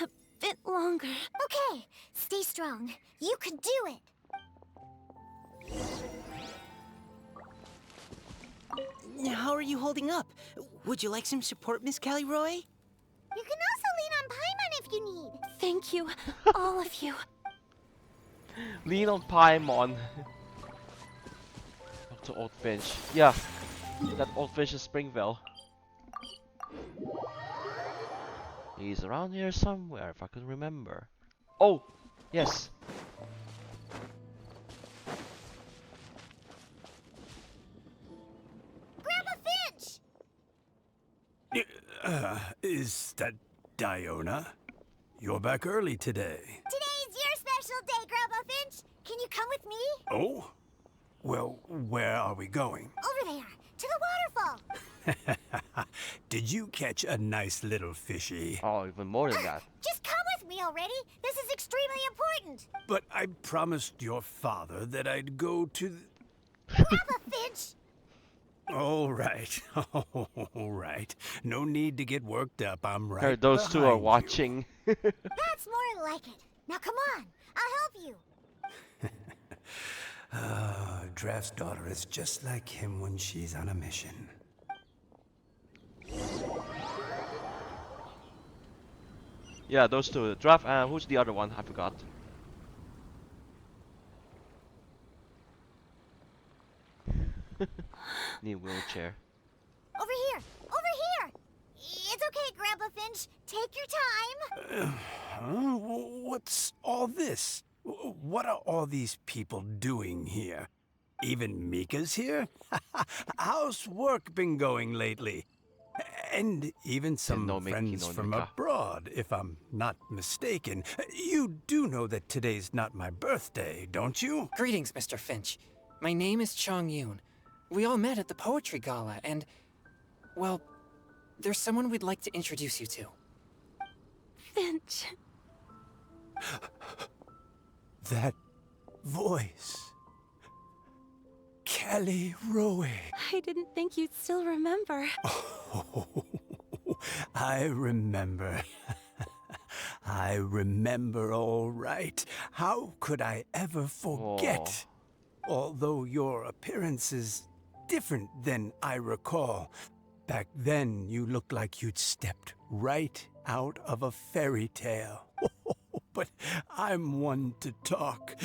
a bit longer. Okay, stay strong. You can do it. How are you holding up? Would you like some support, Miss Caliroe? You can also lean on Paimon if you need. Thank you, all of you. Lean on Paimon. Talk to Old Finch. Yeah, that Old Finch is Springvale. He's around here somewhere, if I can remember. Oh, yes. Grandpa Finch! Is that Diona? You're back early today. Today's your special day, Grandpa Finch. Can you come with me? Oh? Well, where are we going? Over there, to the waterfall. Did you catch a nice little fishy? Oh, even more than that. Just come with me already. This is extremely important. But I promised your father that I'd go to Grandpa Finch! All right. All right. No need to get worked up. I'm right Those two are behind you. watching. That's more like it. Now come on, I'll help you. Draft's daughter is just like him when she's on a mission. Yeah, those two. Draft and who's the other one? I forgot. Need a wheelchair. Over here! Over here! It's okay, Grandpa Finch. Take your time. What's all this? What are all these people doing here? Even Mika's here? How's work been going lately? And even some friends from abroad, if I'm not mistaken. You do know that today's not my birthday, don't you? Greetings, Mr. Finch. My name is Chong Yoon. We all met at the poetry gala, and, well, there's someone we'd like to introduce you to. Finch. That voice. Caliroe. I didn't think you'd still remember. Oh, I remember. I remember all right. How could I ever forget? Although your appearance is different than I recall. Back then, you looked like you'd stepped right out of a fairy tale. But I'm one to talk.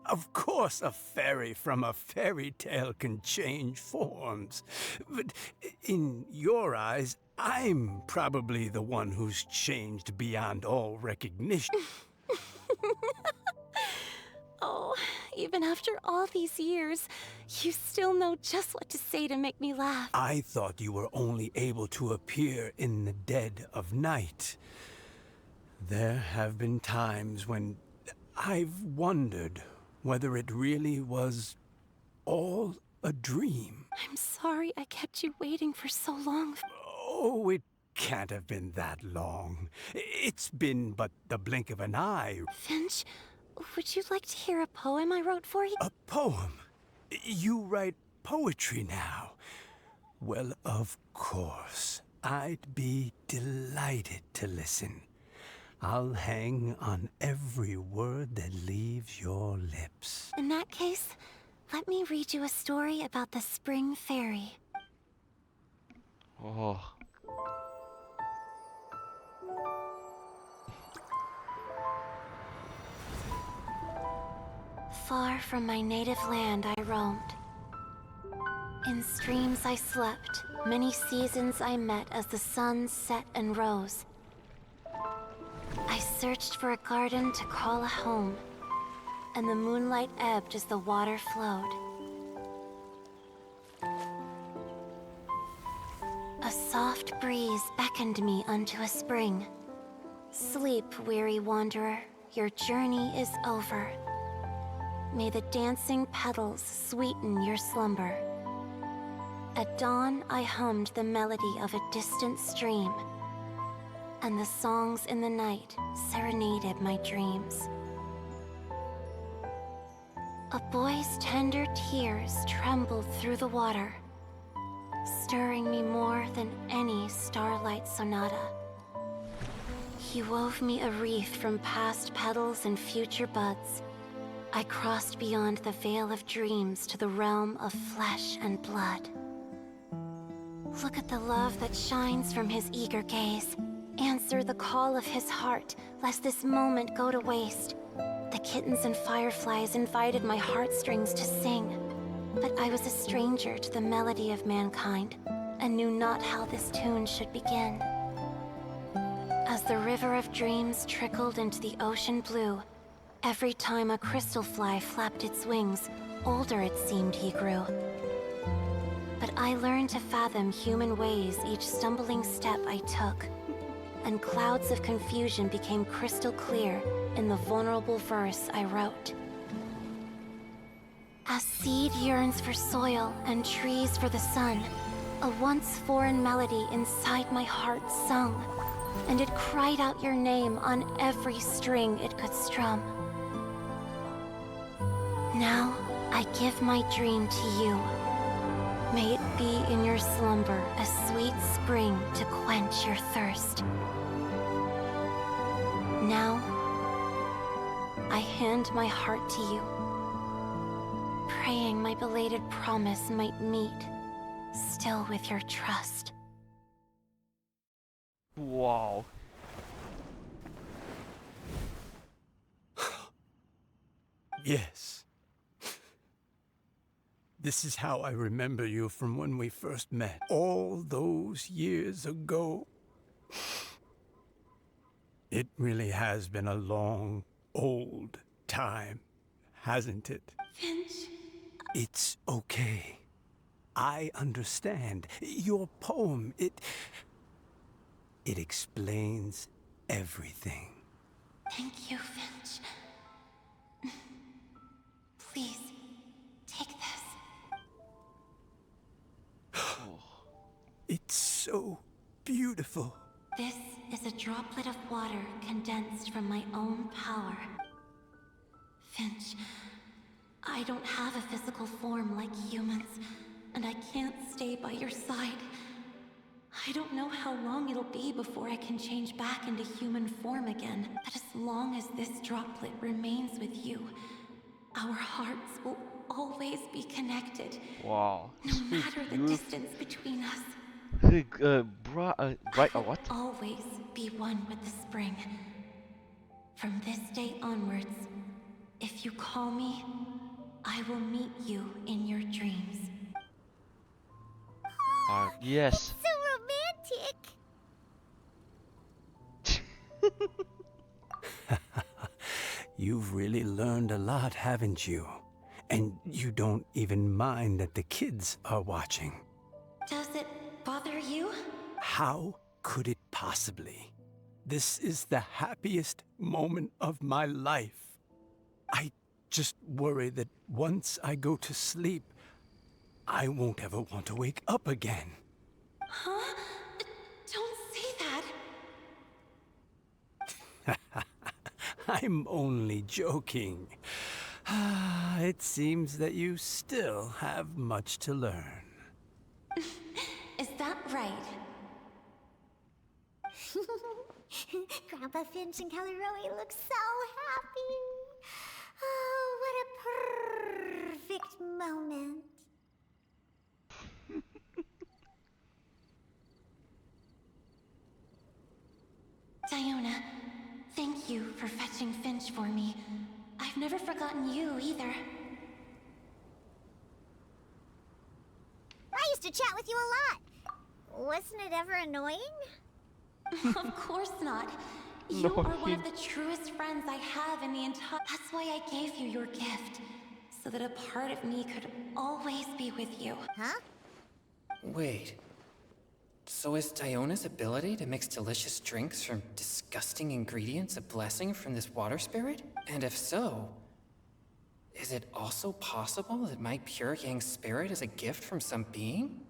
Of course, a fairy from a fairy tale can change forms. But in your eyes, I'm probably the one who's changed beyond all recognition. Oh, even after all these years, you still know just what to say to make me laugh. I thought you were only able to appear in the dead of night. There have been times when I've wondered whether it really was all a dream. I'm sorry I kept you waiting for so long. Oh, it can't have been that long. It's been but the blink of an eye. Finch, would you like to hear a poem I wrote for you? A poem? You write poetry now? Well, of course. I'd be delighted to listen. I'll hang on every word that leaves your lips. In that case, let me read you a story about the Spring Fairy. Oh. Far from my native land I roamed. In streams I slept, many seasons I met as the sun set and rose. I searched for a garden to call a home, and the moonlight ebbed as the water flowed. A soft breeze beckoned me unto a spring. Sleep, weary wanderer, your journey is over. May the dancing petals sweeten your slumber. At dawn, I hummed the melody of a distant stream, and the songs in the night serenaded my dreams. A boy's tender tears trembled through the water, stirring me more than any starlight sonata. He wove me a wreath from past petals and future buds. I crossed beyond the veil of dreams to the realm of flesh and blood. Look at the love that shines from his eager gaze. Answer the call of his heart, lest this moment go to waste. The kittens and fireflies invited my heartstrings to sing, but I was a stranger to the melody of mankind, and knew not how this tune should begin. As the river of dreams trickled into the ocean blue, every time a crystal fly flapped its wings, older it seemed he grew. But I learned to fathom human ways each stumbling step I took, and clouds of confusion became crystal clear in the vulnerable verse I wrote. As seed yearns for soil and trees for the sun, a once foreign melody inside my heart sung, and it cried out your name on every string it could strum. Now, I give my dream to you. May it be in your slumber a sweet spring to quench your thirst. Now, I hand my heart to you, praying my belated promise might meet, still with your trust. Wow. Yes. This is how I remember you from when we first met, all those years ago. It really has been a long, old time, hasn't it? Finch. It's okay. I understand. Your poem, it explains everything. Thank you, Finch. Please, take this. It's so beautiful. This is a droplet of water condensed from my own power. Finch, I don't have a physical form like humans, and I can't stay by your side. I don't know how long it'll be before I can change back into human form again. But as long as this droplet remains with you, our hearts will always be connected. Wow. No matter the distance between us. Right, what? Always be one with the spring. From this day onwards, if you call me, I will meet you in your dreams. Yes. So romantic. You've really learned a lot, haven't you? And you don't even mind that the kids are watching. Does it bother you? How could it possibly? This is the happiest moment of my life. I just worry that once I go to sleep, I won't ever want to wake up again. Huh? Don't say that. I'm only joking. It seems that you still have much to learn. Is that right? Grandpa Finch and Kelly Rowie look so happy. Oh, what a perfect moment. Diona, thank you for fetching Finch for me. I've never forgotten you either. I used to chat with you a lot. Wasn't it ever annoying? Of course not. You are one of the truest friends I have in the entire... That's why I gave you your gift. So that a part of me could always be with you. Huh? Wait. So is Diona's ability to mix delicious drinks from disgusting ingredients a blessing from this water spirit? And if so, is it also possible that my pure yang spirit is a gift from some being?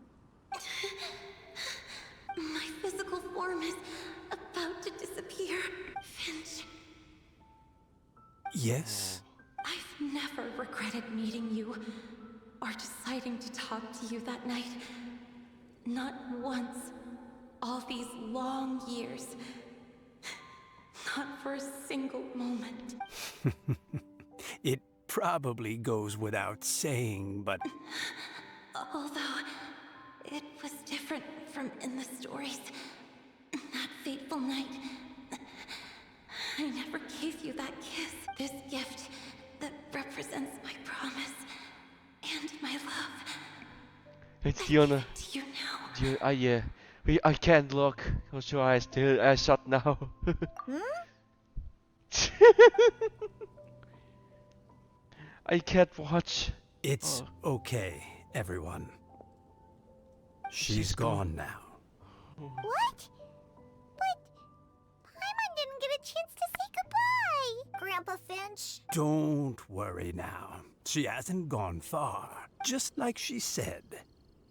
My physical form is about to disappear. Finch. Yes? I've never regretted meeting you or deciding to talk to you that night. Not once. All these long years. Not for a single moment. It probably goes without saying, but... Although, it was different from in the stories. That fateful night, I never gave you that kiss. This gift that represents my promise and my love. It's Diona. To you now. Yeah. I can't look. Close your eyes. Still, I shut now. I can't watch. It's okay, everyone. She's gone now. What? But Paimon didn't get a chance to say goodbye. Grandpa Finch. Don't worry now. She hasn't gone far. Just like she said,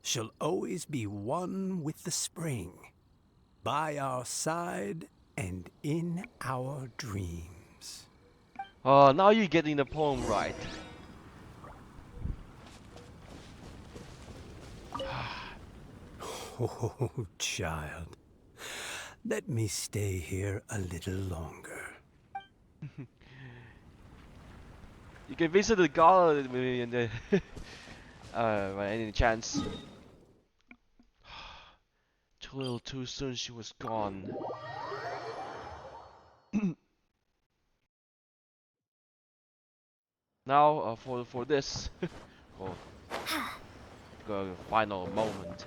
she'll always be one with the spring. By our side and in our dreams. Oh, now you're getting the poem right. Oh, child. Let me stay here a little longer. You can visit the gala in the by any chance. Too little too soon, she was gone. Now for this for the final moment.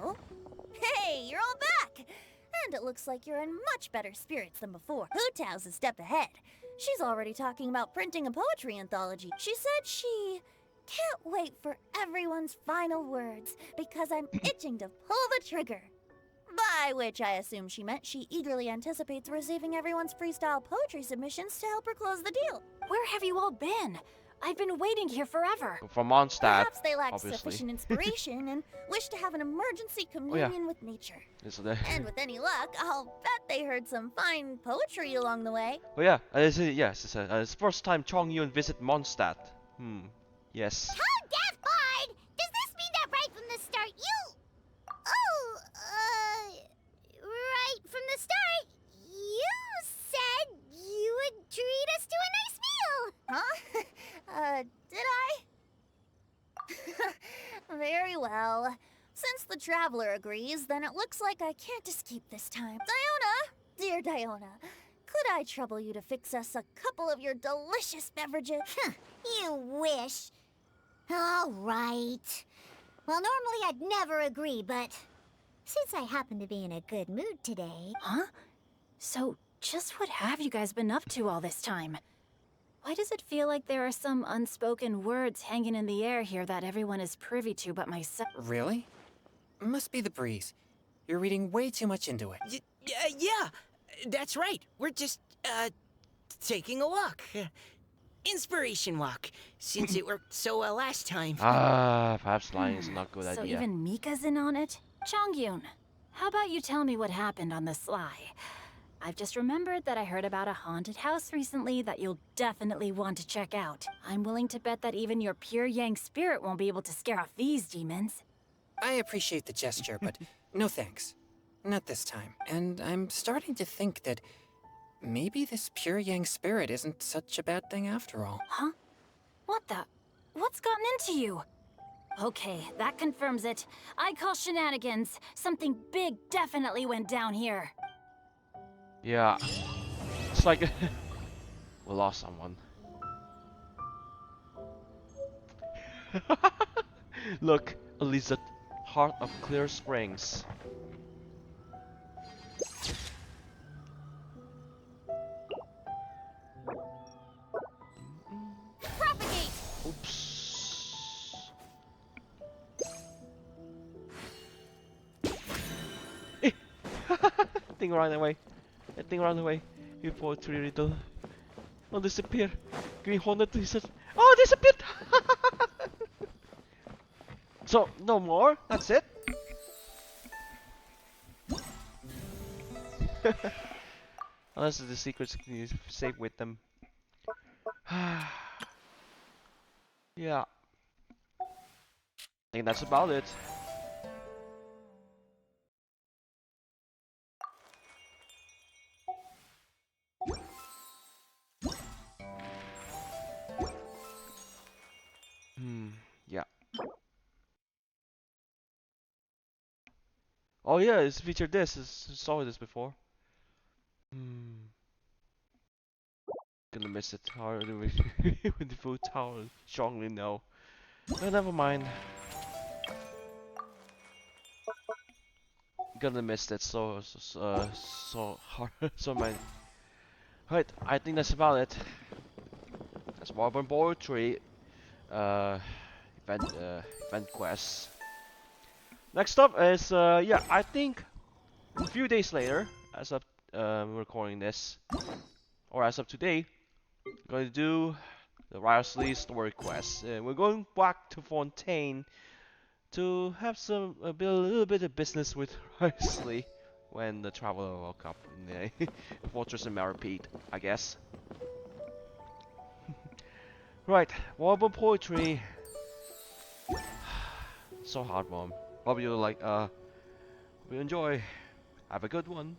Oh? Hey, you're all back! And it looks like you're in much better spirits than before. Hu Tao's a step ahead. She's already talking about printing a poetry anthology. She said she can't wait for everyone's final words because I'm itching to pull the trigger. By which I assume she meant she eagerly anticipates receiving everyone's freestyle poetry submissions to help her close the deal. Where have you all been? I've been waiting here forever. From Mondstadt, Perhaps they lack obviously. sufficient inspiration and wish to have an emergency communion with nature. And with any luck, I'll bet they heard some fine poetry along the way. Oh yeah, yes, it's first time Chong Yun visit Mondstadt. Yes. Tone deaf, boy! Very well. Since the Traveler agrees, then it looks like I can't escape this time. Diona! Dear Diona, could I trouble you to fix us a couple of your delicious beverages? You wish. All right. Well, normally I'd never agree, but since I happen to be in a good mood today... Huh? So, just what have you guys been up to all this time? Why does it feel like there are some unspoken words hanging in the air here that everyone is privy to but myself? Really? Must be the breeze. You're reading way too much into it. Yeah, that's right. We're just, taking a walk. Inspiration walk, since it worked so well last time. Perhaps lying is not a good So idea. even Mika's in on it? Chongyun, how about you tell me what happened on the sly? I've just remembered that I heard about a haunted house recently that you'll definitely want to check out. I'm willing to bet that even your pure Yang spirit won't be able to scare off these demons. I appreciate the gesture, but no thanks. Not this time. And I'm starting to think that maybe this pure Yang spirit isn't such a bad thing after all. Huh? What the? What's gotten into you? Okay, that confirms it. I call shenanigans. Something big definitely went down here. Yeah. It's like we lost someone. Look, a lizard, heart of clear springs. Propagate! Oops. Thing ran away. That thing ran away. You poetry riddle. Oh, disappear. Green Hornet lizard. Oh, disappeared! So, no more? That's it? Unless the secrets can save with them. Yeah. I think that's about it. Yeah. Oh yeah, it's featured this. Saw this before. Gonna miss it. How do we with the food tower? Strongly no. But never mind. Gonna miss that so hard. So my. Right, I think that's about it. That's Waterborne Poetry. Event quests. Next up is yeah, I think a few days later, as of recording this, or as of today, I'm going to do the Risley story quest. We're going back to Fontaine to have a little bit of business with Risley when the Traveler woke up in the Fortress of Maripede, I guess. Right, Waterborne Poetry. So hard, Mom. Hope you like, hope you enjoy. Have a good one.